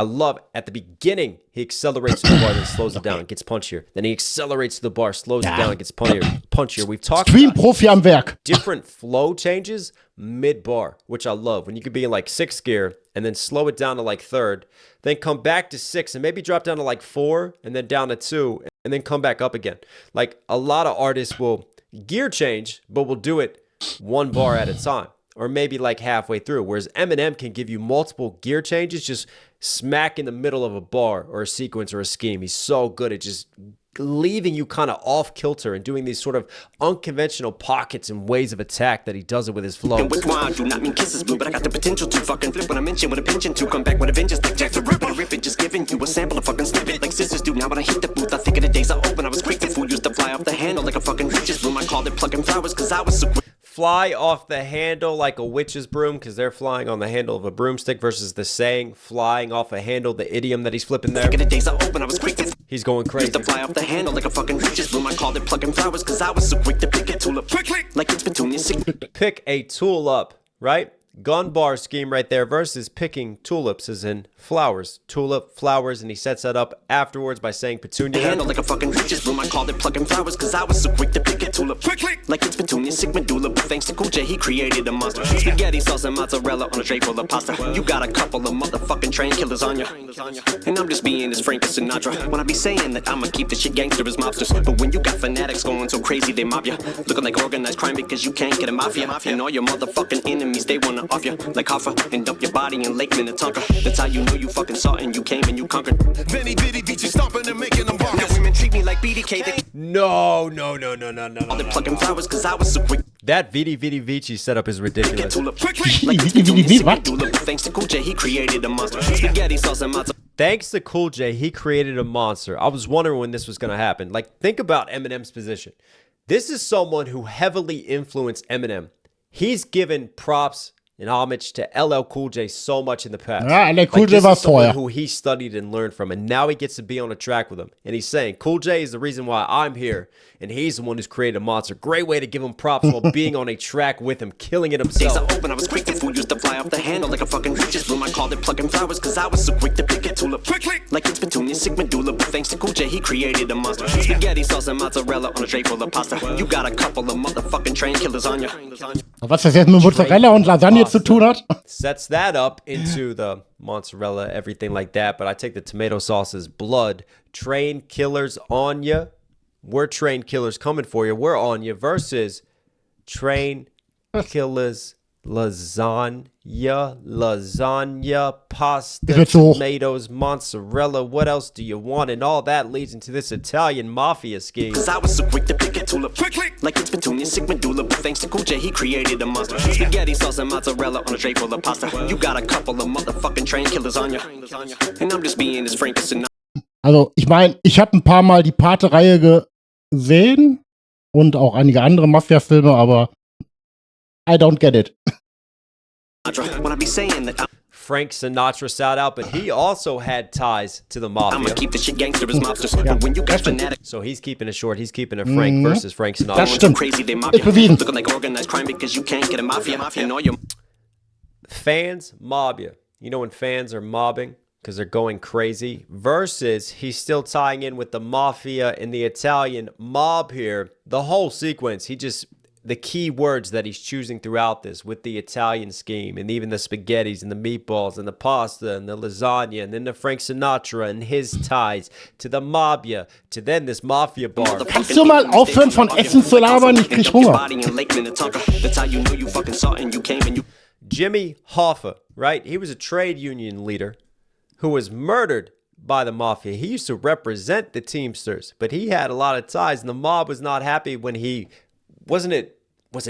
love at the beginning he accelerates to the bar then slows it down and gets punchier. Then he accelerates to the bar, slows it down and gets punchier. We've talked Stream about Profi am Werk. different flow changes mid-bar, which I love. When you could be in like 6th gear and then slow it down to like 3rd, then come back to 6 and maybe drop down to like 4 and then down to 2 and then come back up again. Like a lot of artists will gear change, but will do it one bar at a time or maybe like halfway through. Whereas Eminem can give you multiple gear changes just smack in the middle of a bar or a sequence or a scheme. He's so good at just leaving you kind of off kilter and doing these sort of unconventional pockets and ways of attack that he does it with his flow. And with wine, do not mean kisses, blue, but I got the potential to fucking flip when I mention with a pension to come back with a vengeance like Jack the Ripper. Rip it, just giving you a sample of fucking snippet like sisters do. Now when I hit the booth, I think of the days I open. I was quick to fool, used to fly off the handle like a fucking witch's broom. I called it plucking flowers cause I was so quick. Fly off the handle like a witch's broom because they're flying on the handle of a broomstick versus the saying flying off a handle, the idiom that he's flipping there. Think of the days I open, I was quick to He's going crazy. used to fly off the handle like a fucking witch's broom. I called it plucking flowers cause I was so quick to pick a tulip. Like it's Petunia sick. Pick a tool up, right? Gun bar scheme right there versus picking tulips as in flowers. Tulip, flowers, and he sets that up afterwards by saying petunia. Handle like a fucking witch's broom. I called it plucking flowers cause I was so quick to pick a tulip. Like it's Petunia sick medulla. But thanks to Cool J, he created a monster. Spaghetti sauce and mozzarella on a tray full of pasta. You got a couple of motherfucking train killers on ya. And I'm just being as frank as Sinatra. When I be saying that I'ma keep this shit gangster as mobsters. But when you got fanatics going so crazy they mob ya, looking like organized crime because you can't get a mafia. And all your motherfucking enemies, they wanna off ya like Hoffa and dump your body in Lake Minnetonka. That's how you know you fucking saw and you came and you conquered. Benny Bitty beat you stomping and making them Now bark. women treat me like BDK. They No. all the plucking flowers cause I was so quick. That Vidi Vidi Vici setup is ridiculous. Tulip. Like it's Petunia sick medulla. But thanks to Cool J, he created a monster. Spaghetti sauce and mozzarella. Thanks to Cool J, he created a monster. I was wondering when this was going to happen. Like, think about Eminem's position. This is someone who heavily influenced Eminem. He's given props and homage to LL Cool J so much in the past. Ja, LL Cool J this war is someone vorher. who he studied and learned from, and now he gets to be on a track with him. And he's saying, Cool J is the reason why I'm here, and he's the one who's created a monster. Great way to give him props while being on a track with him, killing it Days I himself. open, I was quick to fool, used to fly off the handle like a fucking witch's broom. I called it plucking flowers cause I was so quick to pick a tulip. Like it's Petunia sick medulla. But thanks to Cool J, he created a monster. Spaghetti sauce and mozzarella on a tray full of pasta. You got a couple of motherfucking train killers on ya. Was das jetzt mit Mozzarella und Lasagne zu tun hat? Sets that up into the mozzarella, everything like that. But I take the tomato sauce as blood. Train killers on ya. We're train killers coming for you. We're on you versus train killers lasagna, pasta, Ich will's hoch. tomatoes, mozzarella. What else do you want? And all that leads into this Italian mafia scheme. Cause I was so quick to pick a tulip. Like it's Petunia, sick medulla. But thanks to Cool J, he created a monster. Spaghetti sauce and mozzarella on a tray full of pasta. You got a couple of motherfucking train killers on you. And I'm just being as frank as Also, ich meine, ich habe ein paar Mal die Pate-Reihe gesehen und auch einige andere Mafia-Filme, aber I don't get it. when I be saying that Frank Sinatra shout out, but he also had ties to the I'm mafia. gonna keep the shit gangster as mobsters. But when you got fanatic, So he's keeping it short. He's keeping it Frank versus Frank Das Sinatra. stimmt. crazy, they mob Ist you. bewiesen. Looking like organized crime because you can't get a mafia. And all your Fans mob you. You know when fans are mobbing because they're going crazy? Versus he's still tying in with the mafia and the Italian mob here. The whole sequence, the key words that he's choosing throughout this with the Italian scheme and even the spaghettis and the meatballs and the pasta and the lasagna and then the Frank Sinatra and his ties to the mafia to then this mafia bar. Kannst du mal aufhören von Essen zu labern? Ich krieg Hunger. That's how you know you fucking saw and you came and you. Jimmy Hoffa, right? He was a trade union leader who was murdered by the mafia. He used to represent the Teamsters, but he had a lot of ties, and the mob was not happy when he was it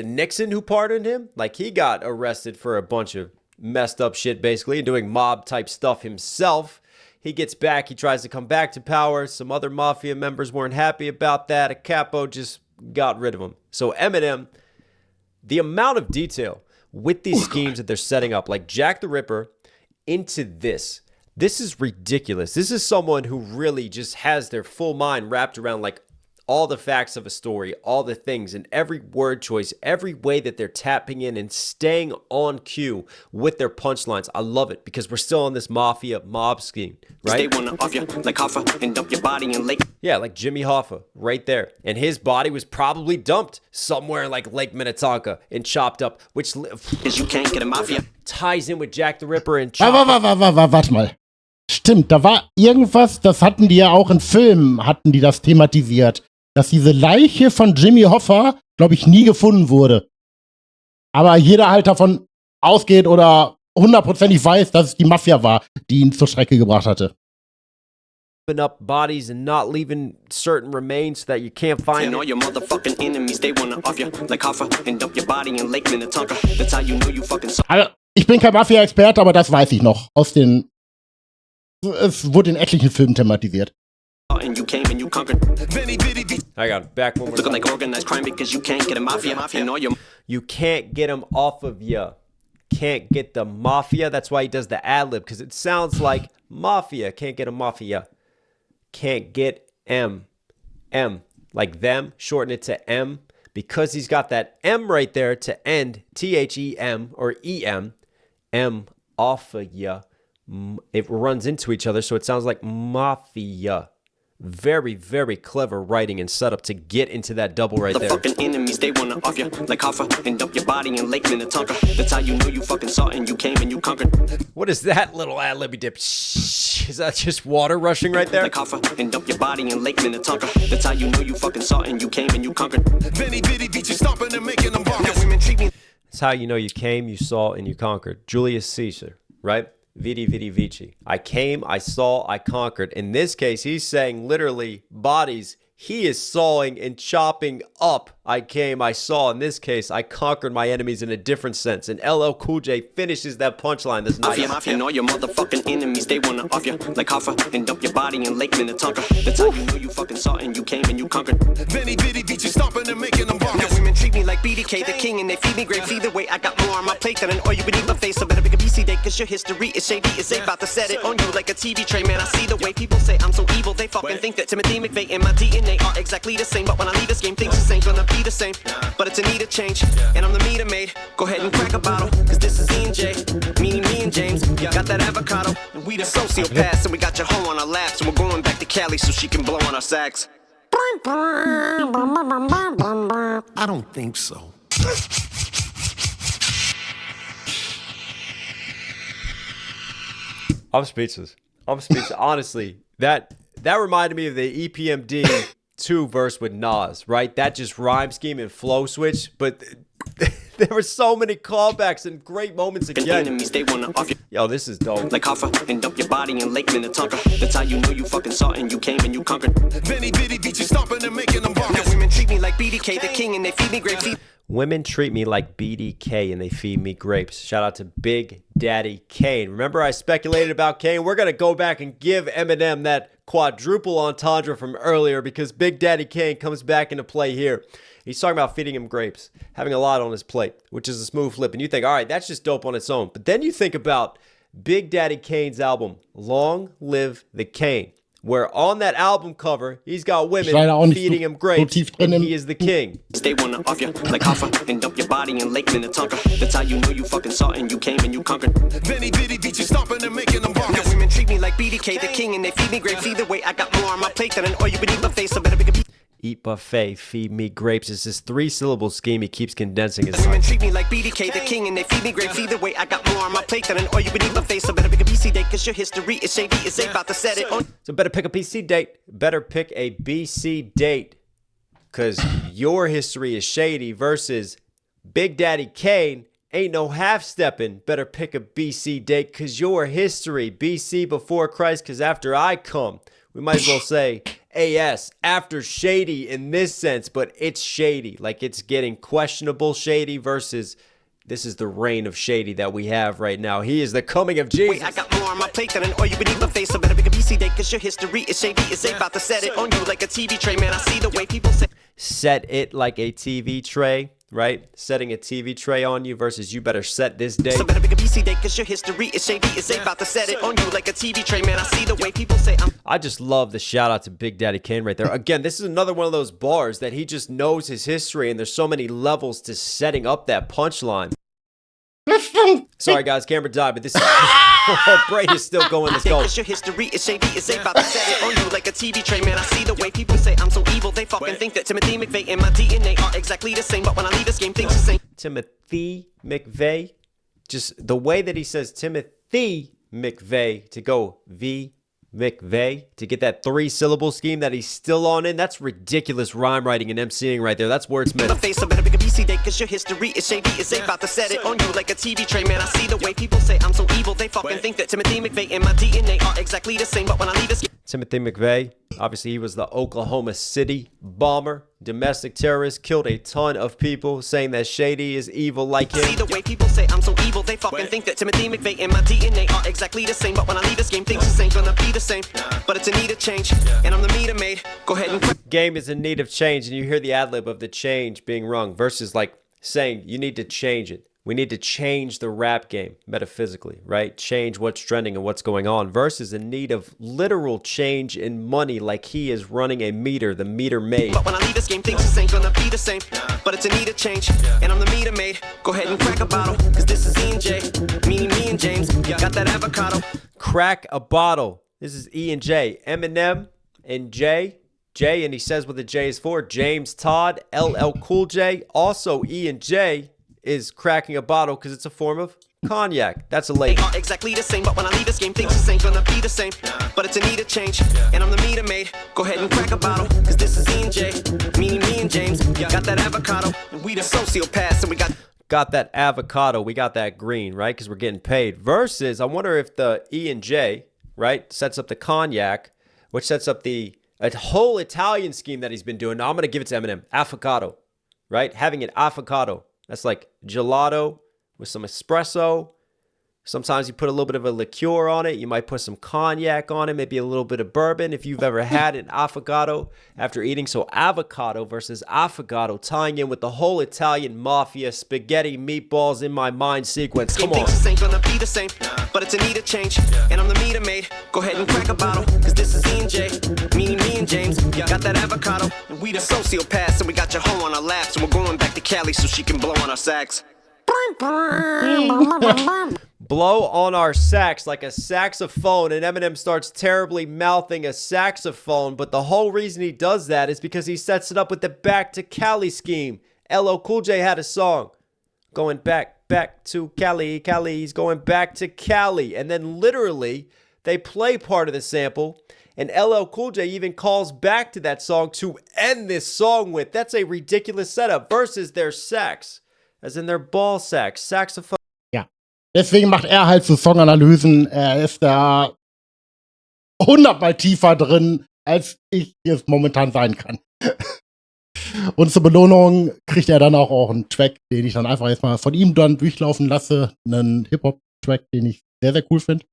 Nixon who pardoned him? Like he got arrested for a bunch of messed up shit basically and doing mob type stuff himself. He gets back, he tries to come back to power. Some other mafia members weren't happy about that. A capo just got rid of him. So Eminem, the amount of detail with these schemes that they're setting up, like Jack the Ripper into this is ridiculous. This is someone who really just has their full mind wrapped around like all the facts of a story, all the things, and every word choice, every way that they're tapping in and staying on cue with their punchlines. I love it because we're still on this mafia mob scheme, right? They wanna off you like Hoffa and dump your body in Lake. Yeah, like Jimmy Hoffa right there. And his body was probably dumped somewhere in like Lake Minnetonka and chopped up, which Cause you can't get a mafia. ties in with Jack the Ripper and Warte mal. Stimmt, da war irgendwas, das hatten die ja auch in Filmen, hatten die das thematisiert, dass diese Leiche von Jimmy Hoffa, glaube ich, nie gefunden wurde. Aber jeder halt davon ausgeht oder hundertprozentig weiß, dass es die Mafia war, die ihn zur Strecke gebracht hatte. up bodies and not leaving certain remains so that you can't find And all your motherfucking enemies, they wanna off you like Hoffa and dump your body in Lake Minnetonka. That's how you know you fucking saw. Also, ich bin kein Mafia-Experte, aber das weiß ich noch. Es wurde in etlichen Filmen thematisiert. And you came and you conquered. I got it. Back one more Looking time. like organized crime because you can't get a mafia. And all your You can't get him off of you. Can't get the mafia. That's why he does the ad-lib, because it sounds like mafia. Can't get a mafia. Can't get M. M. Like them. Shorten it to M. Because he's got that M right there to end. T-H-E-M or E-M. M off of ya. It runs into each other, so it sounds like mafia. Very, very clever writing and setup to get into that double right there. fucking enemies, they wanna off you like Hoffa and dump your body in Lake Minnetonka. That's how you know you fucking saw and you came and you conquered. What is that little ad-libby dip? Shh. Is that just water rushing right there? Like Hoffa and dump your body in Lake Minnetonka. That's how you know you fucking saw and you came and you conquered. Benny Bitty beat you stomping and making them Now bonkers. women treat me That's how you know you came, you saw, and you conquered. Julius Caesar, right? Vidi, vidi, vici. I came, I saw, I conquered. In this case, he's saying literally bodies. He is sawing and chopping up. I came, I saw. In this case, I conquered my enemies in a different sense. And LL Cool J finishes that punchline this night. mafia and all your motherfucking enemies, they wanna off you like Hoffa and dump your body in Lake Minnetonka. That's how you know you fucking saw and you came and you conquered. Benny Bitty beat you stomping and making them Now bonkers. women treat me like BDK, the king, and they feed me grapes. Either way, I got more on my plate than an oil beneath my face. So better pick a BC day, cause your history is shady. It's they about to set it on you like a TV tray. Man, I see the way people say I'm so evil. They fucking think that Timothy McVeigh and my DNA are exactly the same. But when I leave this game, things just ain't gonna be the same. But it's a need of change, and I'm the meter maid. Go ahead and crack a bottle, cause this is E&J. Me and James, got that avocado. And we the sociopaths, and we got your hoe on our laps. And we're going back to Cali so she can blow on our sax. I don't think so. I'm speechless. Honestly, that reminded me of the EPMD 2 verse with Nas, right? That just rhyme scheme and flow switch. But There were so many callbacks and great moments again. Enemies, they wanna off you. Yo, this is dope. Like Hoffa, and dump your body in Lake Minnetonka. That's how you know you fucking saw and you came and you conquered. Benny Bitty beat you stomping and making them Now bonkers. women treat me like BDK, the king, and they feed me great feed. Women treat me like BDK and they feed me grapes. Shout out to Big Daddy Kane. Remember I speculated about Kane? We're going to go back and give Eminem that quadruple entendre from earlier because Big Daddy Kane comes back into play here. He's talking about feeding him grapes, having a lot on his plate, which is a smooth flip. And you think, all right, that's just dope on its own. But then you think about Big Daddy Kane's album, Long Live the Kane, where on that album cover, he's got women feeding him grapes, and he is the king. They wanna off you like Hoffa, and dump your body in Lake Minnetonka. That's how you know you fucking saw and you came and you conquered. Benny Bitty beat you stomping and making them Now bonkers. women treat me like BDK, the king, and they feed me grapes. Either way, I got more on my plate than an all you beneath my face. So better pick a piece. Eat buffet, feed me grapes. It's this 3-syllable scheme he keeps condensing his Women time. treat me like BDK, the king, and they feed me grapes. Either way, I got more on my plate than an all you beneath my face. So better pick a BC date, cause your history is shady. It's about to set it on. So better pick a BC date. Better pick a BC date. Because your history is shady versus Big Daddy Kane ain't no half-stepping. Better pick a BC date because your history, BC before Christ, because after I come, we might as well say AS, after shady in this sense, but it's shady. Like it's getting questionable shady versus this is the reign of shady that we have right now. He is the coming of Jesus. Wait, I got more on my plate than an all you beneath my face. So better pick a BC date, cause your history is shady. It's about to set it on you like a TV tray, man. I see the way people say. Set it like a TV tray, right? Setting a TV tray on you versus you better set this date. So better pick a BC date, cause your history is shady. It's about to set it on you like a TV tray, man. I see the way people say I just love the shout out to Big Daddy Kane right there. Again, this is another one of those bars that he just knows his history and there's so many levels to setting up that punchline. Sorry guys, camera died, but this is Braid is still going. Let's go. Cause your history is shady. It's about to set it on you like a TV tray, man. I see the way people say I'm so evil. They fucking think that Timothy McVeigh and my DNA are exactly the same. But when I leave this game, things the same. Timothy McVeigh, just the way that he says Timothy McVeigh to go V McVeigh to get that 3-syllable scheme that he's still on in. That's ridiculous rhyme writing and MCing right there. That's wordsmith. My face, I better pick a BC date, cause your history is shady. It's about to set it on you like a TV tray, man. I see the way people say I'm so evil. They fucking think that Timothy McVeigh and my DNA are exactly the same. But when I leave this game, Timothy McVeigh, obviously he was the Oklahoma City bomber, domestic terrorist, killed a ton of people, saying that Shady is evil like him. See the way people say I'm so evil. They fucking think that Timothy McVeigh and my DNA are exactly the same. But when I leave this game, things just ain't gonna be the same. But it's in need of change, and I'm the meter maid. Go ahead and game is in need of change, and you hear the ad-lib of the change being rung versus like saying you need to change it. We need to change the rap game metaphysically, right? Change what's trending and what's going on versus in need of literal change in money like he is running a meter, the meter maid. But when I leave this game, things just ain't gonna be the same. But it's in need of change, and I'm the meter maid. Go ahead and crack a bottle, cause this is E and J. Me and James, got that avocado. Crack a bottle. This is E and J. Eminem and J, and he says what the J is for. James Todd, LL Cool J. Also E and J is cracking a bottle because it's a form of cognac. That's a lady. They are exactly the same, but when I leave this game, things just ain't gonna be the same. But it's in need of change, and I'm the meter maid. Go ahead and crack a bottle, cause this is E and J. Me and James, got that avocado. And we the sociopaths, and we got that avocado. We got that green, right? Because we're getting paid. Versus, I wonder if the E and J, right, sets up the cognac, which sets up a whole Italian scheme that he's been doing. Now I'm gonna give it to Eminem. Affogato, right? Having an affogato. That's like gelato with some espresso. Sometimes you put a little bit of a liqueur on it. You might put some cognac on it, maybe a little bit of bourbon if you've ever had an affogato after eating. So avocado versus affogato, tying in with the whole Italian mafia, spaghetti, meatballs in my mind sequence. Come on. Things just ain't gonna be the same, but it's in need of change, and I'm the meter maid. Go ahead and crack a bottle, cause this is E and J. Me and James, got that avocado. And we the sociopaths, and we got your hoe on our laps, and we're going back to Cali so she can blow on our sax. Blow on our sax like a saxophone, and Eminem starts terribly mouthing a saxophone, but the whole reason he does that is because he sets it up with the Back to Cali scheme. LL Cool J had a song going back to Cali, he's going back to Cali, and then literally they play part of the sample, and LL Cool J even calls back to that song to end this song with. That's a ridiculous setup versus their sax. as in their ball sacks, saxophone. Ja. Deswegen macht er halt so Songanalysen. Er ist da 100-mal tiefer drin, als ich es momentan sein kann. Und zur Belohnung kriegt er dann auch einen Track, den ich dann einfach jetzt mal von ihm dann durchlaufen lasse. Einen Hip-Hop-Track, den ich sehr, sehr cool finde.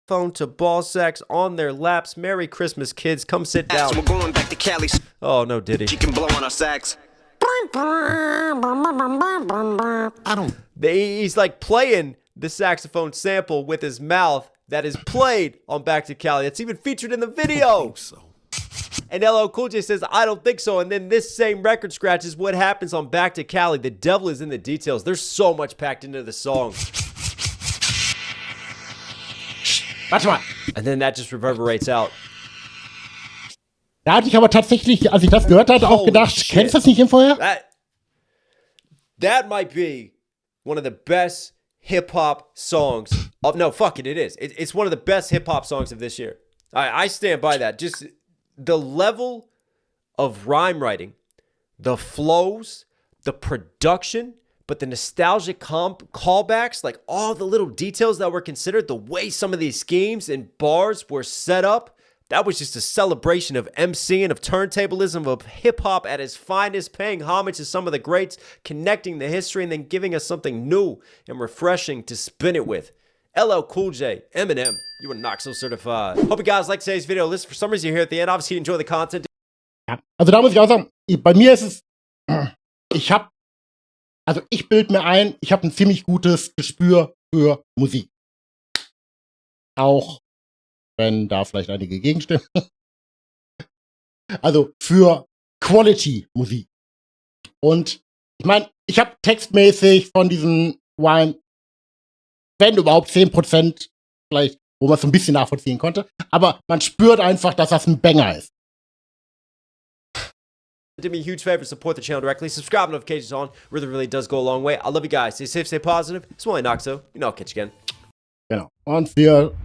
Phone to ball sacks on their laps. Merry Christmas, kids. Come sit down. So we're going back to Cali. Oh, no, Diddy. She can blow on our sax. He's like playing the saxophone sample with his mouth that is played on Back to Cali. It's even featured in the video. And LL Cool J says, I don't think so. And then this same record scratch is what happens on Back to Cali. The devil is in the details. There's so much packed into the song. Warte mal. And then that just reverberates out. Da hatte ich aber tatsächlich, als ich das gehört hatte, auch gedacht, kennst du das nicht im Vorher? That might be one of the best hip-hop songs of, no, fuck it, it is. It's one of the best hip-hop songs of this year. I stand by that. Just the level of rhyme writing, the flows, the production, but the nostalgic callbacks, like all the little details that were considered, the way some of these schemes and bars were set up, that was just a celebration of MCing, of turntablism, of hip-hop at its finest, paying homage to some of the greats, connecting the history, and then giving us something new and refreshing to spin it with. LL Cool J, Eminem, you were not so certified. Hope you guys like today's video. Listen, for some reason you're here at the end. Obviously you enjoy the content. Ja, also da muss ich auch sagen, bei mir ist es, ich bilde mir ein, ich habe ein ziemlich gutes Gespür für Musik. Auch wenn da vielleicht einige gegenstimmen. Also für Quality-Musik. Und ich meine, ich habe textmäßig von diesen Wine, wenn überhaupt 10% vielleicht, wo man es so ein bisschen nachvollziehen konnte, aber man spürt einfach, dass das ein Banger ist. Do me a huge favor, support the channel directly, subscribe, notifications on, really does go a long way. I love you guys, stay safe, stay positive. It's Wally Noxo, I'll catch you again. Genau. Und wir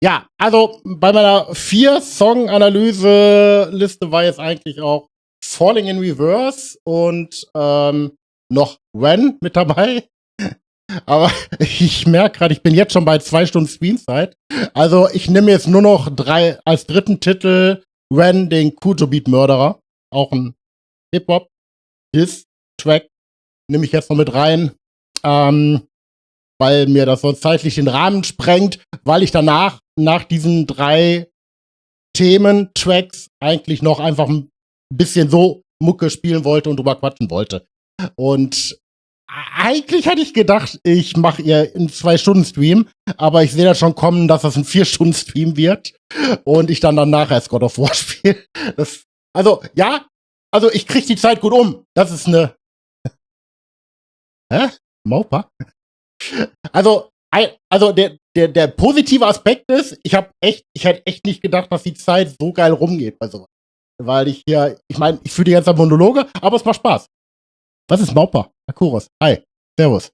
ja, also bei meiner 4-Song-Analyse-Liste war jetzt eigentlich auch Falling in Reverse und noch When mit dabei. Aber ich merke gerade, ich bin jetzt schon bei 2 Stunden Screenzeit. Also ich nehme jetzt nur noch als dritten Titel When, den Kujo Beat Murderer. Auch ein Hip-Hop-Diss-Track. Nehme ich jetzt noch mit rein. Weil mir das sonst zeitlich den Rahmen sprengt, weil ich danach, nach diesen 3 Themen-Tracks, eigentlich noch einfach ein bisschen so Mucke spielen wollte und drüber quatschen wollte. Und eigentlich hatte ich gedacht, ich mache ihr einen 2-Stunden-Stream, aber ich sehe da schon kommen, dass das ein 4-Stunden-Stream wird und ich dann danach erst God of War spiele. Also ich krieg die Zeit gut um. Das ist eine Maupa? Also der positive Aspekt ist, ich hätte echt nicht gedacht, dass die Zeit so geil rumgeht bei sowas. Weil ich meine, ich fühle die ganze Zeit Monologe, aber es macht Spaß. Was ist Maupa? Akuros. Hi. Servus.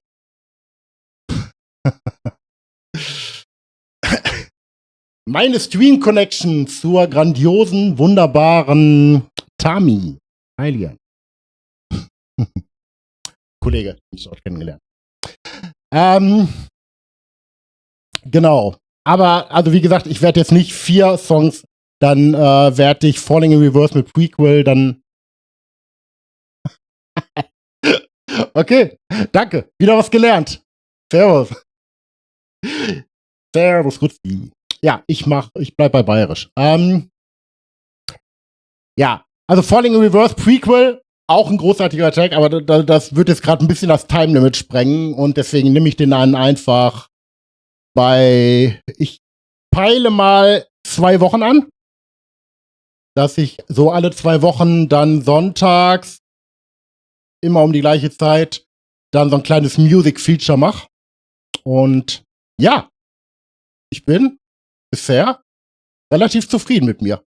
Meine Stream-Connection zur grandiosen, wunderbaren Tami. Alien. Kollege, den ich dort kennengelernt. Genau. Aber, also wie gesagt, ich werde jetzt nicht 4 Songs, dann werde ich Falling in Reverse mit Prequel, dann okay, danke. Wieder was gelernt. Servus. Servus, Rutzi. Ja, ich bleib bei Bayerisch. Ja, also Falling in Reverse Prequel, auch ein großartiger Track, aber das wird jetzt gerade ein bisschen das Time Limit sprengen und deswegen nehme ich den dann einfach ich peile mal 2 Wochen an, dass ich so alle 2 Wochen dann sonntags immer um die gleiche Zeit dann so ein kleines Music-Feature mache. Und ja, ich bin bisher relativ zufrieden mit mir.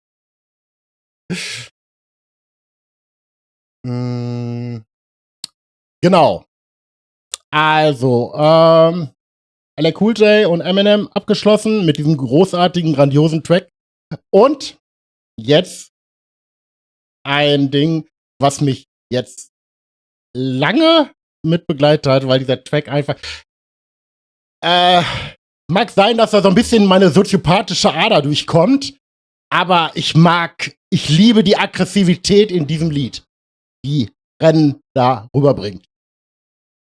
Genau. Also, LL Cool J und Eminem abgeschlossen mit diesem großartigen, grandiosen Track. Und jetzt ein Ding, was mich jetzt lange mit begleitet hat, weil dieser Track einfach mag sein, dass da so ein bisschen meine soziopathische Ader durchkommt, aber ich liebe die Aggressivität in diesem Lied, die Rennen da rüberbringt.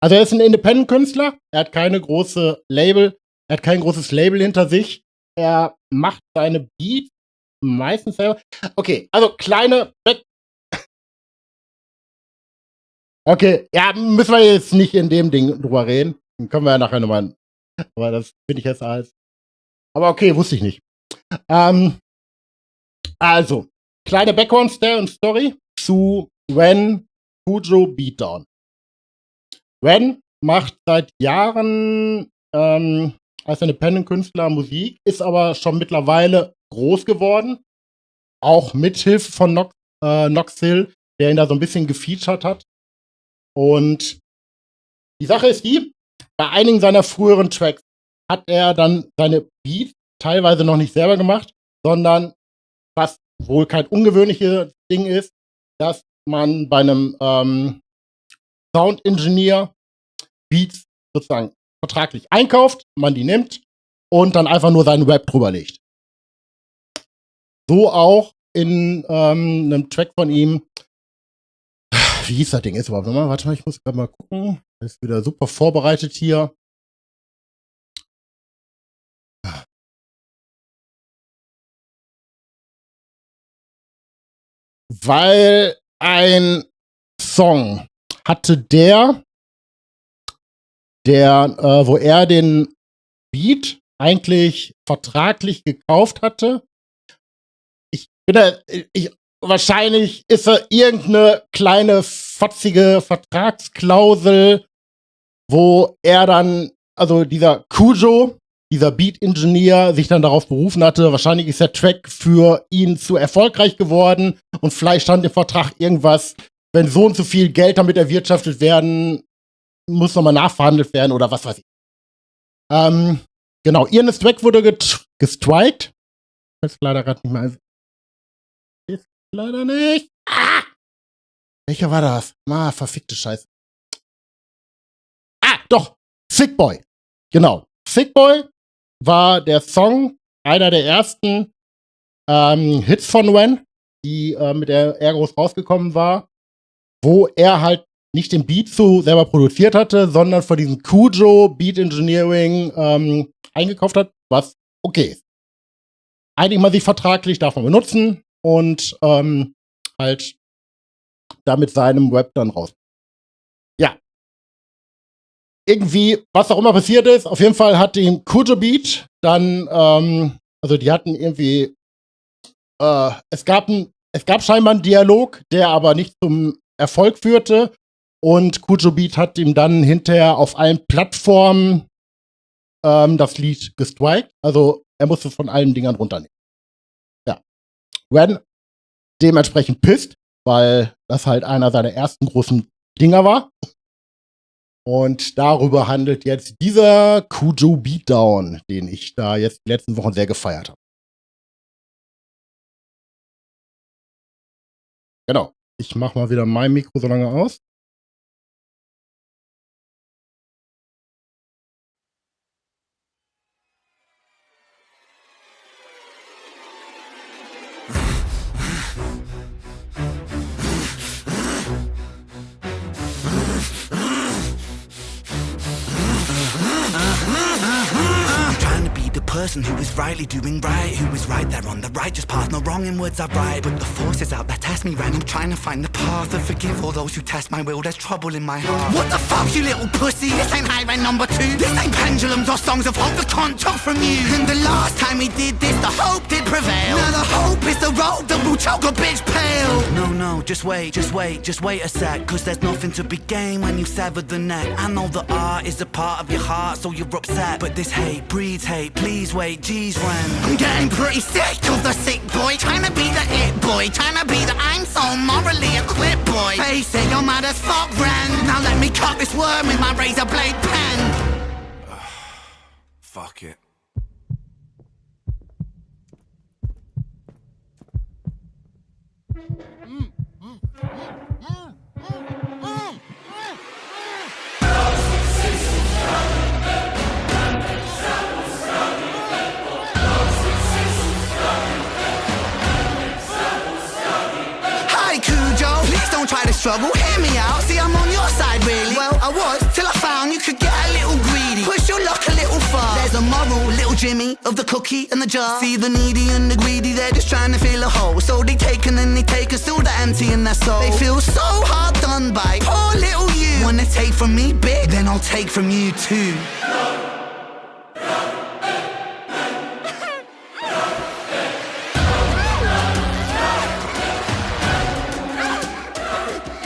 Also er ist ein Independent-Künstler, er hat kein großes Label hinter sich, er macht seine Beats meistens selber. Okay, also okay, ja, müssen wir jetzt nicht in dem Ding drüber reden. Dann können wir ja nachher nochmal. Aber das finde ich jetzt als. Aber okay, wusste ich nicht. Also, kleine Background-Story zu Ren Fujo Beatdown. Ren macht seit Jahren als Independent-Künstler Musik, ist aber schon mittlerweile groß geworden. Auch mithilfe von Nox Hill, der ihn da so ein bisschen gefeatured hat. Und die Sache ist die, bei einigen seiner früheren Tracks hat er dann seine Beats teilweise noch nicht selber gemacht, sondern was wohl kein ungewöhnliches Ding ist, dass man bei einem Sound-Engineer Beats sozusagen vertraglich einkauft, man die nimmt und dann einfach nur seinen Rap drüber legt. So auch in einem Track von ihm. Wie hieß das Ding jetzt überhaupt nochmal? Warte mal, ich muss gerade mal gucken. Das ist wieder super vorbereitet hier. Weil ein Song hatte wo er den Beat eigentlich vertraglich gekauft hatte. Wahrscheinlich ist er irgendeine kleine fotzige Vertragsklausel, wo er dann, also dieser Kujo, dieser Beat-Ingenieur, sich dann darauf berufen hatte, wahrscheinlich ist der Track für ihn zu erfolgreich geworden und vielleicht stand im Vertrag irgendwas, wenn so und so viel Geld damit erwirtschaftet werden, muss nochmal nachverhandelt werden oder was weiß ich. Genau, Ian Track wurde gestrikt. Ich weiß leider gerade nicht mehr. Ist leider nicht. Ah! Welcher war das? Verfickte Scheiße. Doch, Sick Boy. Genau. Sick Boy war der Song, einer der ersten Hits von Ren, die mit der er groß rausgekommen war, wo er halt nicht den Beat so selber produziert hatte, sondern von diesem Kujo Beat Engineering eingekauft hat, was okay ist. Einigt man sich vertraglich, darf man benutzen und halt damit seinem Web dann raus. Ja. Irgendwie, was auch immer passiert ist, auf jeden Fall hat die Kujo Beat dann, also die hatten irgendwie, es gab scheinbar einen Dialog, der aber nicht zum Erfolg führte und Kujo Beat hat ihm dann hinterher auf allen Plattformen das Lied gestrikt, also er musste es von allen Dingern runternehmen. Ja. Ren dementsprechend pisst, weil das halt einer seiner ersten großen Dinger war. Und darüber handelt jetzt dieser Kujo Beatdown, den ich da jetzt die letzten Wochen sehr gefeiert habe. Genau. Ich mache mal wieder mein Mikro so lange aus. Person who is rightly doing right, who is right there on the righteous path, no wrong in words I write. But the forces out there test me right, I'm trying to find the path and forgive all those who test my will, there's trouble in my heart. What the fuck, you little pussy, this ain't highway number 2. This ain't pendulums or songs of hope that can't talk from you. And the last time we did this, the hope did prevail. Now the hope is the road that will choke a bitch pale. No, just wait a sec, cause there's nothing to be gained when you sever the neck. I know that art is a part of your heart, so you're upset, but this hate breeds hate, please wait, geez, Ren. I'm getting pretty sick of the sick boy, trying to be the it boy, trying to be the I'm so morally equipped boy. Face it, you're mad as fuck, Ren. Now let me cut this worm with my razor blade pen. Fuck it. struggle, hear me out, see I'm on your side really. Well, I was, till I found you could get a little greedy. Push your luck a little far. There's a moral, little Jimmy, of the cookie and the jar. See the needy and the greedy, they're just trying to fill a hole. So they take and then they take, and still they're empty in their soul. They feel so hard done by, poor little you. Wanna take from me big, then I'll take from you too.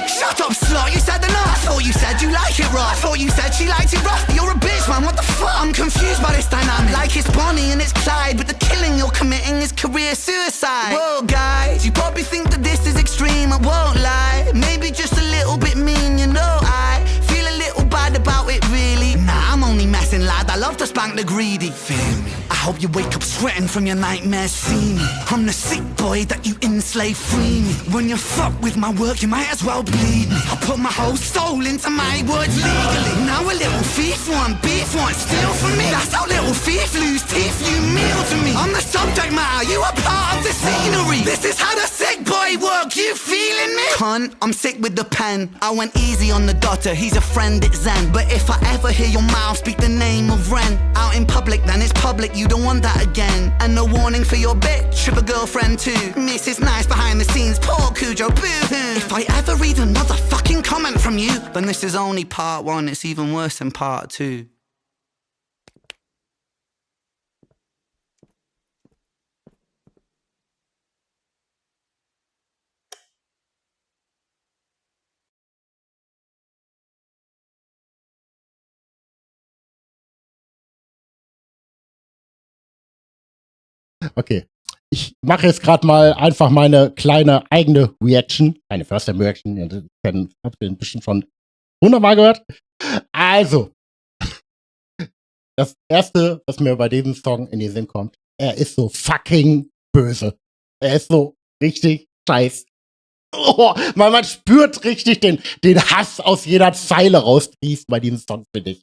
Shut up, slut, you said enough. I thought you said you like it rough. I thought you said she liked it rough. You're a bitch, man, what the fuck? I'm confused by this dynamic. Like it's Bonnie and it's Clyde, but the killing you're committing is career suicide. Whoa, guys, you probably think that this is extreme, I won't lie. Maybe just a little bit mean, you know. I feel a little bad about it, really. Nah, I'm only messing, lad, I love to spank the greedy. Feel me? I hope you wake up sweating from your nightmares, see me. I'm the sick boy that you enslave, free me. When you fuck with my work, you might as well bleed me. I put my whole soul into my words legally. Now a little thief want beef, want steal from me. That's how little thief lose teeth, you meal to me. I'm the subject matter, you are part of the scenery. This is how the sick boy work, you feeling me? Cunt, I'm sick with the pen. I went easy on the daughter, he's a friend, it's Zen. But if I ever hear your mouth speak the name of Ren out in public, then it's public, you don't want that again. And no warning for your bitch, trip a girlfriend too. Mrs. Nice behind the scenes, poor Cujo, boo-hoo. If I ever read another fucking comment from you, then this is only part one, it's even worse than part two. Okay. Ich mache jetzt gerade mal einfach meine kleine eigene Reaction. Eine First-Time-Reaction. Ihr habt den bestimmt schon 100-mal gehört. Also, das Erste, was mir bei diesem Song in den Sinn kommt, er ist so fucking böse. Er ist so richtig scheiß. Oh, man spürt richtig den Hass aus jeder Zeile rausfließt bei diesem Song, finde ich.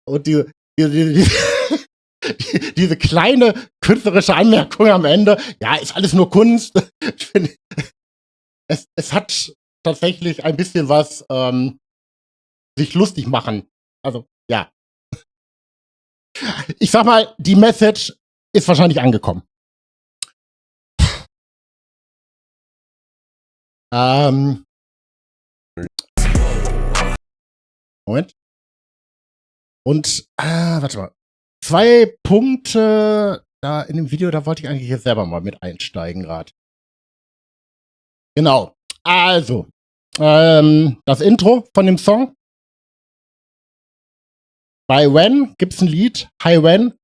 Und diese kleine künstlerische Anmerkung am Ende, ja, ist alles nur Kunst. Ich finde, es hat tatsächlich ein bisschen was sich lustig machen. Also, ja. Ich sag mal, die Message ist wahrscheinlich angekommen. Moment. Und, warte mal. 2 Punkte da in dem Video, da wollte ich eigentlich jetzt selber mal mit einsteigen gerade. Genau. Also, das Intro von dem Song. Bei Wen gibt es ein Lied, Hi Wen,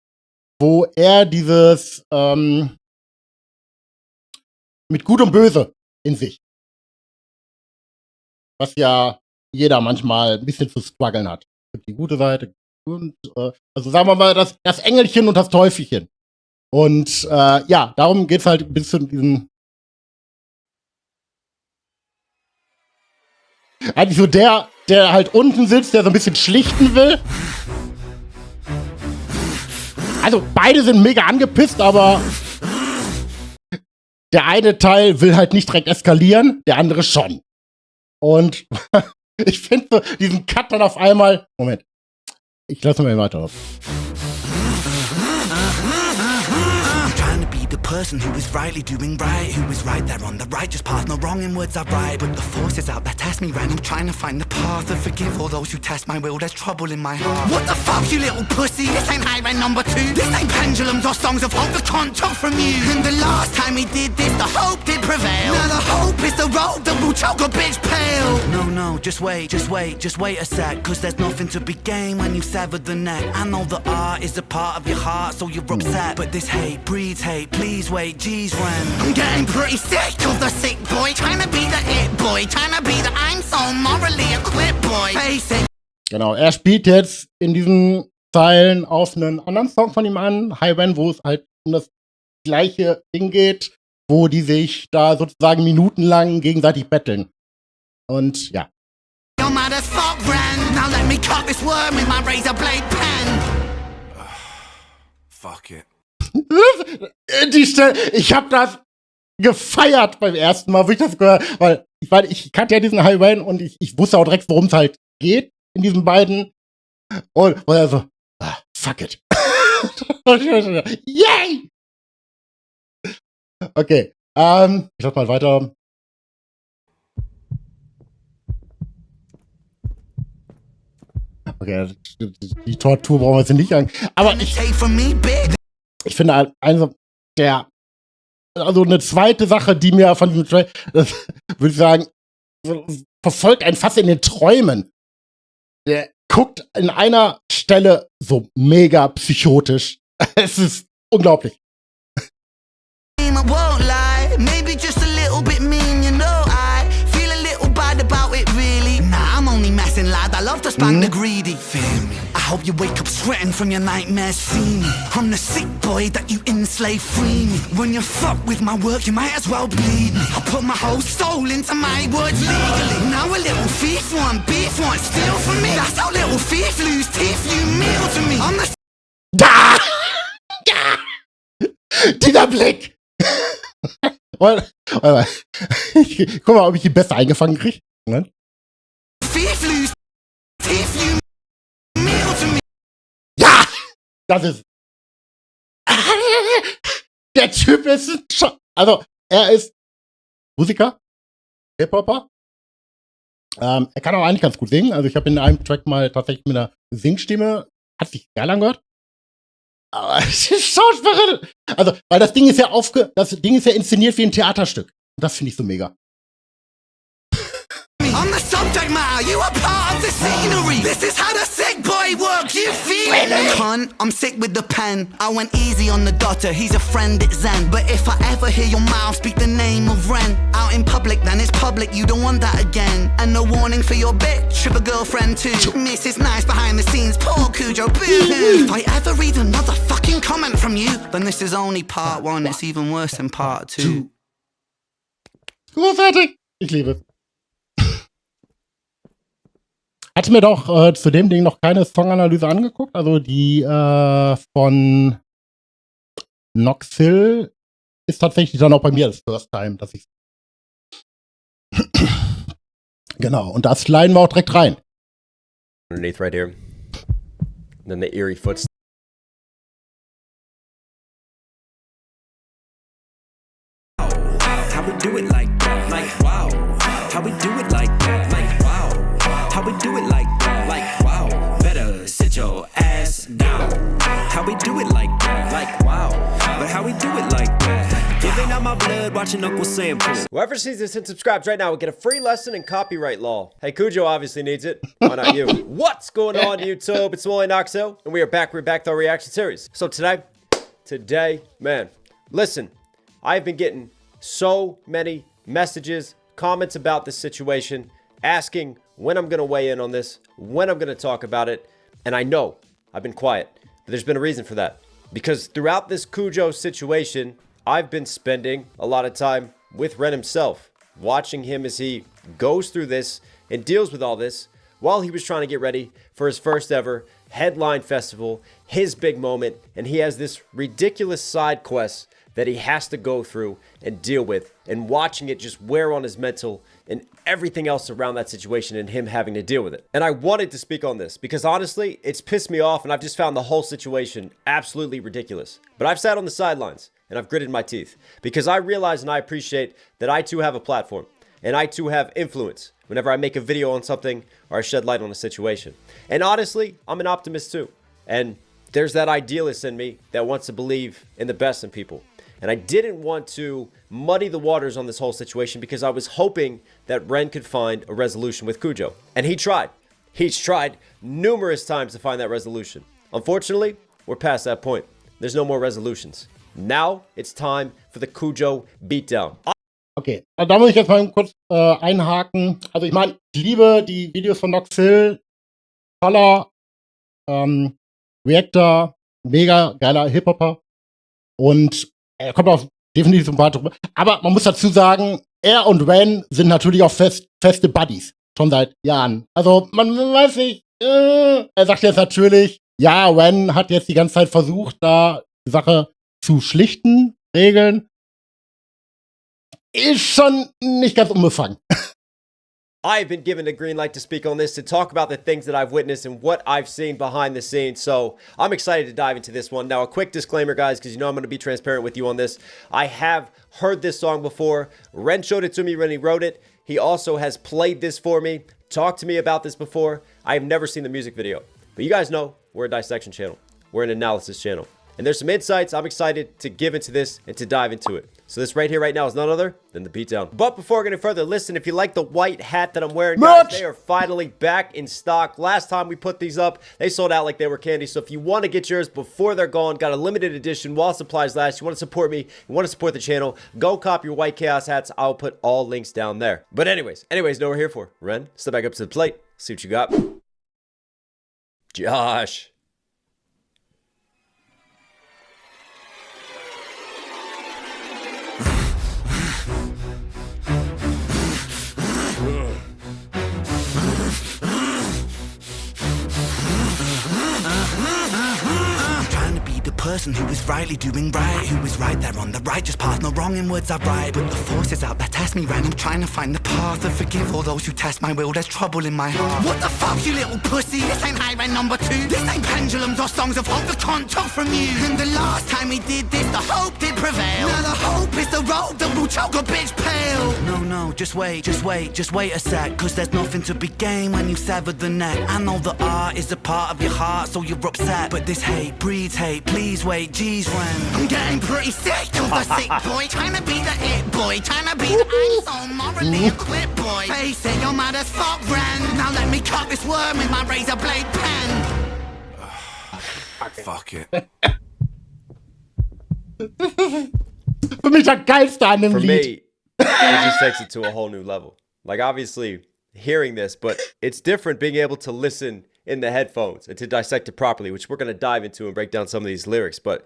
wo er dieses mit Gut und Böse in sich. Was ja jeder manchmal ein bisschen zu strugglen hat. Es gibt die gute Seite und also sagen wir mal das Engelchen und das Teufelchen. Und ja, darum geht es halt ein bisschen diesen. Eigentlich so der halt unten sitzt, der so ein bisschen schlichten will. Also beide sind mega angepisst, aber der eine Teil will halt nicht direkt eskalieren, der andere schon. Und ich finde so diesen Cut dann auf einmal. Moment. Ich lasse mal weiter auf. Person who is rightly doing right, who is right there on the righteous path, no wrong in words I write, but the forces out there test me right. I'm trying to find the path to forgive all those who test my will. There's trouble in my heart. What the fuck, you little pussy? This ain't highway number 2. This ain't pendulums or songs of hope the cunt took from you. And the last time we did this, the hope did prevail. Now the hope is the road that will choke a bitch pale. No, just wait a sec, cause there's nothing to be gained when you sever the neck. I know that art is a part of your heart, so you're upset, but this hate breeds hate. Please wait, geez, Ren. I'm getting pretty sick of the sick boy, trying to be the it boy, trying to be the I'm so morally equipped boy. Face it. Genau, er spielt jetzt in diesen Zeilen auf einen anderen Song von ihm an, Hi Wen, wo es halt um das gleiche Ding geht, wo die sich da sozusagen minutenlang gegenseitig betteln. Und ja. You're mad as fuck, Ren. Now let me cut this worm with my razor blade pen. Fuck it. Die Stelle, ich habe das gefeiert beim ersten Mal, wo ich das gehört habe, weil ich kannte ja diesen High Wayne und ich wusste auch direkt, worum es halt geht in diesen beiden. Und er so, fuck it. Yay! Okay, ich lass mal weiter. Okay, die Tortur brauchen wir jetzt nicht an. Aber ich finde halt, also eine zweite Sache, die mir von diesem Trail, würde ich sagen, verfolgt einen fast in den Träumen. Der guckt in einer Stelle so mega psychotisch. Es ist unglaublich. Maybe just a little bit mean, you know. I feel a little bad about it, really. Nah, I'm only messing, lad. I love to spank the greedy. Feel me? I hope you wake up sweating from your nightmares. See me? I'm the sick boy that you enslave. Free me. When you fuck with my work, you might as well bleed me. I put my whole soul into my words legally. Now a little thief want beef, want steal from me. That's how little thief lose teeth. You meal to me. I'm the Dieser Blick! Warte mal. Guck mal, ob ich die besser eingefangen kriege. Ne? Ja! Das ist. Der Typ ist also, er ist Musiker, Hip-Hopper. Er kann auch eigentlich ganz gut singen. Also, ich habe in einem Track mal tatsächlich mit einer Singstimme, hat sich geil angehört. Aber es ist Schauspielerin. Also, weil das Ding ist ja inszeniert wie ein Theaterstück. Und das finde ich so mega. I'm the subject matter, you are part of the scenery. This is how the sick boy works, you feel me? Cunt, I'm sick with the pen. I went easy on the daughter, he's a friend, it's Zen. But if I ever hear your mouth speak the name of Ren out in public, then it's public, you don't want that again. And no warning for your bitch, trip a girlfriend too. Mrs. Nice behind the scenes, poor Cujo, boo-hoo. If I ever read another fucking comment from you, then this is only part one, it's even worse than part two. Großartig! Ich liebe es. Hatte mir doch zu dem Ding noch keine Songanalyse angeguckt. Also die von Nox Hill ist tatsächlich dann auch bei mir das First Time, dass ich genau, und das sliden wir auch direkt rein. Underneath right here. And then the eerie footsteps. How we do it like that? Like wow. How we do it like that? Like wow. How we do it like that? Like wow. Better sit your ass down. How we do it like that? Like wow. But how we do it like that? Giving out my blood, watching Uncle Sam pull. Whoever sees this and subscribes right now will get a free lesson in copyright law. Hey, Cujo obviously needs it. Why not you? What's going on, YouTube? It's Wally Knoxville, and we are back. We're back to our reaction series. So today, man, listen, I've been getting so many messages, comments about this situation, asking when I'm going to weigh in on this, when I'm going to talk about it. And I know I've been quiet, but there's been a reason for that. Because throughout this Cujo situation, I've been spending a lot of time with Ren himself, watching him as he goes through this and deals with all this while he was trying to get ready for his first ever headline festival, his big moment, and he has this ridiculous side quest that he has to go through and deal with, and watching it just wear on his mental and everything else around that situation and him having to deal with it. And I wanted to speak on this because honestly, it's pissed me off and I've just found the whole situation absolutely ridiculous. But I've sat on the sidelines and I've gritted my teeth because I realize and I appreciate that I too have a platform and I too have influence whenever I make a video on something or I shed light on a situation. And honestly, I'm an optimist too. And there's that idealist in me that wants to believe in the best in people. And I didn't want to muddy the waters on this whole situation because I was hoping that Ren could find a resolution with Cujo. And he tried. He's tried numerous times to find that resolution. Unfortunately, we're past that point. There's no more resolutions. Now it's time for the Cujo beatdown. Okay, da muss ich jetzt mal kurz einhaken. Also ich meine, ich liebe die Videos von Nox Hill. Toller Reactor, mega geiler Hip-Hopper. Und er kommt auch definitiv so ein paar drüber. Aber man muss dazu sagen, er und Ren sind natürlich auch feste Buddies. Schon seit Jahren. Also, man weiß nicht, er sagt jetzt natürlich, ja, Ren hat jetzt die ganze Zeit versucht, da die Sache zu schlichten, regeln. Ist schon nicht ganz unbefangen. I've been given the green light to speak on this, to talk about the things that I've witnessed and what I've seen behind the scenes. So I'm excited to dive into this one. Now, a quick disclaimer, guys, because you know I'm going to be transparent with you on this. I have heard this song before. Ren showed it to me when he wrote it. He also has played this for me, talked to me about this before. I have never seen the music video. But you guys know we're a dissection channel. We're an analysis channel. And there's some insights I'm excited to give into this and to dive into it. So this right here, right now, is none other than the beatdown. But before I go any further, listen, if you like the white hat that I'm wearing, guys, they are finally back in stock. Last time we put these up, they sold out like they were candy. So if you want to get yours before they're gone, got a limited edition while supplies last, you want to support me, you want to support the channel, go cop your white chaos hats. I'll put all links down there. But anyways, know what we're here for. Ren, step back up to the plate. See what you got. Josh. Person who is rightly doing right, who is right there on the righteous path, no wrong in words I write, but the forces out there test me random, trying to find the path of forgive all those who test my will. There's trouble in my heart. What the fuck, you little pussy? This ain't high rank number 2. This ain't pendulums or songs of hope that can't talk from you. And the last time we did this, the hope did prevail. Now the hope is the road that will choke a bitch pale. No, just wait a sec, cause there's nothing to be gained when you sever the neck. I know the art is a part of your heart, so you're upset, but this hate breeds hate. Please wait, geez, when I'm getting pretty sick of the sick boy, trying to be the it boy, trying to be the I'm so morally equipped boy. Face it, you're mad as fuck, Ren. Now let me cut this worm with my razor blade pen. Fuck it. Für mich der geilste an dem For Lied. me, it just takes it to a whole new level. Like, obviously, hearing this, but it's different being able to listen in the headphones and to dissect it properly, which we're going to dive into and break down some of these lyrics. But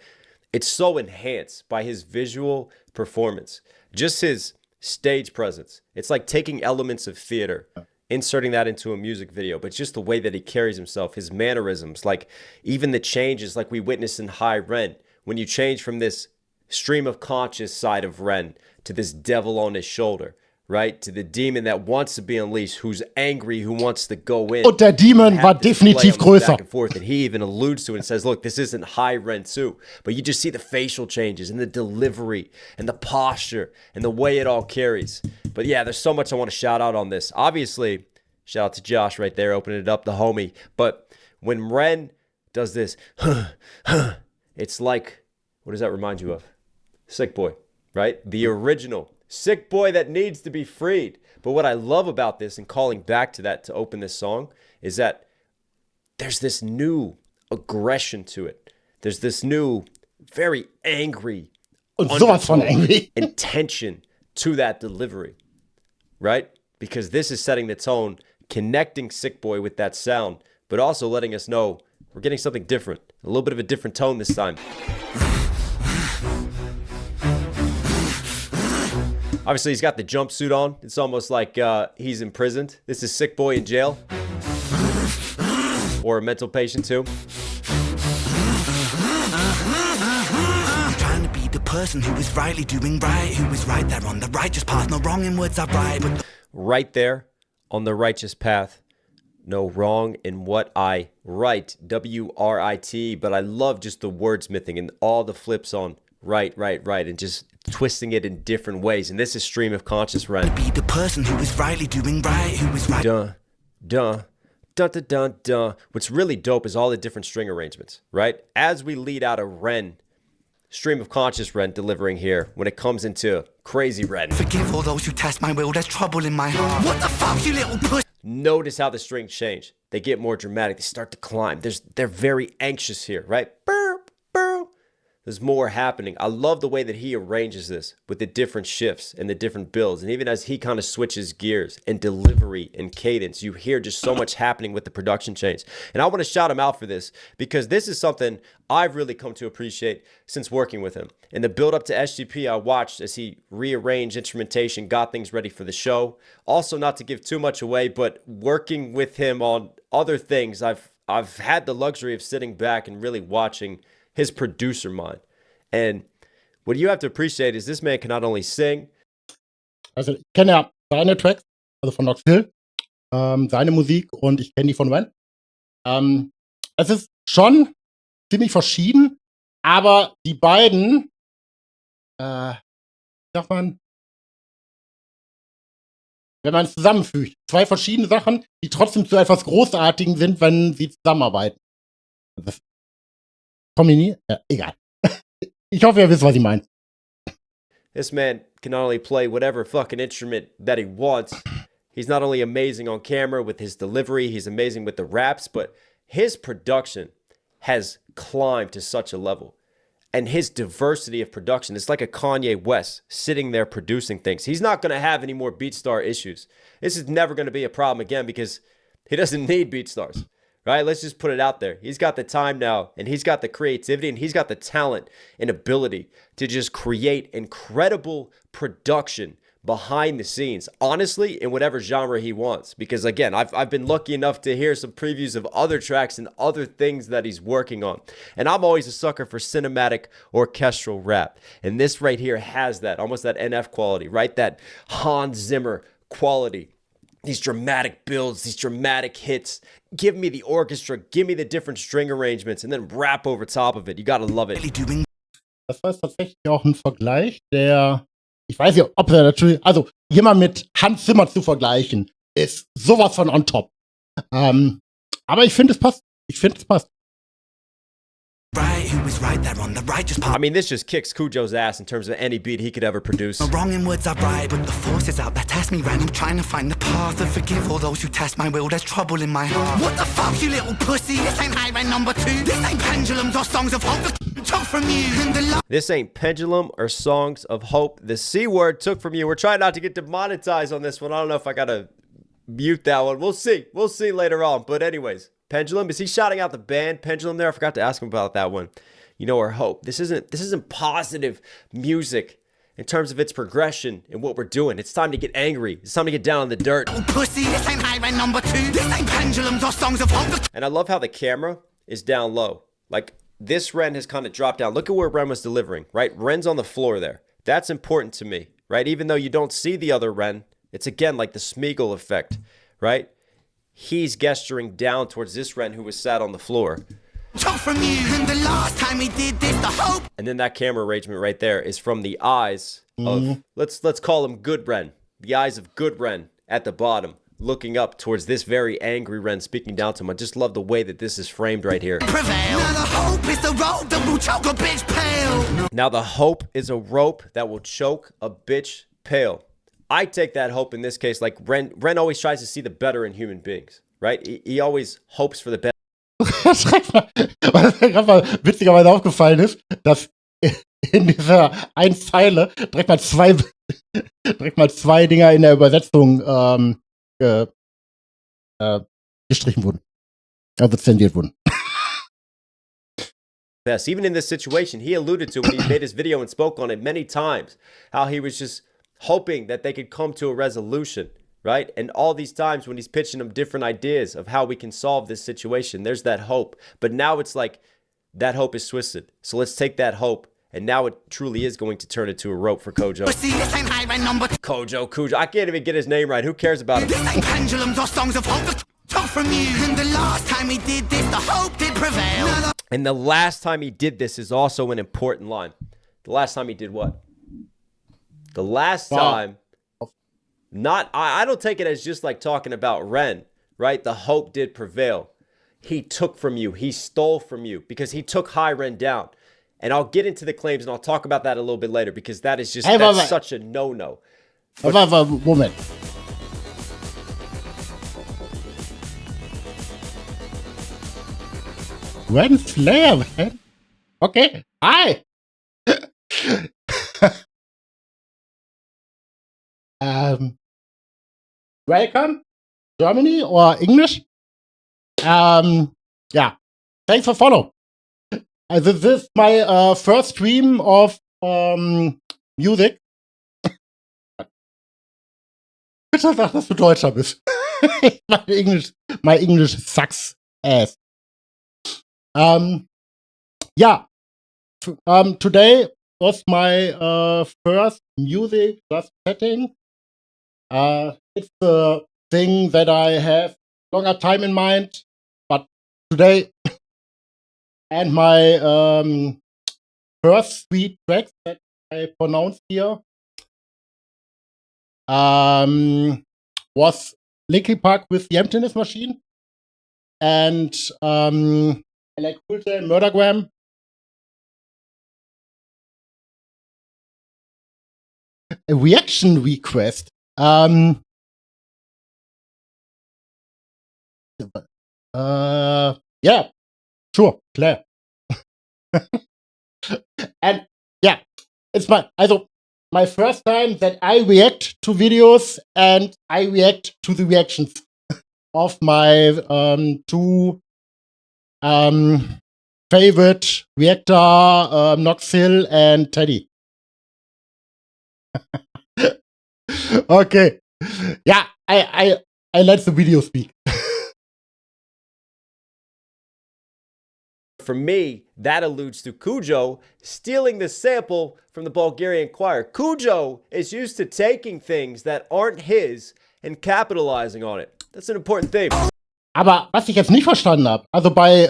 it's so enhanced by his visual performance, just his stage presence. It's like taking elements of theater, inserting that into a music video, but just the way that he carries himself, his mannerisms, like even the changes like we witnessed in High Ren, when you change from this stream of conscious side of Ren to this devil on his shoulder, right? To the demon that wants to be unleashed, who's angry, who wants to go in. Und der Demon war definitiv größer. Back and forth, and he even alludes to it and says, look, this isn't High Ren 2. But you just see the facial changes and the delivery and the posture and the way it all carries. But yeah, there's so much I want to shout out on this. Obviously, shout out to Josh right there, opening it up, the homie. But when Ren does this, it's like, what does that remind you of? Sick Boy, right? The original Sick Boy that needs to be freed. But what I love about this and calling back to that to open this song is that there's this new aggression to it. There's this new, very angry intention to that delivery, right? Because this is setting the tone, connecting Sick Boy with that sound, but also letting us know we're getting something different, a little bit of a different tone this time. Obviously, he's got the jumpsuit on. It's almost like he's imprisoned. This is Sick Boy in jail. Or a mental patient, too. Trying to be the person who is rightly doing right, who is right there on the righteous path, no wrong in words I write. But right there on the righteous path, no wrong in what I write. W-R-I-T. But I love just the wordsmithing and all the flips on right, and just twisting it in different ways. And this is stream of conscious Ren. Be the person who is rightly doing right, who is right. Dun, dun, dun, dun, dun, dun. What's really dope is all the different string arrangements, right? As we lead out a Ren, stream of conscious Ren delivering here when it comes into crazy Ren. Forgive all those who test my will, there's trouble in my heart. What the fuck, you little puss? Notice how the strings change. They get more dramatic. They start to climb. They're very anxious here, right? Burr, burr. There's more happening. I love the way that he arranges this with the different shifts and the different builds. And even as he kind of switches gears and delivery and cadence, you hear just so much happening with the production change. And I want to shout him out for this because this is something I've really come to appreciate since working with him. In the build up to SGP, I watched as he rearranged instrumentation, got things ready for the show. Also, not to give too much away, but working with him on other things, I've had the luxury of sitting back and really watching his producer mind. And what you have to appreciate is this man can not only sing. Also ich kenne ja seine Tracks, also von Knoxville. seine Musik und ich kenne die von Ren. Es ist schon ziemlich verschieden, aber die beiden, sagt man, wenn man es zusammenfügt, zwei verschiedene Sachen, die trotzdem zu etwas Großartigem sind, wenn sie zusammenarbeiten. Das kombiniert? Ja, egal. Ich hoffe, ihr wisst, was ich meine. This man can not only play whatever fucking instrument that he wants, he's not only amazing on camera with his delivery, he's amazing with the raps, but his production has climbed to such a level. And his diversity of production, it's like a Kanye West sitting there producing things. He's not going to have any more BeatStar issues. This is never going to be a problem again because he doesn't need BeatStars, right? Let's just put it out there. He's got the time now, and he's got the creativity, and he's got the talent and ability to just create incredible production behind the scenes, honestly, in whatever genre he wants. Because again, I've been lucky enough to hear some previews of other tracks and other things that he's working on. And I'm always a sucker for cinematic orchestral rap. And this right here has that, almost that NF quality, right? That Hans Zimmer quality. These dramatic builds, these dramatic hits. Give me the orchestra, give me the different string arrangements, and then rap over top of it. You gotta love it. Das war jetzt tatsächlich auch ein Vergleich, der, ich weiß nicht, ob er natürlich, also jemand mit Hans Zimmer zu vergleichen, ist sowas von on top. Aber ich finde, es passt. Ich finde, es passt. Right, who was right there on the right, just I mean, this just kicks Cujo's ass in terms of any beat he could ever produce. wrong in words I write, but the forces out there test me right. I'm trying to find the path and forgive all those who test my will. There's trouble in my heart. What the fuck, you little pussy? This ain't highway number 2. This ain't pendulums or songs of hope. Took from you in the This ain't pendulum or songs of hope. The C word took from you. We're trying not to get demonetized on this one. I don't know if I gotta mute that one. We'll see. We'll see later on. But anyways, Pendulum, is he shouting out the band Pendulum there? I forgot to ask him about that one. You know, or hope. This isn't positive music in terms of its progression and what we're doing. It's time to get angry. It's time to get down in the dirt. pussy. This ain't highway number 2. This ain't pendulums or songs of hope. And I love how the camera is down low. Like, this Ren has kind of dropped down. Look at where Ren was delivering, right? Ren's on the floor there. That's important to me, right? Even though you don't see the other Ren, it's again like the Smeagol effect, right? He's gesturing down towards this Ren who was sat on the floor. Took from you and the last time we did this, the hope. And then that camera arrangement right there is from the eyes of, let's call him Good Ren. The eyes of Good Ren at the bottom, looking up towards this very angry Ren speaking down to him. I just love the way that this is framed right here. Prevail. Now the hope is the rope that will choke a bitch pale. Now the hope is a rope that will choke a bitch pale. I take that hope in this case, like Ren always tries to see the better in human beings, right? He always hopes for the best. Was mir gerade mal witzigerweise aufgefallen ist, dass in dieser einen Zeile direkt mal zwei Dinger in der Übersetzung gestrichen wurden. Also zensiert wurden. Best. Even in this situation, he alluded to when he made his video and spoke on it many times, how he was just hoping that they could come to a resolution, right? And all these times when he's pitching them different ideas of how we can solve this situation, there's that hope. But now it's like that hope is twisted. So let's take that hope, and now it truly is going to turn into a rope for Kojo. Pussy, this ain't highway number 2. Cujo. I can't even get his name right. Who cares about him? This ain't pendulums or songs of hope. Took from you and the last time we did this, the hope did prevail. And the last time he did this is also an important line. The last time he did what? The last time, I don't take it as just like talking about Ren, right? The hope did prevail. He took from you. He stole from you because he took High Ren down. And I'll get into the claims and I'll talk about that a little bit later because that is just, that's such a no-no. Moment. Ren Flair, man. Okay. Hi. Welcome, Germany or English. Yeah. Thanks for follow. This is my first stream of music. Bitte sag, dass du Deutscher bist. My English sucks ass. Yeah. Today was my first music just setting. It's the thing that I have longer time in mind, but today and my first 3 tracks that I pronounced here was Linkin Park with the Emptiness Machine and I like Cool J, Murdergram. A reaction request. Yeah, sure, klar. And yeah, it's my first time that I react to videos and I react to the reactions of my 2 favorite reactor, Nox Hill and Teddy. Okay. Yeah, I let the video speak. For me, that alludes to Cujo stealing the sample from the Bulgarian choir. Cujo is used to taking things that aren't his and capitalizing on it. That's an important thing. Aber was ich jetzt nicht verstanden habe, also bei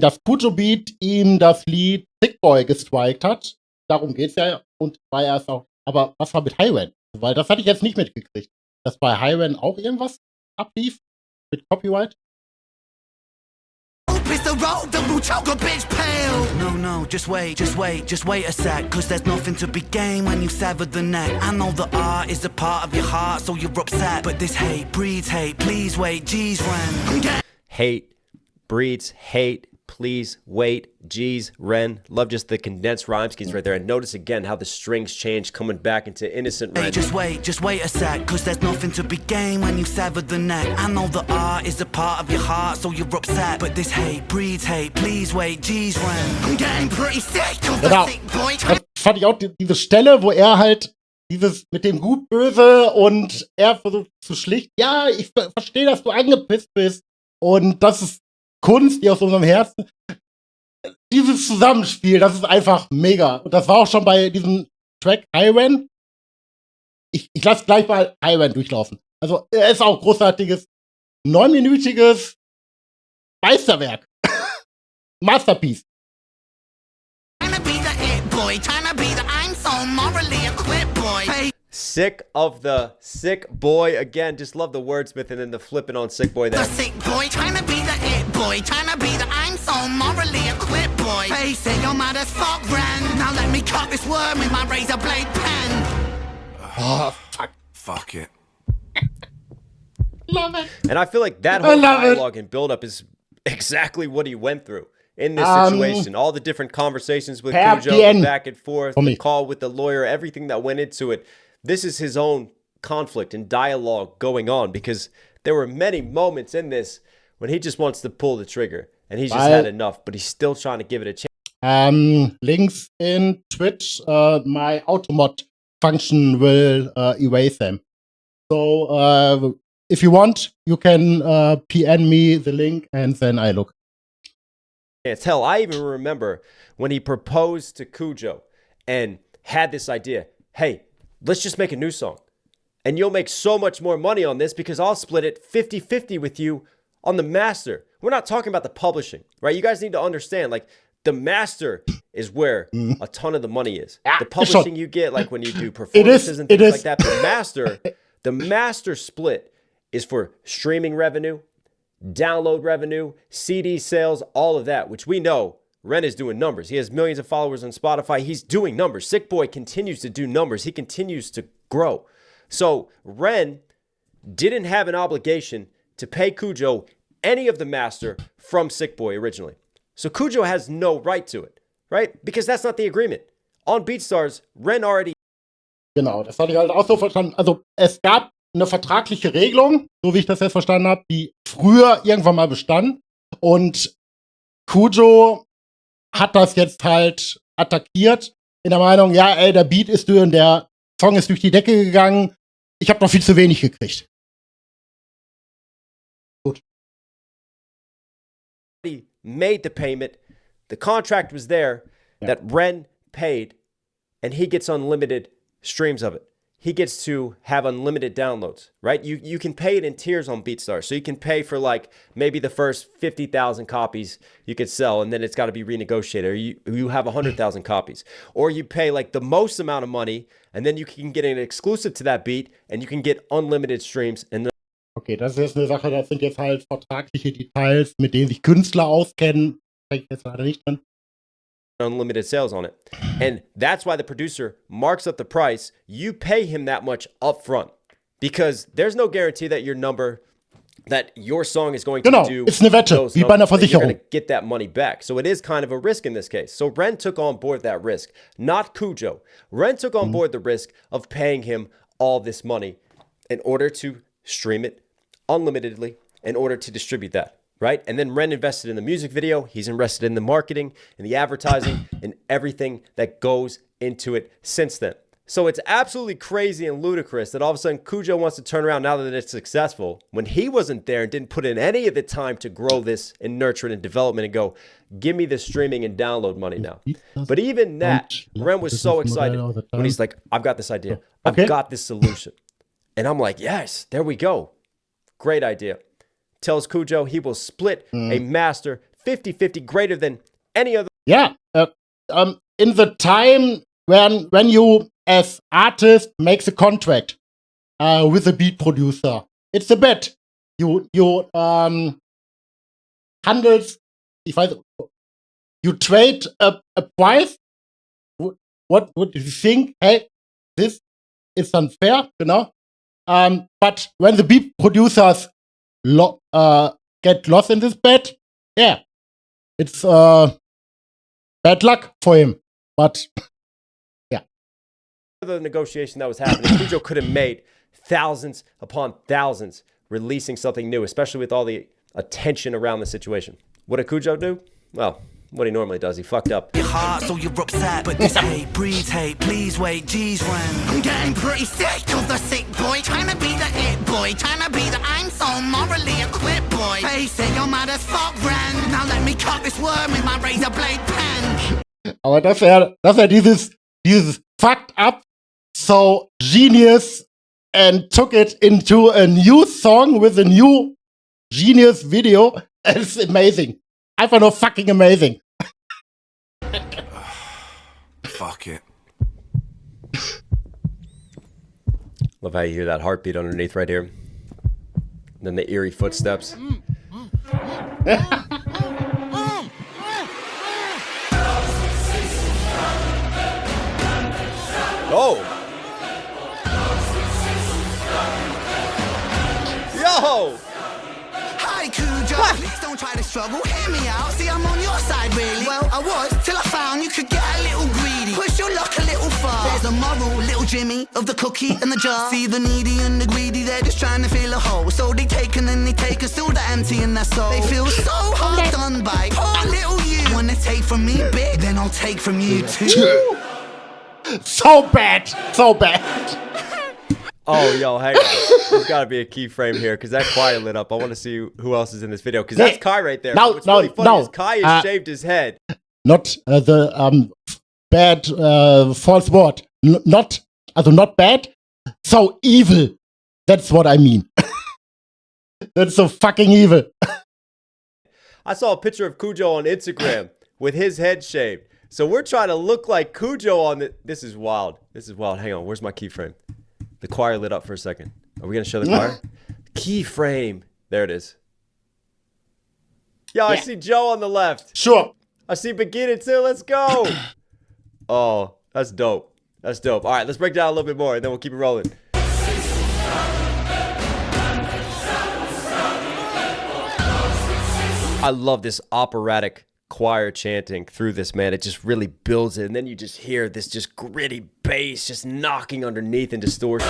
das Cujo Beat ihm das Lied Sick Boy gestrikt hat, darum geht's ja, und war er es auch. Aber was war mit Highway? Weil das hatte ich jetzt nicht mitgekriegt, dass bei Highway auch irgendwas ablief mit Copyright. It's the road that will choke a bitch pale. No, just wait a sec. Cause there's nothing to be gained when you sever the neck. I know the art is a part of your heart, so you're upset. But this hate breeds hate, please wait, geez, Ren. Hate breeds hate, please wait, geez, Ren. Love just the condensed rhyme schemes right there. And notice again how the strings change coming back into innocent Ren. Hey, just wait a sec. Cause there's nothing to be gained when you sever the neck. I know the art is a part of your heart, so you're upset. But this hate breeds hate, please wait, geez, Ren. I'm getting pretty sick of the sick boy. Das fand ich auch diese Stelle, wo er halt dieses mit dem Gut böse und er versucht zu schlichten. Ja, ich verstehe, dass du angepisst bist und das ist Kunst, die aus unserem Herzen. Dieses Zusammenspiel, das ist einfach mega. Und das war auch schon bei diesem Track Highway. Ich lasse gleich mal Highway durchlaufen. Also, er ist auch großartiges, 9-minütiges Meisterwerk. Masterpiece. Sick of the sick boy. Again, just love the wordsmith and then the flipping on sick boy there. The sick boy, trying to be the it boy, trying to be the I'm so morally equipped boy. Face it, you're mad as fuck, Ren. Now let me cut this worm with my razor blade pen. Oh, Fuck it. Love it. And I feel like that whole dialogue and build-up is exactly what he went through in this situation. All the different conversations with Cujo, the back and forth, the call with the lawyer, everything that went into it. This is his own conflict and dialogue going on because there were many moments in this when he just wants to pull the trigger and he's just had enough, but he's still trying to give it a chance. Links in Twitch, my automod function will erase them. So if you want, you can PN me the link and then I look. It's hell. I even remember when he proposed to Cujo and had this idea. Hey, let's just make a new song. And you'll make so much more money on this because I'll split it 50-50 with you on the master. We're not talking about the publishing, right? You guys need to understand, like, the master is where a ton of the money is. The publishing you get, like when you do performances and things like that. The master split is for streaming revenue, download revenue, CD sales, all of that, which we know Ren is doing numbers. He has millions of followers on Spotify. He's doing numbers. Sick Boy continues to do numbers. He continues to grow. So Ren didn't have an obligation to pay Cujo any of the master from Sick Boy originally. So Cujo has no right to it, right? Because that's not the agreement. On BeatStars, Ren already... Genau, das hatte ich halt auch so verstanden. Also es gab eine vertragliche Regelung, so wie ich das jetzt verstanden habe, die früher irgendwann mal bestand. Und Cujo hat das jetzt halt attackiert in der Meinung, ja, ey, der Beat ist durch und der Song ist durch die Decke gegangen. Ich habe noch viel zu wenig gekriegt. Gut. Made the payment. The contract was there that Ren paid and he gets unlimited streams of it. he gets to have unlimited downloads, right? You can pay it in tiers on BeatStars. So you can pay for like maybe the first 50,000 copies you could sell, and then it's got to be renegotiated. Or you have 100,000 copies. Or you pay like the most amount of money, and then you can get an exclusive to that beat, and you can get unlimited streams. And Okay, das ist jetzt eine Sache, das sind jetzt halt vertragliche Details, mit denen sich Künstler auskennen. Denke ich jetzt leider nicht drin. unlimited sales on it. And that's why the producer marks up the price. You pay him that much up front because there's no guarantee that your song is going to do ist eine Wette, those wie bei einer numbers, that you're Versicherung. going to get that money back. So it is kind of a risk in this case. So Ren took on board that risk, not Cujo. Ren took on board the risk of paying him all this money in order to stream it unlimitedly, in order to distribute that. Right? And then Ren invested in the music video. He's invested in the marketing and the advertising and everything that goes into it since then. So it's absolutely crazy and ludicrous that all of a sudden Cujo wants to turn around now that it's successful when he wasn't there and didn't put in any of the time to grow this and nurture it and development and go, give me the streaming and download money now. But even that, Ren was so excited when he's like, I've got this idea. I've got this solution. And I'm like, yes, there we go. Great idea. Tells Cujo he will split a master 50-50 greater than any other. Yeah, in the time when you as artist makes a contract with a beat producer, it's a bet. You handles, you trade a price. What would you think? Hey, this is unfair, you know. But when the beat producers get lost in this bet, yeah, it's bad luck for him. But yeah, the negotiation that was happening, Cujo could have made thousands upon thousands releasing something new, especially with all the attention around the situation. What did Cujo do? Well, what he normally does, he fucked up. Your heart, so you're upset, but this hate breeds hate. Please wait, geez, Ren. I'm getting pretty sick of the sick boy, trying to be the it boy, trying to be the I'm so morally equipped boy. Face it, you're mad as fuck, Ren. Now let me cut this worm with my razor blade pen. Aber dass er dieses fucked up so genius and took it into a new song with a new genius video, it's amazing. Einfach nur fucking amazing. Fuck it. Love how you hear that heartbeat underneath right here. And then the eerie footsteps. Oh! Yo! Hi, Cujo. Please don't try to struggle. Hear me out. See, I'm on your side, really. Well, I was till I found you could get a little greedy. Push your luck a little far. There's a moral, little Jimmy of the cookie and the jar. See the needy and the greedy, they're just trying to fill a hole. So they take and then they take and still the empty in their soul. They feel so hard done by. Poor little you. Wanna take from me big, then I'll take from you too. So bad. So bad. Oh, yo, hang on. There's got to be a keyframe here because that Kai lit up. I want to see who else is in this video because that's Kai right there. What's really funny is Kai has shaved his head. Not the bad false word. Not bad. So evil. That's what I mean. That's so fucking evil. I saw a picture of Cujo on Instagram with his head shaved. So we're trying to look like Cujo on the. This is wild. This is wild. Hang on. Where's my keyframe? The choir lit up for a second. Are we going to show the choir? Keyframe. There it is. Yo, I see Joe on the left. Sure. I see Beginning too. Let's go. Oh, that's dope. That's dope. All right, let's break down a little bit more and then we'll keep it rolling. I love this operatic choir chanting through this, man. It just really builds it, and then you just hear this just gritty bass just knocking underneath in distortion.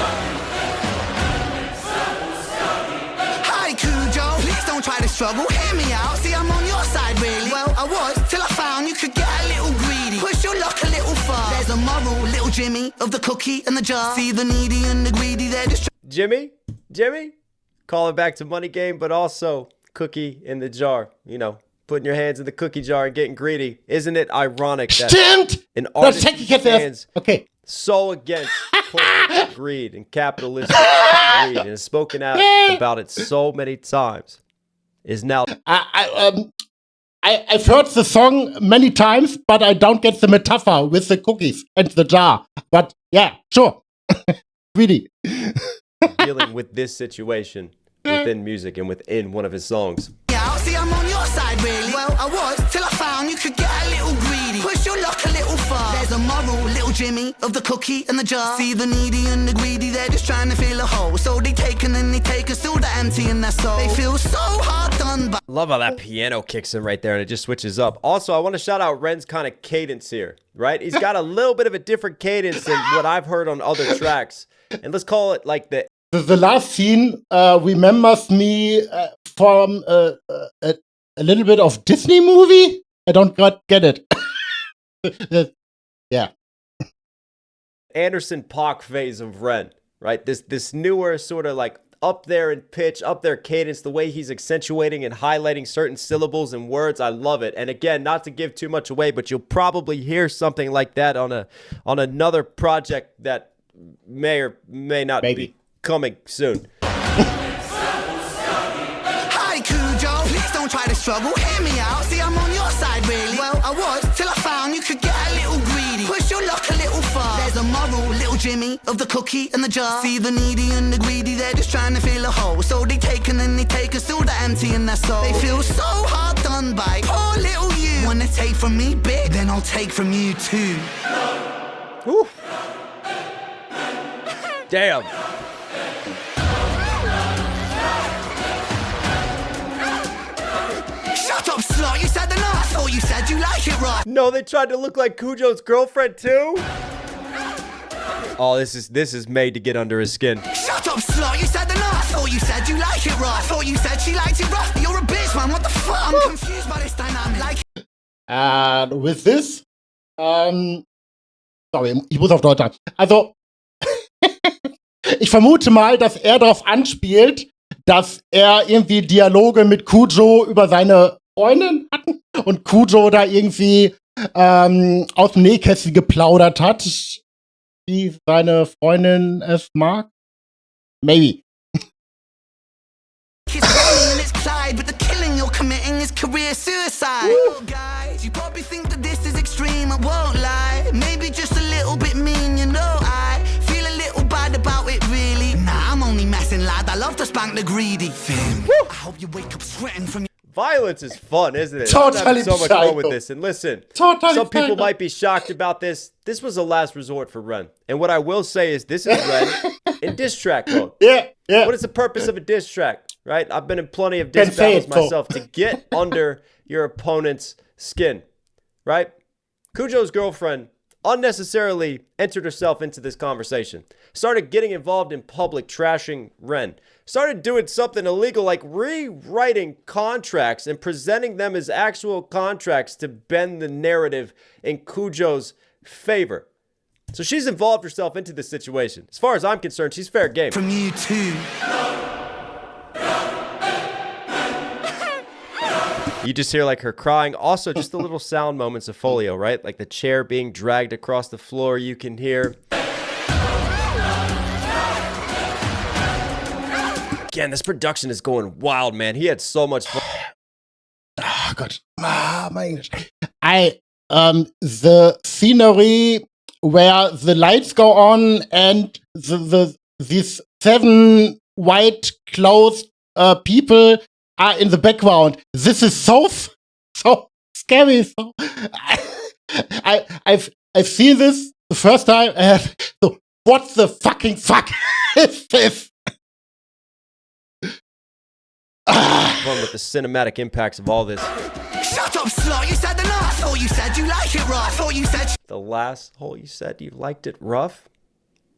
Hi, Cujo. Please don't try to struggle. Hear me out. See, I'm on your side, really. Well, I was till I found you could get a little greedy. Push your luck a little far. There's a moral, little Jimmy of the cookie and the jar. See the needy and the greedy, they're just Jimmy, call it back to money game, but also cookie in the jar. You know, putting your hands in the cookie jar and getting greedy. Isn't it ironic that an artist's hands okay. so against corporate greed and capitalistic greed, and has spoken out about it so many times, is now. I've heard the song many times, but I don't get the metaphor with the cookies and the jar. But yeah, sure. Really. Dealing with this situation within music and within one of his songs. Yeah, see, I'm on your side, really. Well, I was till I found you could get a little greedy. Push your luck a little far. There's a moral, little Jimmy of the cookie and the jar. See the needy and the greedy, they're just trying to fill a hole. So they take and then they take us still the empty in their soul. They feel so hard done by. Love how that piano kicks in right there and it just switches up. Also, I want to shout out Ren's kind of cadence here, right? He's got a little bit of a different cadence than what I've heard on other tracks. And let's call it like the last scene remembers me from a little bit of Disney movie. I don't quite get it. Yeah. Anderson .Paak phase of Ren, right? This newer sort of like up there in pitch, up there cadence, the way he's accentuating and highlighting certain syllables and words. I love it. And again, not to give too much away, but you'll probably hear something like that on another project that may or may not be coming soon. Hi, Cujo. Please don't try to struggle. Hear me out. See, I'm on your side, really. Well, I was till I found you could get a little greedy. Push your luck a little far. There's a moral, little Jimmy of the cookie and the jar. See the needy and the greedy, they're just trying to fill a hole. So they take and then they take us still the empty in their soul. They feel so hard done by. Poor little you. Wanna take from me big? Then I'll take from you too. Woo. Damn. Shut up, slut. You said the no. I thought you said you like it, right? No, they tried to look like Cujo's girlfriend too. Oh, this is made to get under his skin. Shut up, slut. You said the no. I thought you said you like it, right? I thought you said she liked it rough. You're a bitch, man. What the fuck? I'm confused by this dynamic. Like. And with this, sorry, ich muss auf Deutsch sagen. Also, ich vermute mal, dass er darauf anspielt, dass er irgendwie Dialoge mit Cujo über seine Freundin hatten und Cujo da irgendwie aus dem Nähkästchen geplaudert hat, wie seine Freundin es mag. Maybe. But the killing you're committing is career suicide. Well, guys, you probably think that this is extreme, I won't lie. Maybe just a little bit mean, you know. I feel a little bad about it, really. Nah, I'm only messing, lad. I love to spank the greedy thing. I hope you wake up sweating from your. Violence is fun, isn't it? Totally I'm having so much fun with this. And listen, some people might be shocked about this. This was a last resort for Ren. And what I will say is this is Ren in diss track mode. Yeah. What is the purpose of a diss track? Right? I've been in plenty of diss battles myself to get under your opponent's skin. Right? Cujo's girlfriend unnecessarily entered herself into this conversation. Started getting involved in public trashing Ren. Started doing something illegal like rewriting contracts and presenting them as actual contracts to bend the narrative in Cujo's favor. So she's involved herself into this situation. As far as I'm concerned, she's fair game. From you too. You just hear like her crying. Also, just the little sound moments of Folio, right? Like the chair being dragged across the floor, you can hear. Again, this production is going wild, man. He had so much fun. Oh God, my English. The scenery where the lights go on and these 7 white clothed people are in the background. This is so scary. So I've seen this the first time. So what the fucking fuck is this? Fun with the cinematic impacts of all this. Shut up, slut. You said the no. I thought you said you like it rough. I thought you said. The last hole you said you liked it rough?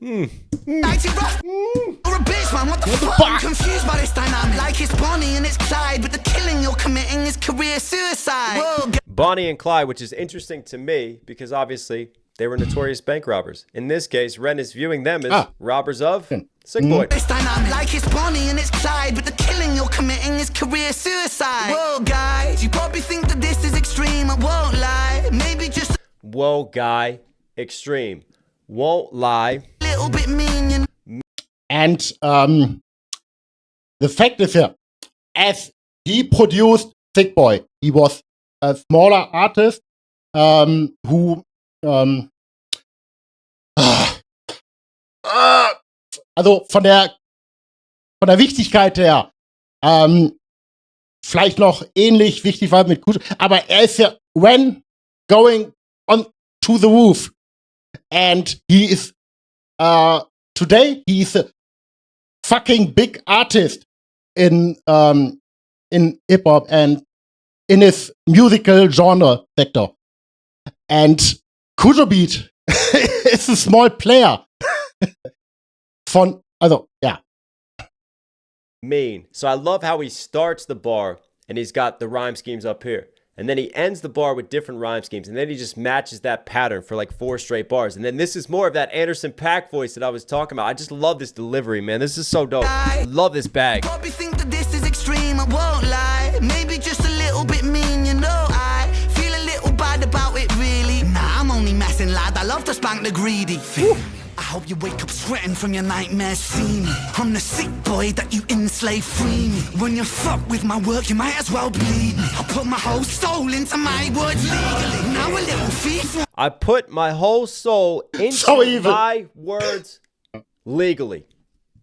Liked it rough? You're a bitch, man. What the fuck? I'm confused by this dynamic. Like it's Bonnie and it's Clyde, but the killing you're committing is career suicide. Whoa, Bonnie and Clyde, which is interesting to me because obviously they were notorious bank robbers. In this case, Ren is viewing them as robbers of Sick Boy. This dynamic. Like it's Bonnie and it's Clyde, but the killing you're committing is career suicide. Whoa, guys, you probably think that this is extreme. I won't lie. Maybe just. Whoa, guy, extreme. Won't lie. little bit mean, you know. And the fact is here, as he produced Sick Boy, he was a smaller artist who also von der Wichtigkeit her vielleicht noch ähnlich wichtig war mit Kujo, aber er ist ja when going on to the roof, and he is today he is a fucking big artist in hip hop and in his musical genre sector, and Kujo Beat is a small player yeah. Mean. So I love how he starts the bar and he's got the rhyme schemes up here. And then he ends the bar with different rhyme schemes. And then he just matches that pattern for like 4 straight bars. And then this is more of that Anderson .Paak voice that I was talking about. I just love this delivery, man. This is so dope. I love this bag. Probably think that this is extreme, I won't lie. Maybe just a little bit mean, you know. I feel a little bad about it, really. Nah, I'm only messing, lad. I love to spank the greedy. I hope you wake up sweating from your nightmares, see me. I'm the sick boy that you enslave, free me. When you fuck with my work, you might as well bleed me. I put my whole soul into my words legally. Now a little thief. I put my whole soul into my words legally.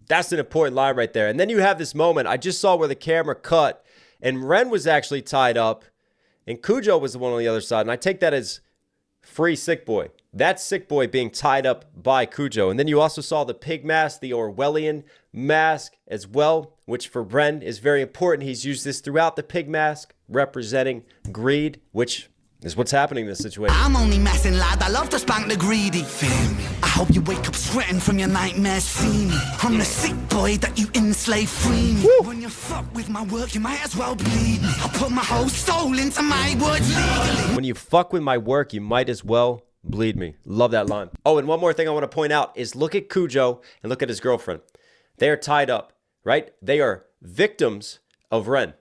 That's an important line right there. And then you have this moment. I just saw where the camera cut and Ren was actually tied up and Kujo was the one on the other side. And I take that as free Sick Boy. That's Sick Boy being tied up by Kujo. And then you also saw the pig mask, the Orwellian mask as well, which for Ren is very important. He's used this throughout the pig mask, representing greed, which is what's happening in this situation. I'm only messing, lad. I love to spank the greedy. Feel me? I hope you wake up sweating from your nightmares, see me. I'm the sick boy that you enslave, free me. When you fuck with my work, you might as well bleed me. I put my whole soul into my words legally. When you fuck with my work, you might as well bleed me. Love that line. Oh, and one more thing I want to point out is look at Kujo and look at his girlfriend. They are tied up, right? They are victims of Ren.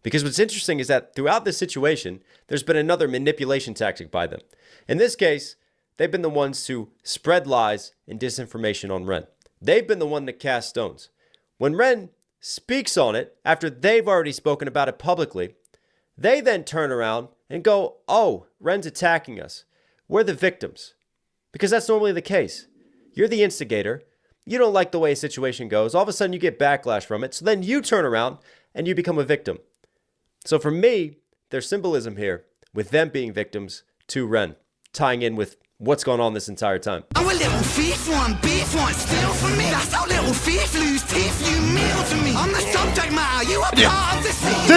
Because what's interesting is that throughout this situation, there's been another manipulation tactic by them. In this case, they've been the ones to spread lies and disinformation on Ren. They've been the one to cast stones. When Ren speaks on it, after they've already spoken about it publicly, they then turn around and go, oh, Ren's attacking us. We're the victims. Because that's normally the case. You're the instigator. You don't like the way a situation goes. All of a sudden you get backlash from it. So then you turn around and you become a victim. So for me, there's symbolism here with them being victims to Ren, tying in with what's going on this entire time. I'm a little thief, one beef, one steal from me. That's how little thief lose teeth, you meal to me. I'm the subject matter, you are part of the scene.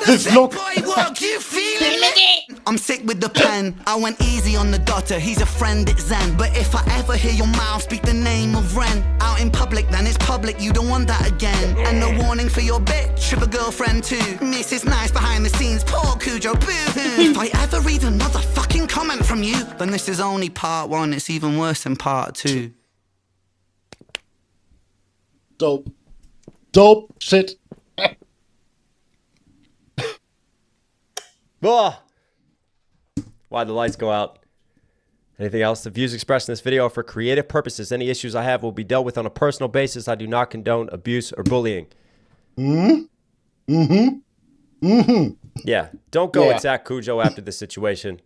This look. Boy, work, you feeling me? I'm sick with the pen. I went easy on the daughter. He's a friend, it's Zen. But if I ever hear your mouth speak the name of Ren out in public, then it's public. You don't want that again. And no warning for your bitch, if a girlfriend too. Mrs. Nice behind the scenes, poor Kujo, boo-hoo. If I ever read another fucking comment from you, then this is only part 1. It's even worse than part 2. Dope shit. Why'd the lights go out? Anything else? The views expressed in this video are for creative purposes. Any issues I have will be dealt with on a personal basis. I do not condone abuse or bullying. Yeah, don't go attack Kujo after this situation.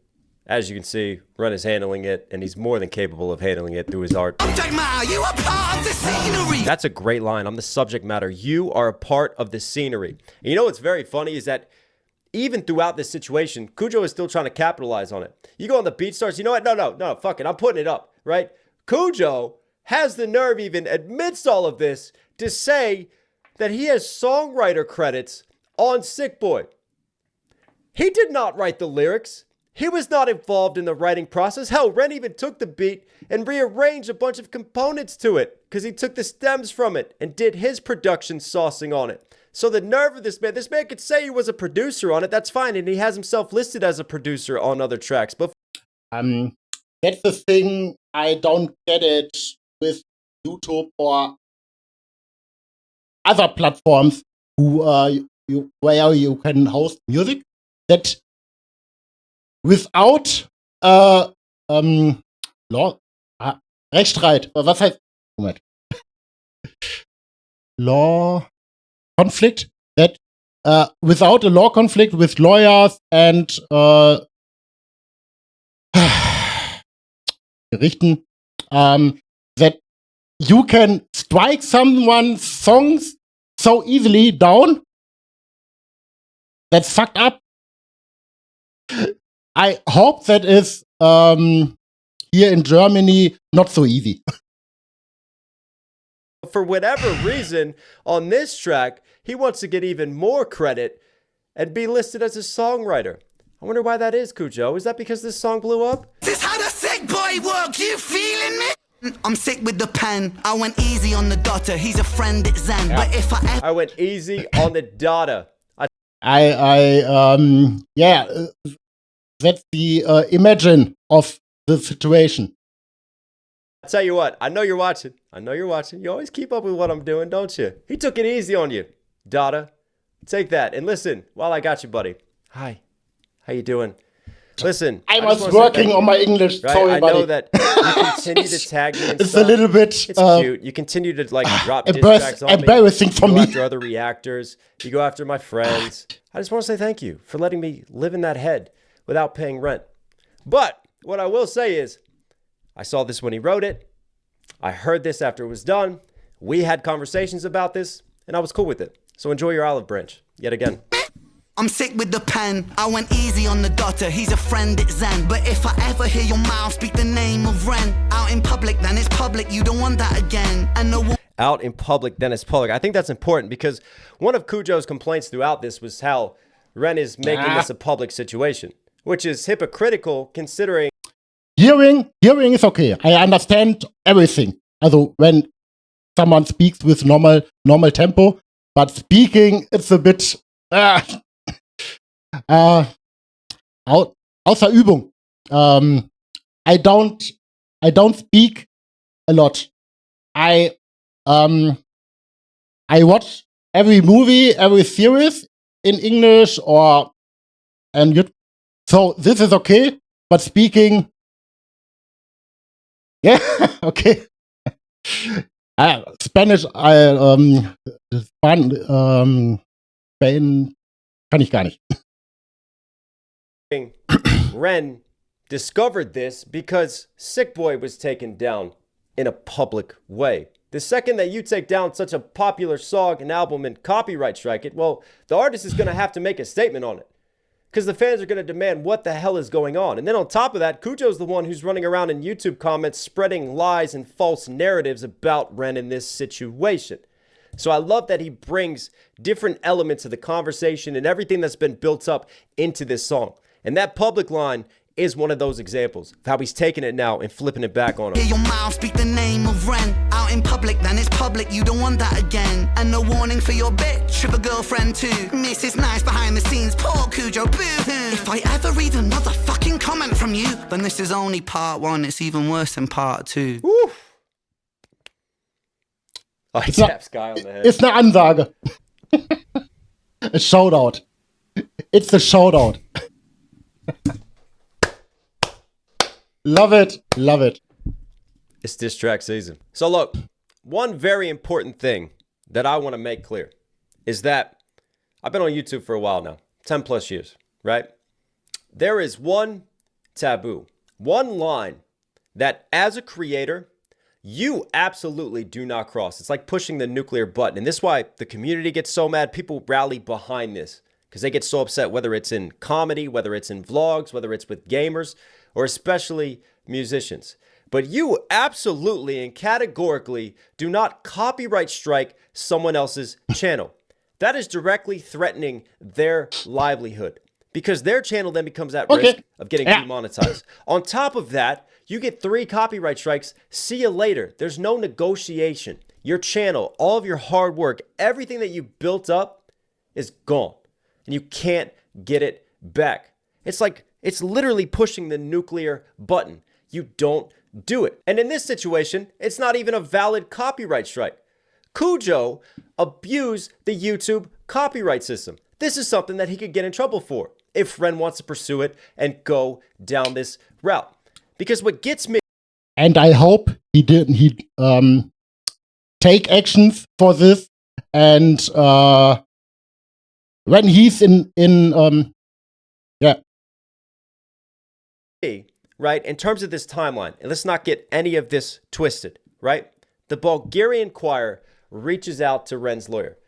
As you can see, Ren is handling it, and he's more than capable of handling it through his art. Subject matter, you are part of the scenery. That's a great line. I'm the subject matter. You are a part of the scenery. And you know what's very funny is that even throughout this situation, Kujo is still trying to capitalize on it. You go on the beat starts, you know what? No, fuck it. I'm putting it up, right? Kujo has the nerve even amidst all of this to say that he has songwriter credits on Sick Boy. He did not write the lyrics. He was not involved in the writing process. Hell, Ren even took the beat and rearranged a bunch of components to it because he took the stems from it and did his production saucing on it. So the nerve of this man could say he was a producer on it. That's fine. And he has himself listed as a producer on other tracks. But that's the thing. I don't get it with YouTube or other platforms where you can host music, that without Rechtsstreit. Was heißt? Moment. Law conflict that without a law conflict with lawyers and Gerichten, that you can strike someone's songs so easily down. That's fucked up. I hope that is here in Germany not so easy. For whatever reason, on this track, he wants to get even more credit and be listed as a songwriter. I wonder why that is, Cujo. Is that because this song blew up? This how the sick boy work, you feeling me? I'm sick with the pen. I went easy on the daughter. He's a friend at Zen. But if I went easy on the daughter. Yeah, that's the imagine of the situation. I'll tell you what, I know you're watching. I know you're watching. You always keep up with what I'm doing, don't you? He took it easy on you, daughter. Take that. And listen, while I got you, buddy. Hi. How you doing? Listen. I was working on my English. Right? Sorry, I buddy. know that you continue to tag me and It's stuff. a little bit... It's cute. You continue to like drop diss tracks on me. Embarrassing for you me. go after other reactors. You go after my friends. I just want to say thank you for letting me live in that head without paying rent. But what I will say is, I saw this when he wrote it. I heard this after it was done. We had conversations about this, and I was cool with it. So enjoy your olive branch, yet again. I'm sick with the pen. I went easy on the daughter. He's a friend at Zen. But if I ever hear your mouth speak the name of Ren out in public, then it's public. You don't want that again. And no out in public, then it's public. I think that's important because one of Cujo's complaints throughout this was how Ren is making this a public situation, which is hypocritical considering. Hearing is okay. I understand everything. Also, when someone speaks with normal tempo, but speaking, it's a bit außer Übung. I don't speak a lot. I watch every movie, every series in English and so this is okay, but speaking, yeah, okay. Spanish, Spain kann ich gar nicht. Ren discovered this because Sick Boy was taken down in a public way. The second that you take down such a popular song and album and copyright strike it, well, the artist is going to have to make a statement on it because the fans are going to demand what the hell is going on. And then on top of that, Cujo's the one who's running around in YouTube comments spreading lies and false narratives about Ren in this situation. So I love that he brings different elements of the conversation and everything that's been built up into this song. And that public line is one of those examples of how he's taking it now and flipping it back on him. Hear your mouth speak the name of Ren out in public, then it's public. You don't want that again. And no warning for your bitch with a girlfriend too. Mrs. Nice behind the scenes, poor Cujo, boo-hoo. If I ever read another fucking comment from you, then this is only part one. It's even worse than part two. Woo. I tap Sky on the head. Ist eine Ansage. A shoutout. It's a shoutout. Love it. Love it. It's diss track season. So look, one very important thing that I want to make clear is that I've been on YouTube for a while now, 10 plus years, right? There is one taboo, one line that as a creator, you absolutely do not cross. It's like pushing the nuclear button. And this is why the community gets so mad. People rally behind this because they get so upset, whether it's in comedy, whether it's in vlogs, whether it's with gamers, or especially musicians. But you absolutely and categorically do not copyright strike someone else's channel. That is directly threatening their livelihood because their channel then becomes at risk of getting demonetized. On top of that, you get 3 copyright strikes. See you later. There's no negotiation. Your channel, all of your hard work, everything that you built up is gone. And you can't get it back. It's literally pushing the nuclear button. You don't do it. And in this situation, it's not even a valid copyright strike. Cujo abused the YouTube copyright system. This is something that he could get in trouble for if Ren wants to pursue it and go down this route. Because what gets me... And I hope he didn't. He take actions for this, and when he's in yeah. Right, in terms of this timeline, and let's not get any of this twisted, right? The Bulgarian choir reaches out to Ren's lawyer.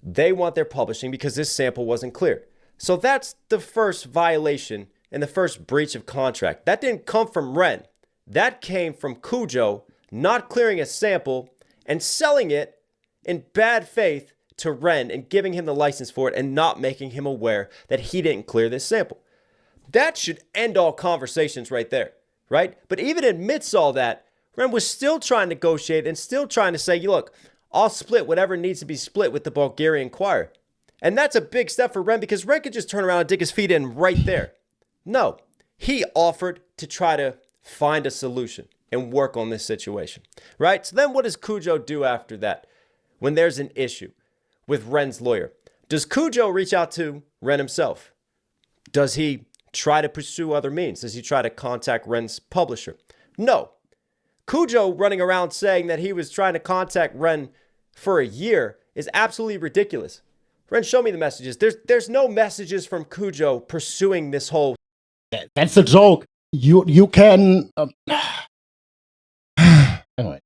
They want their publishing because this sample wasn't cleared. So that's the first violation and the first breach of contract. That didn't come from Ren. That came from Cujo not clearing a sample and selling it in bad faith to Ren and giving him the license for it and not making him aware that he didn't clear this sample. That should end all conversations right there, right? But even amidst all that, Ren was still trying to negotiate and still trying to say, look, I'll split whatever needs to be split with the Bulgarian choir. And that's a big step for Ren because Ren could just turn around and dig his feet in right there. No, he offered to try to find a solution and work on this situation, right? So then what does Cujo do after that when there's an issue with Ren's lawyer? Does Cujo reach out to Ren himself? Does he try to pursue other means? Does he try to contact Ren's publisher? No. Cujo running around saying that he was trying to contact Ren for a year is absolutely ridiculous. Ren, show me the messages. There's no messages from Cujo pursuing this whole... That's a joke. You can... anyway.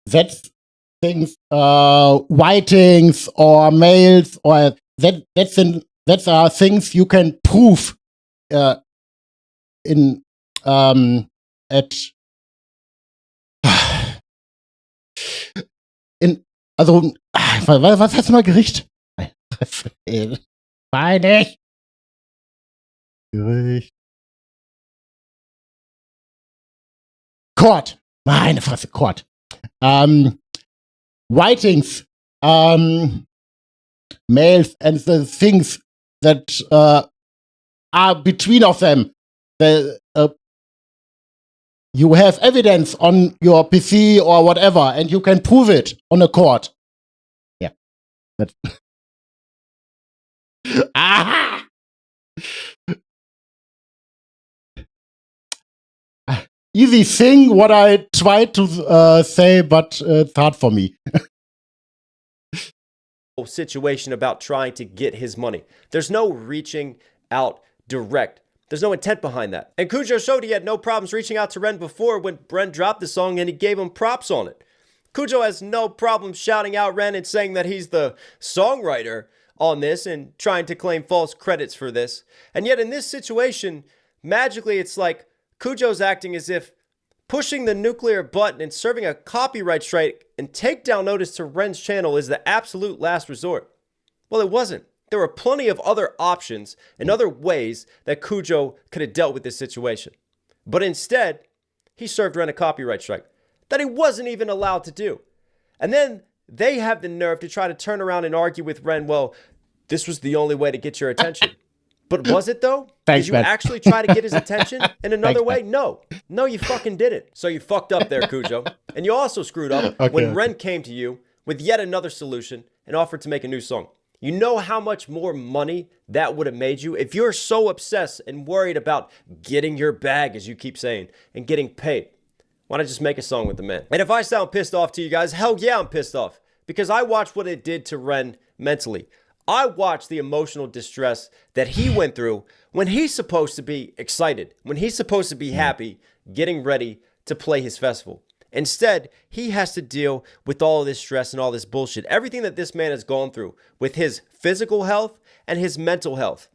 That's things, writings or mails, or that's are things you can prove in at in also was hast du mal Gericht? Meine Gericht. Court. Meine Fresse, Court. Writings, mails, and the things that are between of them. You have evidence on your PC or whatever, and you can prove it on a court. Yeah. That's Aha! Easy thing what I tried to say, but it's hard for me. Situation about trying to get his money. There's no reaching out direct. There's no intent behind that. And Cujo showed he had no problems reaching out to Ren before when Ren dropped the song and he gave him props on it. Cujo has no problem shouting out Ren and saying that he's the songwriter on this and trying to claim false credits for this. And yet in this situation, magically it's like Cujo's acting as if pushing the nuclear button and serving a copyright strike and takedown notice to Ren's channel is the absolute last resort. Well, it wasn't. There were plenty of other options and other ways that Cujo could have dealt with this situation. But instead, he served Ren a copyright strike that he wasn't even allowed to do. And then they have the nerve to try to turn around and argue with Ren, well, this was the only way to get your attention. But was it though? Thanks, Did you man. actually try to get his attention in another Thanks, way? man. No. No, you fucking didn't. So you fucked up there, Cujo. And you also screwed up when Ren came to you with yet another solution and offered to make a new song. You know how much more money that would have made you if you're so obsessed and worried about getting your bag, as you keep saying, and getting paid. Why not just make a song with the man? And if I sound pissed off to you guys, hell yeah, I'm pissed off. Because I watched what it did to Ren mentally. I watched the emotional distress that he went through when he's supposed to be excited, when he's supposed to be happy, getting ready to play his festival. Instead, he has to deal with all this stress and all this bullshit. Everything that this man has gone through with his physical health and his mental health.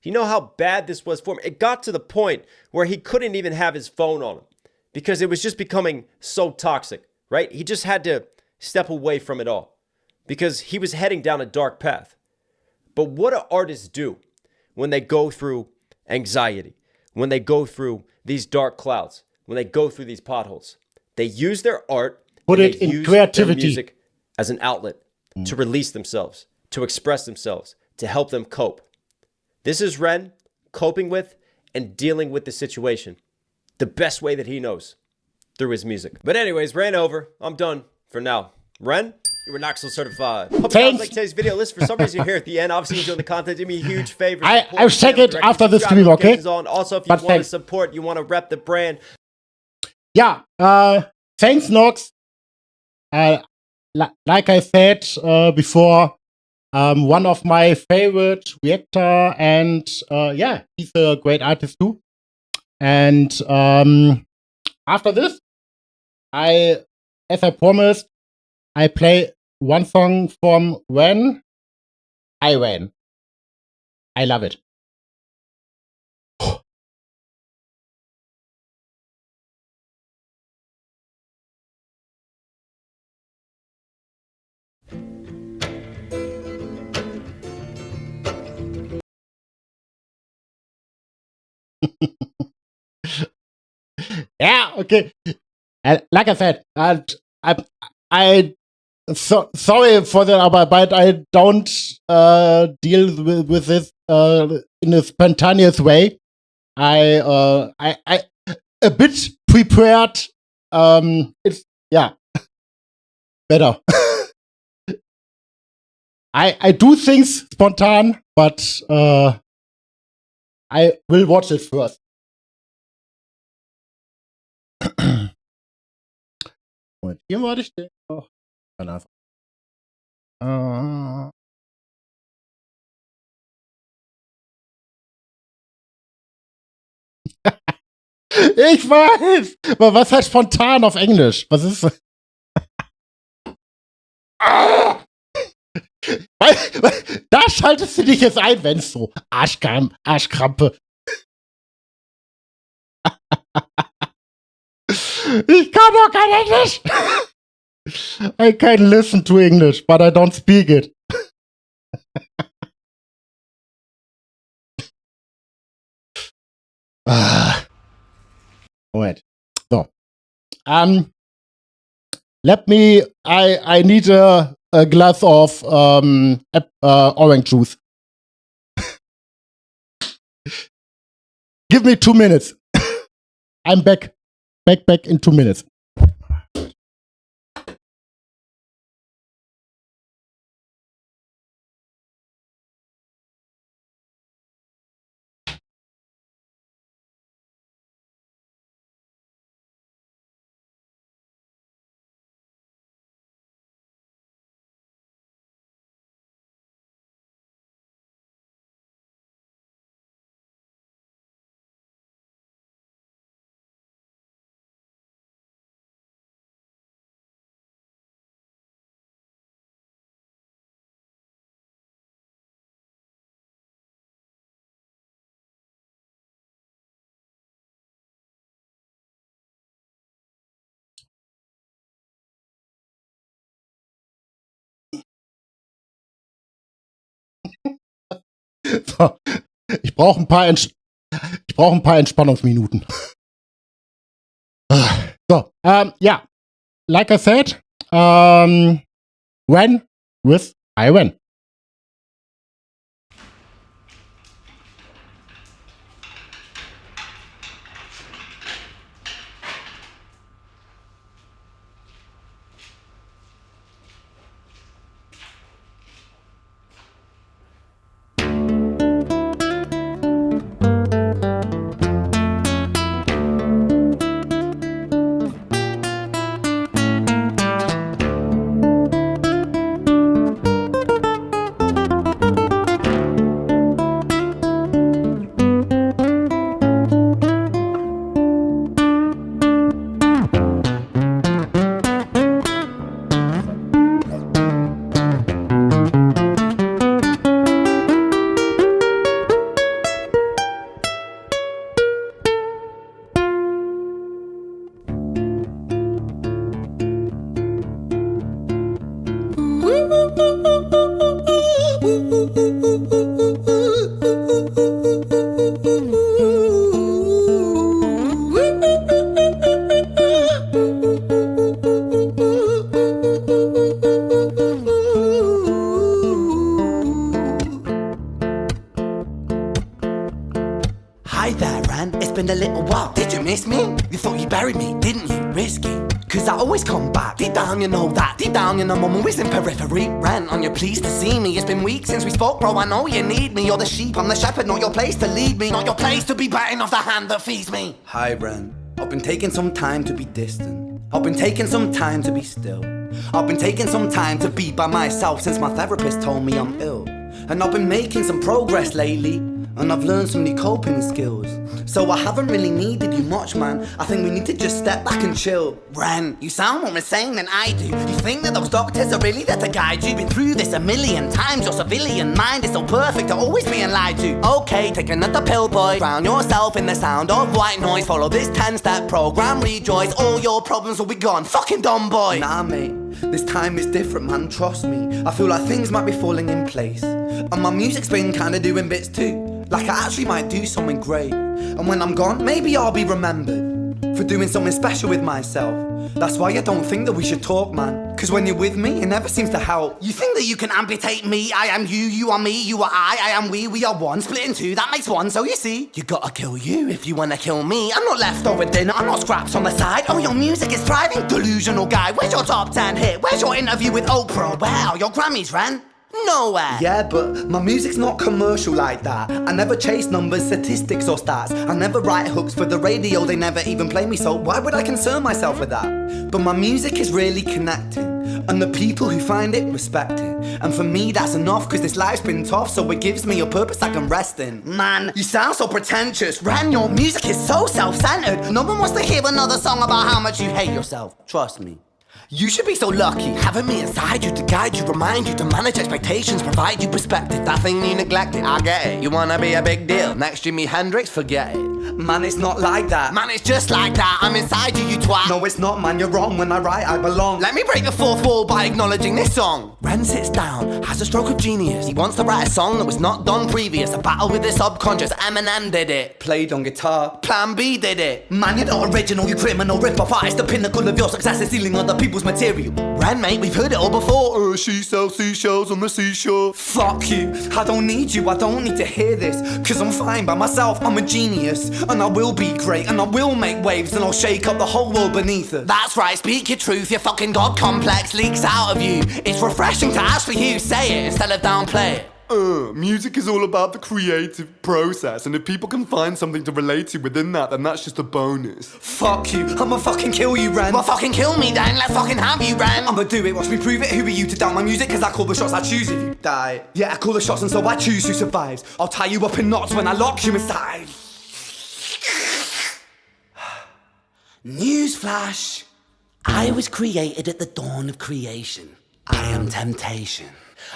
You know how bad this was for him? It got to the point where he couldn't even have his phone on him because it was just becoming so toxic, right? He just had to step away from it all because he was heading down a dark path. But what do artists do when they go through anxiety, when they go through these dark clouds, when they go through these potholes? They use their art, Put it in creativity, their music as an outlet to release themselves, to express themselves, to help them cope. This is Ren coping with and dealing with the situation the best way that he knows, through his music. But anyways, ran over. I'm done for now. Ren, you were Knoxville certified. Hope you guys like today's video. Listen, for some reason you're here at the end. Obviously, enjoying the content. Do me a huge favor. I'll check it after the stream, okay? Also, if you want to support, you want to rep the brand. Yeah, thanks, Nox. Like I said before, one of my favorite reactor, and yeah, he's a great artist too. And after this, as I promised, I play one song from When I Ran. I love it. Yeah, okay. Like I said, sorry for that, but I don't deal with this in a spontaneous way. I a bit prepared. It's better. I do things spontan, but I will watch it first. Und hier wollte ich den noch. Ich weiß! Aber was heißt spontan auf Englisch? Was ist. Da schaltest du dich jetzt ein, wenn's so. Arschkrampe. Ich kann doch kein Englisch! I can listen to English, but I don't speak it. Moment. So. Let me. I need a glass of orange juice. Give me 2 minutes. I'm back. Back in 2 minutes. So. Ich brauche ein paar Entspannungsminuten. So, yeah. Like I said, when with I win. little while. Did you miss me? You thought you buried me, didn't you? Risky. Cause I always come back. Deep down you know that. Deep down you know I'm always in periphery. Rant on your pleased to see me. It's been weeks since we spoke, bro. I know you need me. You're the sheep, I'm the shepherd. Not your place to lead me. Not your place to be biting off the hand that feeds me. Hi, Ren. I've been taking some time to be distant. I've been taking some time to be still. I've been taking some time to be by myself since my therapist told me I'm ill. And I've been making some progress lately, and I've learned some new coping skills. So I haven't really needed you much, man. I think we need to just step back and chill. Ren, you sound more insane than I do. You think that those doctors are really there to guide you? Been through this a million times. Your civilian mind is so perfect to always being lied to. Okay, take another pill, boy. Drown yourself in the sound of white noise. Follow this 10-step program, rejoice. All your problems will be gone. Fucking dumb boy. Nah, mate. This time is different, man, trust me. I feel like things might be falling in place. And my music's been kinda doing bits too. Like I actually might do something great. And when I'm gone, maybe I'll be remembered for doing something special with myself. That's why I don't think that we should talk, man. Cause when you're with me, it never seems to help. You think that you can amputate me? I am you, you are me, you are I am we are one. Split in two, that makes one, so you see. You gotta kill you if you wanna kill me. I'm not leftover dinner, I'm not scraps on the side. Oh, your music is thriving, delusional guy. Where's your top 10 hit? Where's your interview with Oprah? Where are your Grammys, Ren? Nowhere. Yeah, but my music's not commercial like that. I never chase numbers, statistics or stats. I never write hooks for the radio, they never even play me, so why would I concern myself with that? But my music is really connecting, and the people who find it respect it. And for me that's enough, cause this life's been tough, so it gives me a purpose I can rest in. Man, you sound so pretentious. Ren, your music is so self-centered. No one wants to hear another song about how much you hate yourself. Trust me. You should be so lucky, having me inside you to guide you, remind you to manage expectations, provide you perspective. That thing you neglected, I get it. You wanna be a big deal, next Jimi Hendrix, forget it. Man, it's not like that. Man, it's just like that. I'm inside you, you twat. No, it's not, man, you're wrong. When I write, I belong. Let me break the fourth wall by acknowledging this song. Ren sits down, has a stroke of genius. He wants to write a song that was not done previous. A battle with his subconscious, Eminem did it. Played on guitar, Plan B did it. Man, you're not original, you criminal rip-off artist. The pinnacle of your success is stealing other people's material. Ren, mate, we've heard it all before. She sells seashells on the seashore. Fuck you, I don't need you, I don't need to hear this. Cause I'm fine by myself, I'm a genius. And I will be great, and I will make waves, and I'll shake up the whole world beneath us. That's right, speak your truth, your fucking God complex leaks out of you. It's refreshing to actually hear you say it instead of downplay it. Music is all about the creative process, and if people can find something to relate to within that, then that's just a bonus. Fuck you, I'ma fucking kill you, Ren. Well, fucking kill me then, let's fucking have you, Ren. I'ma do it, watch me prove it. Who are you to doubt my music? Cause I call the shots, I choose if you die. Yeah, I call the shots and so I choose who survives. I'll tie you up in knots when I lock you inside. Newsflash, I was created at the dawn of creation. I am temptation.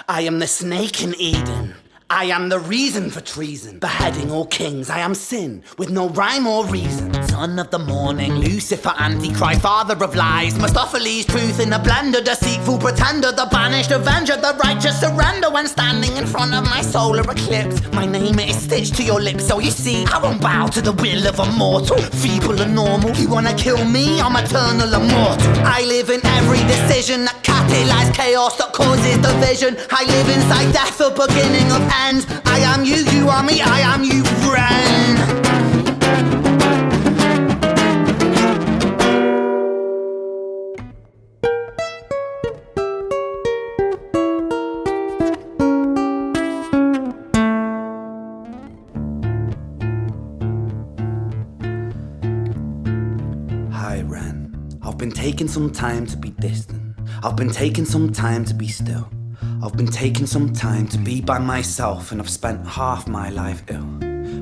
I am the snake in Eden. I am the reason for treason, beheading all kings. I am sin, with no rhyme or reason. Son of the morning, Lucifer, Antichrist, father of lies. Mustopheles, truth in a blender, deceitful pretender, the banished avenger, the righteous surrender. When standing in front of my solar eclipse, my name is stitched to your lips. So you see, I won't bow to the will of a mortal, feeble and normal. You wanna kill me? I'm eternal immortal. I live in every decision that catalyzes chaos, that causes division. I live inside death, the beginning of end. I am you, you are me, I am you, Ren. Hi, Ren. I've been taking some time to be distant. I've been taking some time to be still. I've been taking some time to be by myself, and I've spent half my life ill.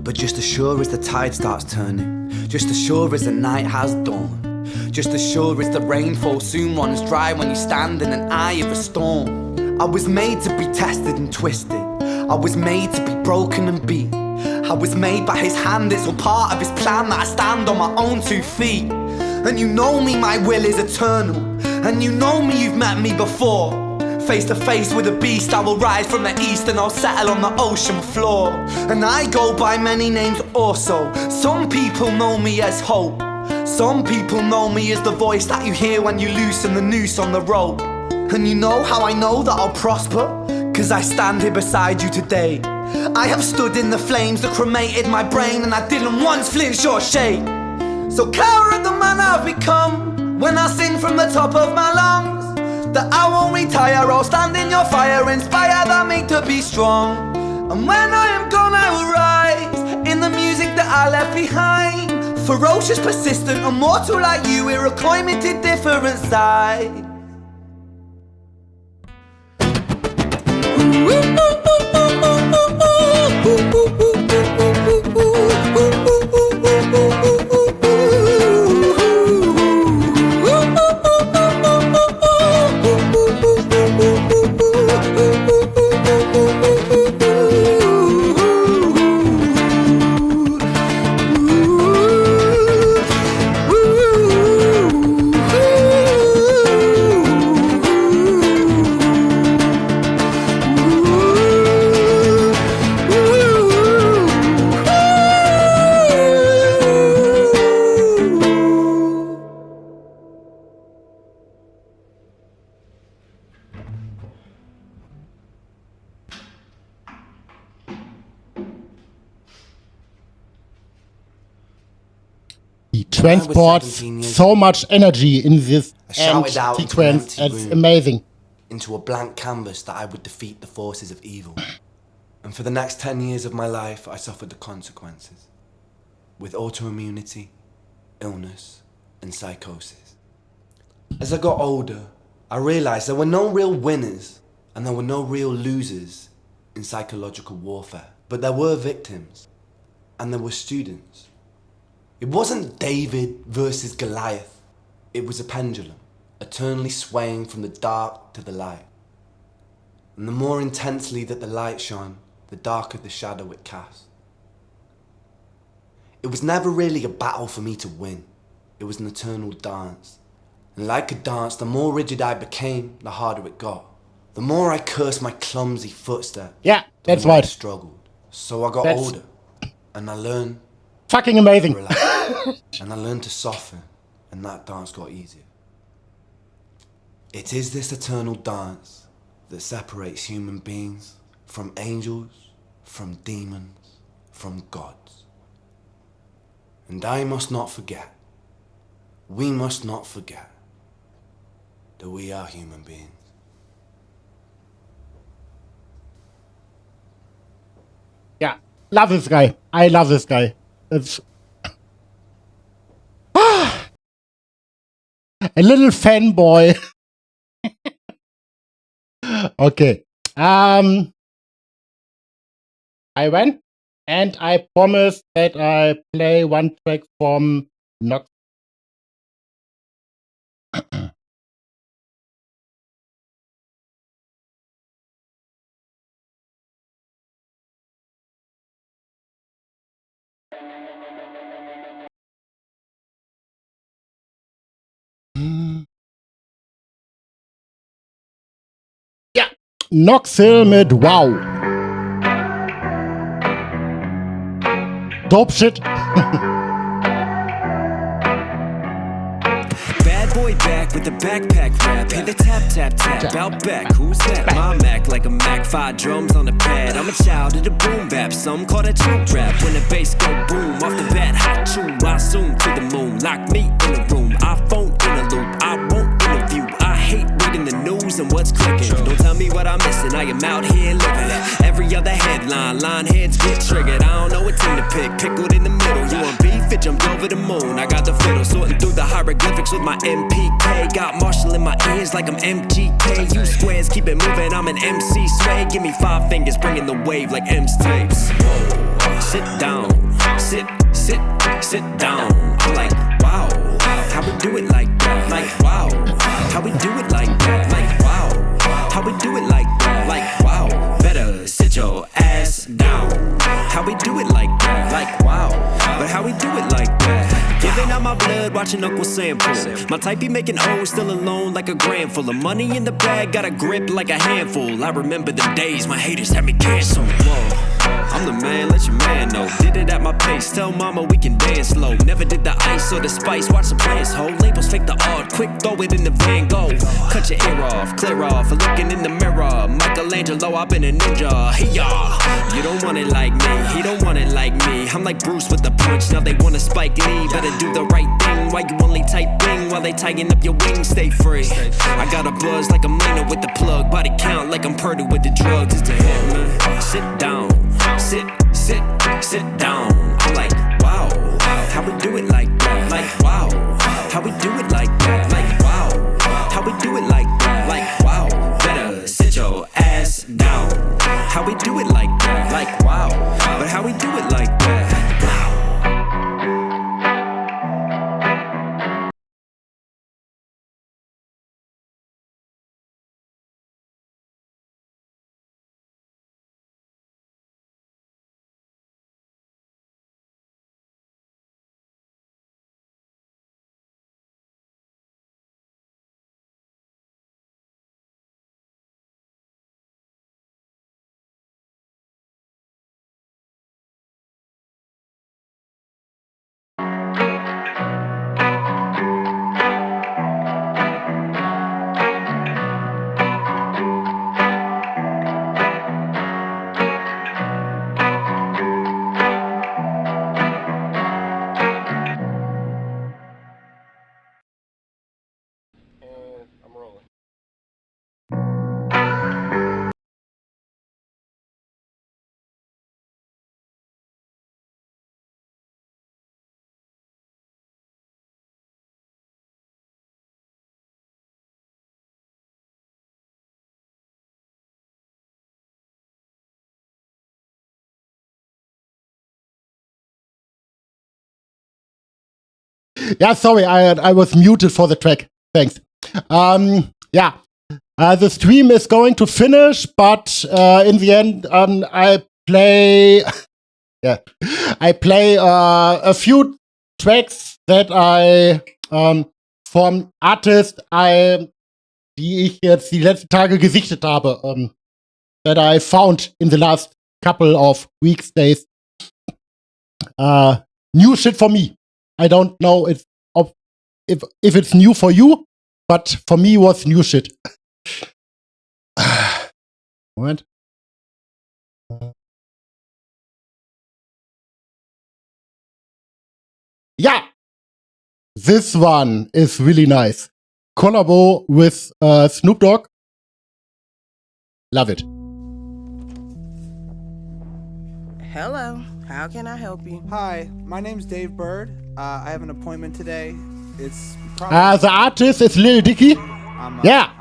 But just as sure as the tide starts turning, just as sure as the night has dawned, just as sure as the rainfall soon runs dry when you stand in an eye of a storm. I was made to be tested and twisted. I was made to be broken and beat. I was made by his hand, it's all part of his plan that I stand on my own 2 feet. And you know me, my will is eternal. And you know me, you've met me before. Face to face with a beast, I will rise from the east and I'll settle on the ocean floor. And I go by many names also. Some people know me as hope. Some people know me as the voice that you hear when you loosen the noose on the rope. And you know how I know that I'll prosper? Cause I stand here beside you today. I have stood in the flames that cremated my brain, and I didn't once flinch or shake. So cower at the man I've become when I sing from the top of my lungs, that I won't retire, I'll stand in your fire, inspire that me to be strong. And when I am gone I will rise in the music that I left behind, ferocious, persistent, immortal like you, we're a climate different side. He transports so much energy in this end shouted out sequence. into an empty It's room, amazing. into a blank canvas that I would defeat the forces of evil. And for the next 10 years of my life, I suffered the consequences. With autoimmunity, illness, and psychosis. As I got older, I realized there were no real winners and there were no real losers in psychological warfare. But there were victims, and there were students. It wasn't David versus Goliath. It was a pendulum, eternally swaying from the dark to the light. And the more intensely that the light shone, the darker the shadow it cast. It was never really a battle for me to win. It was an eternal dance. And like a dance, the more rigid I became, the harder it got. The more I cursed my clumsy footsteps. Yeah, that's the more I right. struggled. So I got That's older, and I learned. Fucking amazing. To relax, and I learned to soften, and that dance got easier. It is this eternal dance that separates human beings from angels, from demons, from gods. And I must not forget, we must not forget, that we are human beings. Yeah, love this guy. I love this guy. It's a little fanboy. Okay. I went and I promised that I play one track from Nox. Ja, Noxil mit Wow. Dope shit. Bad boy back with the backpack rap. Hit the tap, tap, tap. Out back, who's that? My Mac like a Mac. 5 drums on the pad. I'm a child of the boom bap. Some call that true rap. When the bass go boom off the bat, hot chew. I zoom to the moon. Lock me in the room. iPhone in a loop. I won't interview. I hate reading the news and what's clicking. Don't tell me what I'm missing. I am out here living. Every other headline, line heads get triggered. I don't know what team to pick. Pickled in the middle. You want beef? It jumped over the moon. I got the fiddle sorting through the hieroglyphics with my MPK. Got Marshall in my ears like I'm MGK. You squares keep it moving. I'm an MC sway. Give me 5 fingers, bringing the wave like M's tapes. Whoa. Sit down. Sit down. I'm like, wow. How we do it like that? Like, wow. How we do it like that? Like, wow. How we do it like that? Like, wow. Better sit your ass down. How we do it like that? Like, wow. But how we do it like that? Giving out my blood, watching Uncle Sam pull. My type be making O's, still alone like a grand full of money in the bag, got a grip like a handful. I remember the days my haters had me canceled. Whoa. I'm the man, let your man know. Did it at my pace, tell mama we can dance slow. Never did the ice or the spice, watch the plans hold. Labels fake the art, quick throw it in the Van Gogh. Cut your ear off, clear off, looking in the mirror. Michelangelo, I've been a ninja. Hey y'all, you don't want it like me, he don't want it like me. I'm like Bruce with the punch, now they wanna Spike Lee. Better do the right thing, why you only type bing while they tighten up your wings, stay free. I got a buzz like I'm Lena with the plug, body count like I'm Purdy with the drugs. It's the hit, man. Sit down, sit down. I'm like, wow, how we do it like that? Like, wow, how we do it like that? Like, wow, how we do it like that? Like, wow, better sit your ass down. How we do it like that? Like, wow, but how we do it like that? I'm rolling. Yeah, sorry, I was muted for the track. Thanks. Yeah, the stream is going to finish, but in the end, I play. Yeah, I play a few tracks that I from Artists, die ich jetzt die letzten Tage gesichtet habe, that I found in the last couple of weeks, days. New shit for me. I don't know if it's new for you, but for me it was new shit. Moment. Yeah, this one is really nice. Collabo with Snoop Dogg. Love it. Hello, how can I help you? Hi, my name's Dave Bird. I have an appointment today. It's probably The artist is Lil Dicky. Yeah,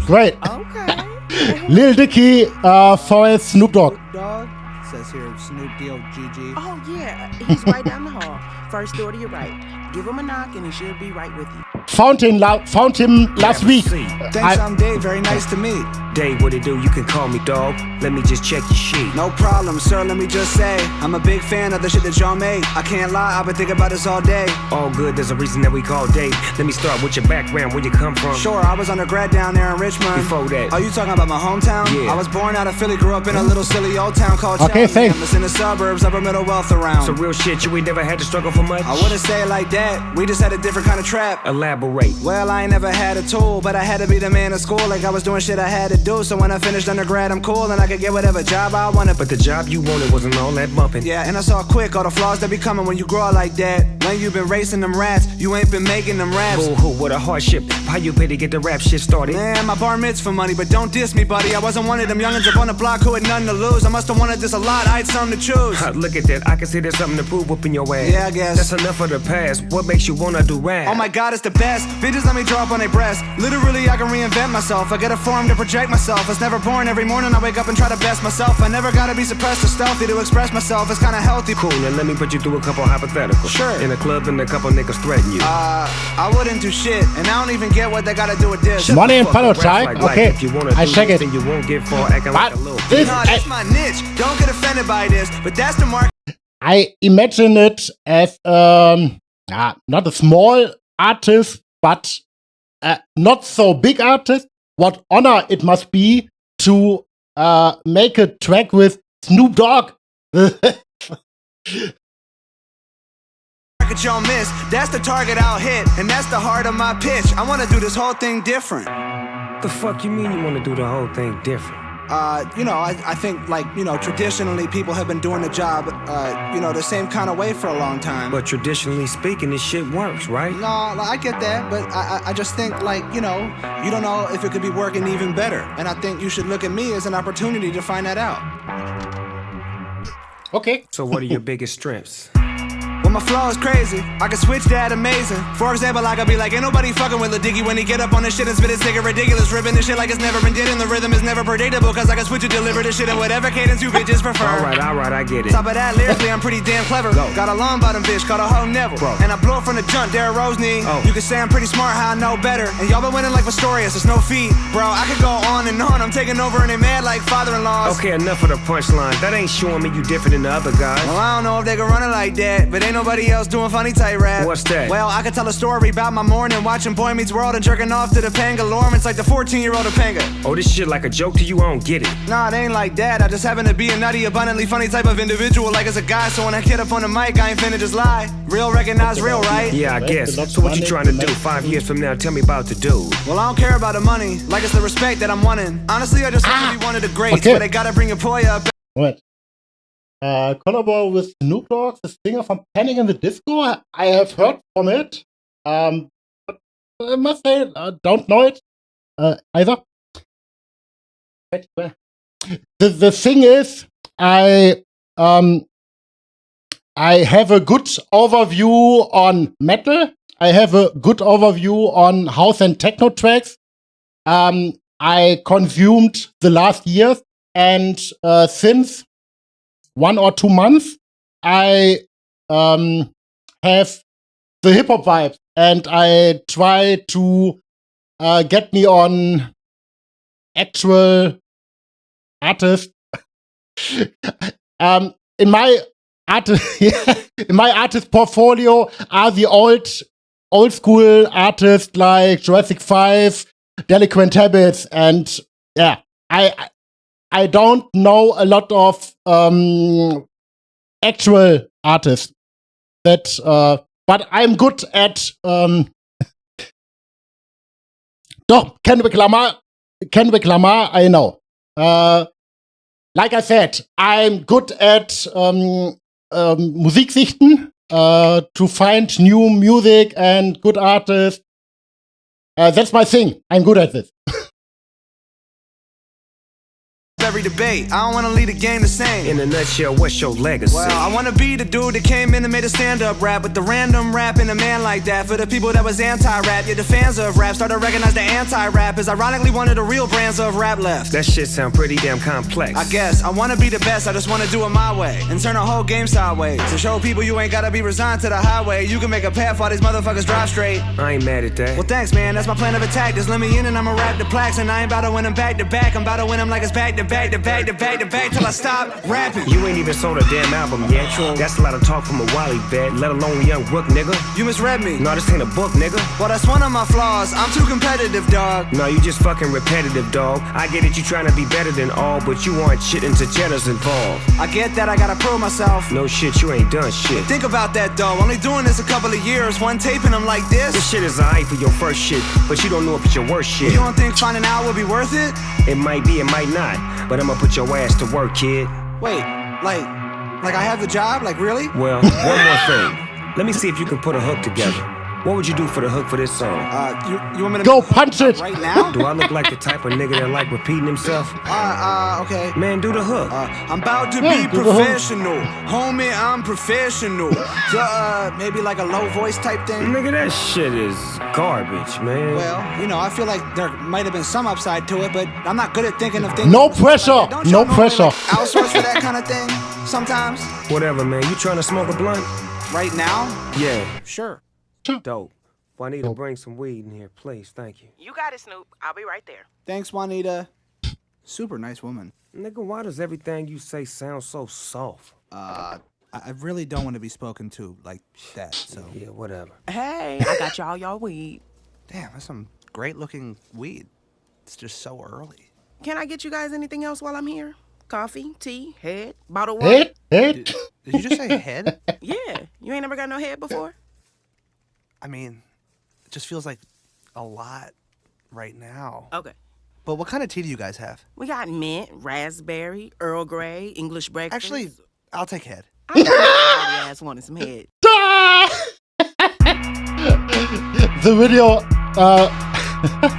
great. Okay. Lil Dicky for Snoop Dogg. Dog says here Snoop D-O-G-G. Oh yeah, he's right down the hall. First door to your right. Give him a knock and he should be right with you. Found him last week. Thanks, I'm Dave. Very nice to meet. Dave, what it do? You can call me dog. Let me just check your sheet. No problem, sir. Let me just say, I'm a big fan of the shit that y'all made. I can't lie, I've been thinking about this all day. All good, there's a reason that we call Dave. Let me start with your background, where you come from. Sure, I was undergrad down there in Richmond. Before that. Are you talking about my hometown? Yeah. I was born out of Philly, grew up in a little silly old town called Okay, thanks. It's in the suburbs, upper middle wealth around. So real shit, you ain't never had to struggle for much? I wouldn't say it like that. We just had a different kind of trap. Elaborate. Well, I ain't never had a tool, but I had to be the man of school. Like I was doing shit I had to do. So when I finished undergrad, I'm cool and I could get whatever job I wanted. But the job you wanted wasn't all that bumping. Yeah, and I saw quick all the flaws that be coming when you grow up like that. When you been racing them rats, you ain't been making them raps. Boo-hoo, what a hardship. How you pay to get the rap shit started? Man, my bar mitzvah money, but don't diss me, buddy. I wasn't one of them youngins up on the block who had nothing to lose. I must have wanted this a lot, I had something to choose. Look at that, I can see there's something to prove whooping your ass. Yeah, I guess. That's enough of the past. What makes you wanna do rap? Oh my god, it's the best. Bitches let me draw up on their breasts. Literally, I can reinvent myself. I get a forum to project myself. It's never boring. Every morning I wake up and try to best myself. I never gotta be suppressed or stealthy to express myself. It's kinda healthy. Cool, now let me put you through a couple hypotheticals. Sure. In a club and a couple niggas threaten you. I wouldn't do shit, and I don't even get what they gotta do with this. Money and follow type. Okay, If you wanna I do check this, it. then you won't get far acting like a little This, No, that's my niche. Don't get offended by this, but that's the mark. I imagine it as not a small artist, but not so big artist. What honor it must be to make a track with Snoop Dogg. Target y'all miss, that's the target I'll hit, and that's the heart of my pitch. I wanna do this whole thing different. The fuck you mean you wanna do the whole thing different? I think, like, traditionally people have been doing the job, the same kind of way for a long time. But traditionally speaking, this shit works, right? No, I get that, but I just think, like, you don't know if it could be working even better. And I think you should look at me as an opportunity to find that out. Okay. So what are your biggest strengths? Well, my flow is crazy, I can switch that amazing. For example, I could be like, ain't nobody fucking with Lil Diggy when he get up on this shit and spit his nigga ridiculous, ripping this shit like it's never been did, and the rhythm is never predictable, cause I can switch and deliver this shit in whatever cadence you bitches prefer. Alright, I get it. Top of that, lyrically, I'm pretty damn clever. Got a long bottom bitch called a hoe Neville. And I blow it from the jump, Derrick Rose knee. You can say I'm pretty smart, how I know better. And y'all been winning like Pistorius, there's no feet. Bro, I could go on and on, I'm taking over and they mad like father-in-laws. Okay, enough of the punchline. That ain't showing me you different than the other guys. Well, I don't know if they can run it like that, but ain't nobody else doing funny tight rap. What's that? Well, I could tell a story about my morning, watching Boy Meets World and jerking off to the Pangalorm. It's like the 14-year-old Topanga. Oh, this shit like a joke to you? I don't get it. Nah, it ain't like that. I just happen to be a nutty, abundantly funny type of individual, like as a guy. So when I get up on the mic, I ain't finna just lie. Real recognize real, right? Yeah, I guess. So what you trying to do? 5 years from now, tell me about the dude. Well, I don't care about the money, like it's the respect that I'm wanting. Honestly, I just want to be one of the greats, but I gotta bring a boy up. What? Collabo with Snoop Dogg, the singer from Panic in the Disco. I have heard from it. But I must say, don't know it either. The thing is, I have a good overview on metal. I have a good overview on house and techno tracks. I consumed the last years, and since 1 or 2 months, I have the hip hop vibes, and I try to get me on actual artists. In my artist portfolio are the old school artists like Jurassic 5, Delinquent Habits, and yeah, I don't know a lot of actual artists that, but I'm good at Kendrick Lamar, I know. Like I said, I'm good at Musiksichten, to find new music and good artists. That's my thing. I'm good at this. Every debate, I don't wanna lead the game the same. In a nutshell, what's your legacy? Well, I wanna be the dude that came in and made a stand-up rap with the random rap and a man like that. For the people that was anti-rap, yeah, the fans of rap started to recognize the anti-rap is ironically one of the real brands of rap left. That shit sound pretty damn complex. I guess, I wanna be the best, I just wanna do it my way and turn a whole game sideways. To show people you ain't gotta be resigned to the highway. You can make a path while these motherfuckers drive straight. I ain't mad at that. Well, thanks, man, that's my plan of attack. Just let me in and I'ma rap the plaques. And I ain't about to win them back to back. I'm about to win them like it's back to back to back to back to back till I stop rapping. You ain't even sold a damn album yet. True. That's a lot of talk from a Wally vet, let alone a young Rook, nigga. You misread me. No, this ain't a book, nigga. Well, that's one of my flaws. I'm too competitive, dog. No, you just fucking repetitive, dog. I get it, you trying to be better than all, but you aren't shit into cheddars involved. I get that, I gotta prove myself. No shit, you ain't done shit. Think about that, though. Only doing this a couple of years, one taping them like this. This shit is alright for your first shit, but you don't know if it's your worst shit. You don't think finding out would be worth it? It might be, it might not, but I'ma put your ass to work, kid. Wait, like I have the job? Like, really? Well, one more thing. Let me see if you can put a hook together. What would you do for the hook for this song? You want me to go punch it right now? Do I look like the type of nigga that like repeating himself? Okay. Man, do the hook. I'm about to be professional. Homie, I'm professional. So, maybe like a low voice type thing? Nigga, that shit is garbage, man. Well, I feel like there might have been some upside to it, but I'm not good at thinking of things. No pressure. No pressure. Outsource for that kind of thing sometimes? Whatever, man. You trying to smoke a blunt? Right now? Yeah. Sure. Dope. Juanita, bring some weed in here, please. Thank you. You got it, Snoop. I'll be right there. Thanks, Juanita. Super nice woman. Nigga, why does everything you say sound so soft? I really don't want to be spoken to like that, so. Yeah, whatever. Hey, I got y'all weed. Damn, that's some great looking weed. It's just so early. Can I get you guys anything else while I'm here? coffee, tea, head, bottle water. Head? Did you just say head? Yeah, you ain't never got no head before? I mean, it just feels like a lot right now. Okay. But what kind of tea do you guys have? We got mint, raspberry, Earl Grey, English breakfast. Actually, I'll take head. I know everybody ass wanted some head. The video,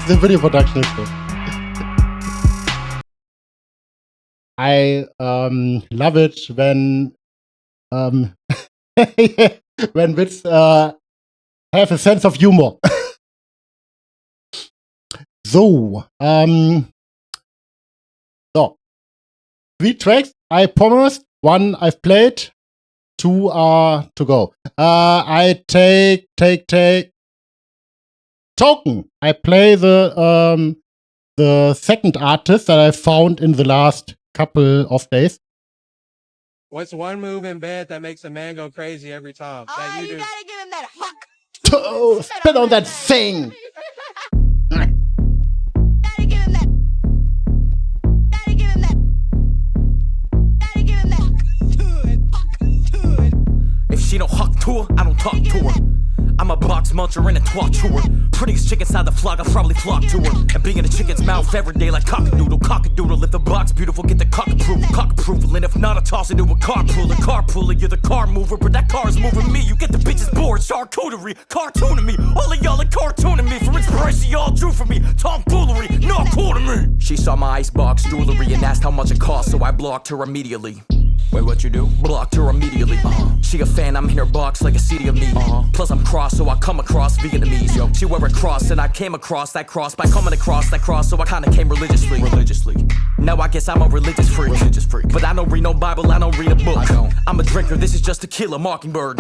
the video production is good. I love it when when bits have a sense of humor. So 3 tracks I promised. 1 I've played. 2 are to go. I take Token. I play the second artist that I found in the last couple of days. What's one move in bed that makes a man go crazy every time? That you do. Gotta give him that huck. Oh, spit on that thing. If she don't huck to her, I don't talk to her. I'm a box muncher and a twat to her. Prettiest chick inside the flock, I'll probably flock to her. And being in a chicken's mouth every day like cock-a-doodle, cock-a-doodle. If the box beautiful, get the cock approval. And if not, I toss it to a carpooler. You're the car mover, but that car's moving me. You get the bitches bored, charcuterie, cartooning me. All of y'all are cartooning me. For inspiration, y'all drew for me. Tomfoolery, not cool to me. She saw my icebox jewelry and asked how much it cost, so I blocked her immediately. Wait, what you do? Blocked her immediately. She a fan, I'm in her box like a CD of me. Plus I'm cross, so I come across Vietnamese. Yo, she wear a cross, and I came across that cross by coming across that cross, so I kinda came religiously. Now I guess I'm a religious freak. But I don't read no Bible, I don't read a book. I'm a drinker, this is just Tequila Mockingbird.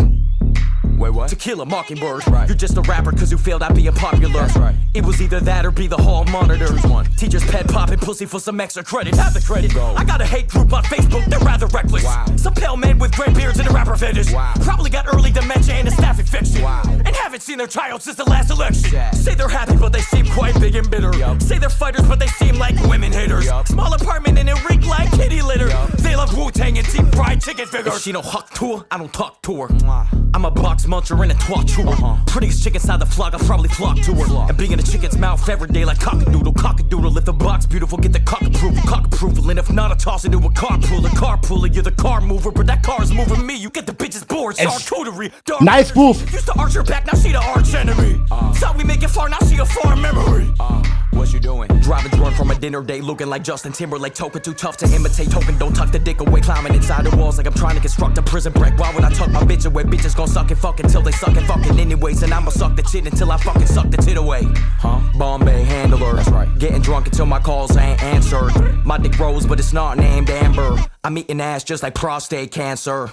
Wait, what? Tequila Mockingbird. Right. You're just a rapper cause you failed at being popular. That's right. It was either that or be the hall monitor. Choose one. Teachers pet popping pussy for some extra credit. Have the credit. Go. I got a hate group on Facebook, they're rather reckless. Wow. Some pale men with gray beards and a rapper fetish. Wow. Probably got early dementia and a staph infection. Wow. And haven't seen their child since the last election. Sad. Say they're happy but they seem quite big and bitter. Yep. Say they're fighters but they seem like women haters. Yep. Small apartment and it reek like kitty litter. Yep. They love Wu-Tang and deep fried chicken fingers. If she don't huck to her, I don't talk to her. I'm a box muncher and a twat to her. Prettiest chick inside the flock, I'll probably flock to her. And being in a chicken's mouth every day like cock-a-doodle. If the box beautiful, get the cock approval. And if not, I toss it to a carpooler. You're the car mover, but that car's moving me. You get the bitches bored, charcuterie. Nice move. Used to arch her back, now she the arch enemy. Thought we make it far, now she a far memory. What you doing? Driving drunk from a dinner date, looking like Justin Timberlake. Token too tough to imitate. Token don't tuck the dick away. Climbing inside the walls like I'm trying to construct a prison break. Why would I tuck my bitch away? Bitches gon' suck and fuck until they suck and fucking anyways. And I'ma suck the tit until I fucking suck the tit away. Bombay handler. That's right. Getting drunk until my calls ain't answered. My dick rose, but it's not named Amber. I'm eating ass just like prostate cancer.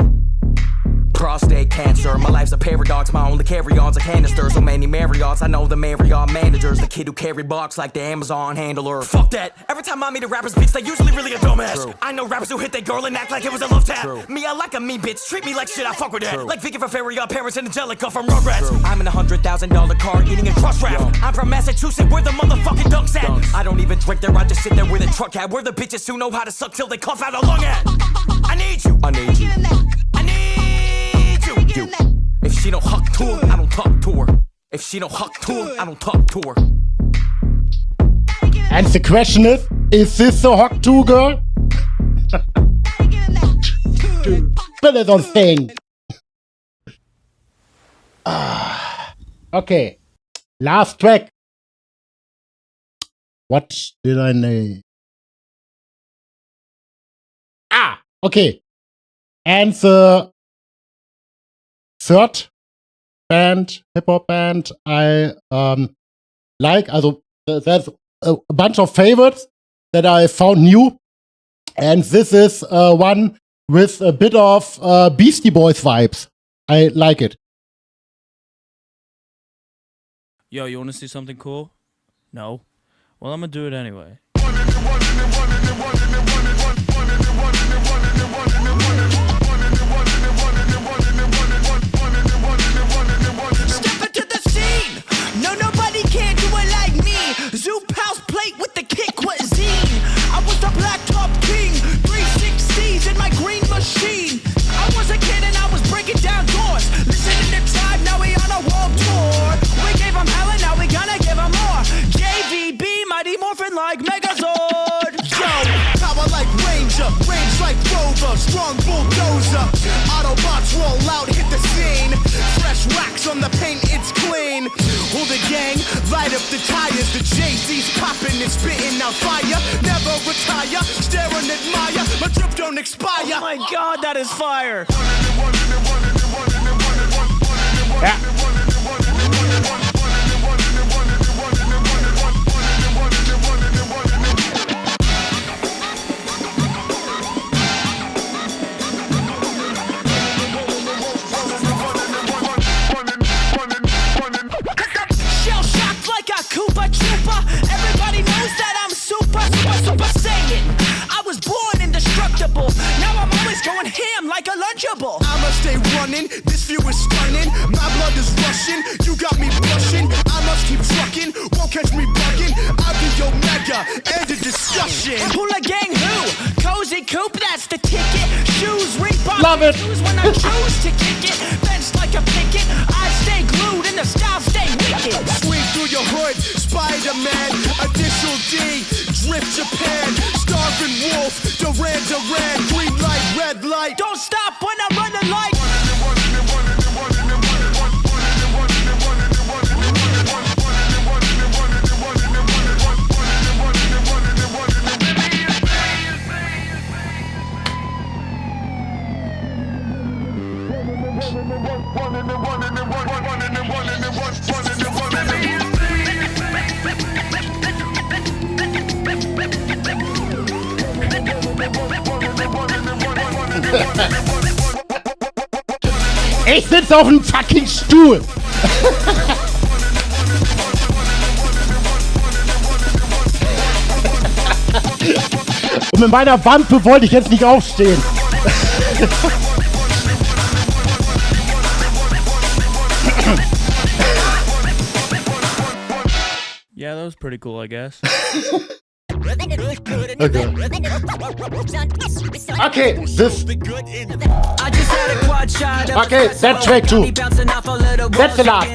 Prostate cancer, my life's a paradox. My only carry-on's a canister. So many Marriotts, I know the Marriott managers. The kid who carry box like the Amazon handler. Fuck that, every time I meet a rapper's bitch, they usually really a dumbass. True. I know rappers who hit their girl and act like it was a love tap. True. Me, I like a mean bitch, treat me like shit, I fuck with that. True. Like Vicky Ferrari, parents and Angelica from Rugrats. True. I'm in a $100,000 car eating a crust wrap. Yo. I'm from Massachusetts, where the motherfucking dunks at. I don't even drink there, I just sit there where the truck at. Where the bitches who know how to suck till they cough out a lung at. I need you. I need you. You. If she don't huck to her, I don't talk to her. If she don't huck to her, I don't talk to her. And the question is this a huck to girl? Put it on thing. Okay. Last track. What did I name? Okay. And the third band, hip-hop band I like. Also, there's a bunch of favorites that I found new. And this is one with a bit of Beastie Boys vibes. I like it. Yo, you want to see something cool? No? Well, I'm going to do it anyway. No, nobody can do it like me. Zoop house plate with the kick cuisine. I was the black top king. 3 it's clean. Who the gang? Light up the tires. The Jay-Z's popping and spitting out fire. Never retire, stare and admire. My drip don't expire. Oh my god, that is fire. Ja. Shell shocked like a Koopa Trooper. Everybody knows that I'm super saiyan. I was born indestructible. Now I'm always going ham like a Lunchable. I'ma stay running. This view is stunning. My blood is rushing. You got me blushing. I must keep trucking. Won't catch me bugging. I'll be Omega. End of discussion. Hula gang who? Cozy Coop, that's the ticket. Shoes, Reebok. Love it. Shoes when I choose to kick it. Fenced like a picket. I stay glued and the style stay wicked. Swing through your hood, Spider-Man. Initial D, Drift Japan. Starving Wolf, Duran, green light, red light. Don't stop when I run the light. Ich sitze auf einem fucking Stuhl. Und mit meiner Wampe wollte ich jetzt nicht aufstehen. Yeah, that was pretty cool, I guess. Okay, this. Okay, that track too. That's a lot.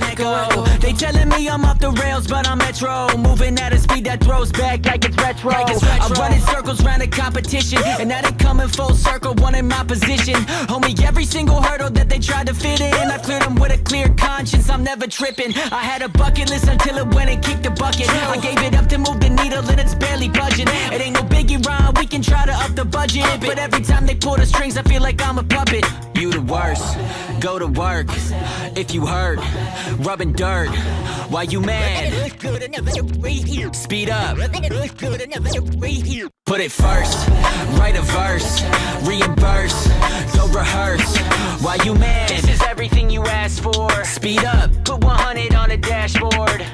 They telling me I'm off the rails, but I'm metro. Moving at a speed that throws back like it's retro. I'm running circles round a competition, and now they coming full circle, one in my position. Homie, every single hurdle that they tried to fit in, I cleared them with a clear conscience, I'm never tripping. I had a bucket list until it went and kicked the bucket. I gave it up to move the needle and it's barely budging. It ain't no biggie rhyme, we can try to up the budget, but every time they pull the strings I feel like I'm a puppet. You the worst, go to work. If you hurt, rubbing dirt. Why you mad? Speed up. Put it first, write a verse, reimburse, go rehearse. Why you mad? This is everything you asked for. Speed up, put 100 on the dashboard.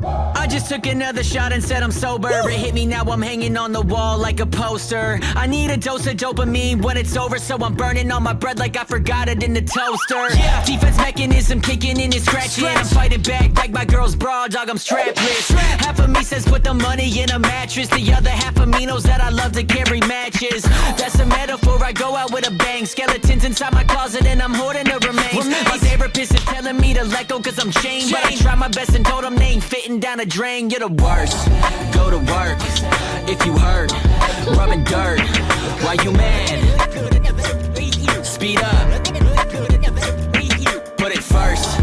I just took another shot and said I'm sober. It hit me, now I'm hanging on the wall like a poster. I need a dose of dopamine when it's over, so I'm burning all my bread like I forgot it in the toaster. Defense mechanism kicking in and scratching. I'm fighting back like my girl's bra, dog, I'm strapless. Half of me says put the money in a mattress. The other half of me knows that I love to carry matches. That's a metaphor, I go out with a bang. Skeletons inside my closet and I'm hoarding the remains. My therapist is telling me to let go cause I'm chained, but I tried my best and told him they ain't fitting down a drain. You're the worst, go to work. If you hurt, rubbing dirt. Why you mad? Speed up. Put it first,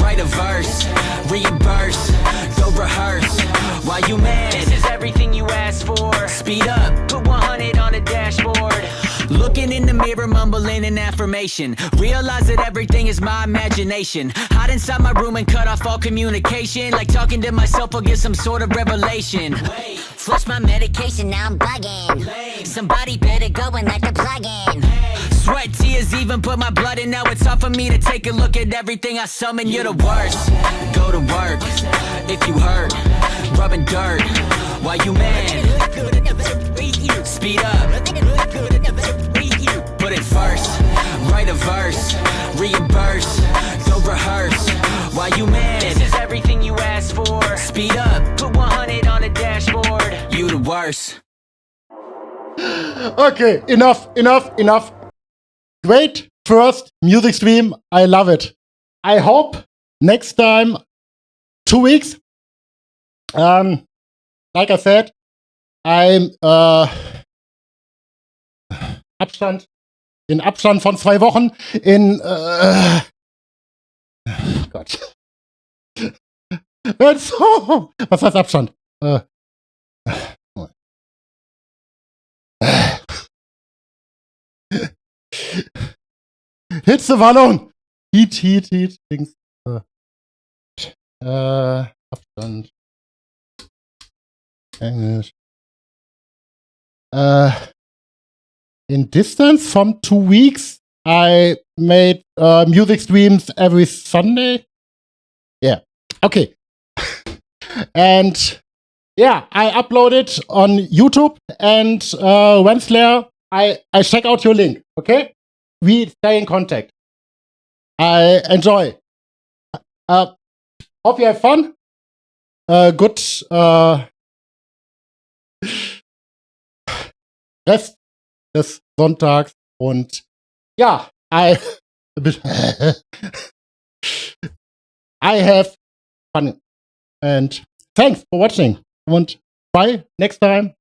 write a verse, reimburse, go rehearse. Why you mad? This is everything you asked for. Speed up, put 100 on the dashboard. Looking in the mirror, mumbling an affirmation. Realize that everything is my imagination. Hide inside my room and cut off all communication. Like talking to myself, I'll get some sort of revelation. Flush my medication, now I'm bugging. Somebody better go and let the plug in. Sweat, tears, even put my blood in. Now it's hard for me to take a look at everything I summon. You're the worst, go to work. If you hurt, rubbing dirt. Why you mad? Speed up. Put it first, write a verse, reimburse, go rehearse. Why you mad? This is everything you asked for. Speed up, put 100 on the dashboard. You the worst. Okay, enough. Great first music stream. I love it. I hope next time, 2 weeks. Like I said, I'm in Abstand von 2 Wochen in Gott. Was heißt Abstand? Hitzewallung! Heat, Dings. Abstand. Englisch. In distance from 2 weeks, I made music streams every Sunday. Yeah. Okay. And yeah, I upload it on YouTube, and Wednesday, I check out your link. Okay, we stay in contact. I enjoy. Hope you have fun. Good Rest des Sonntags und ja, I have fun, and thanks for watching, and bye next time.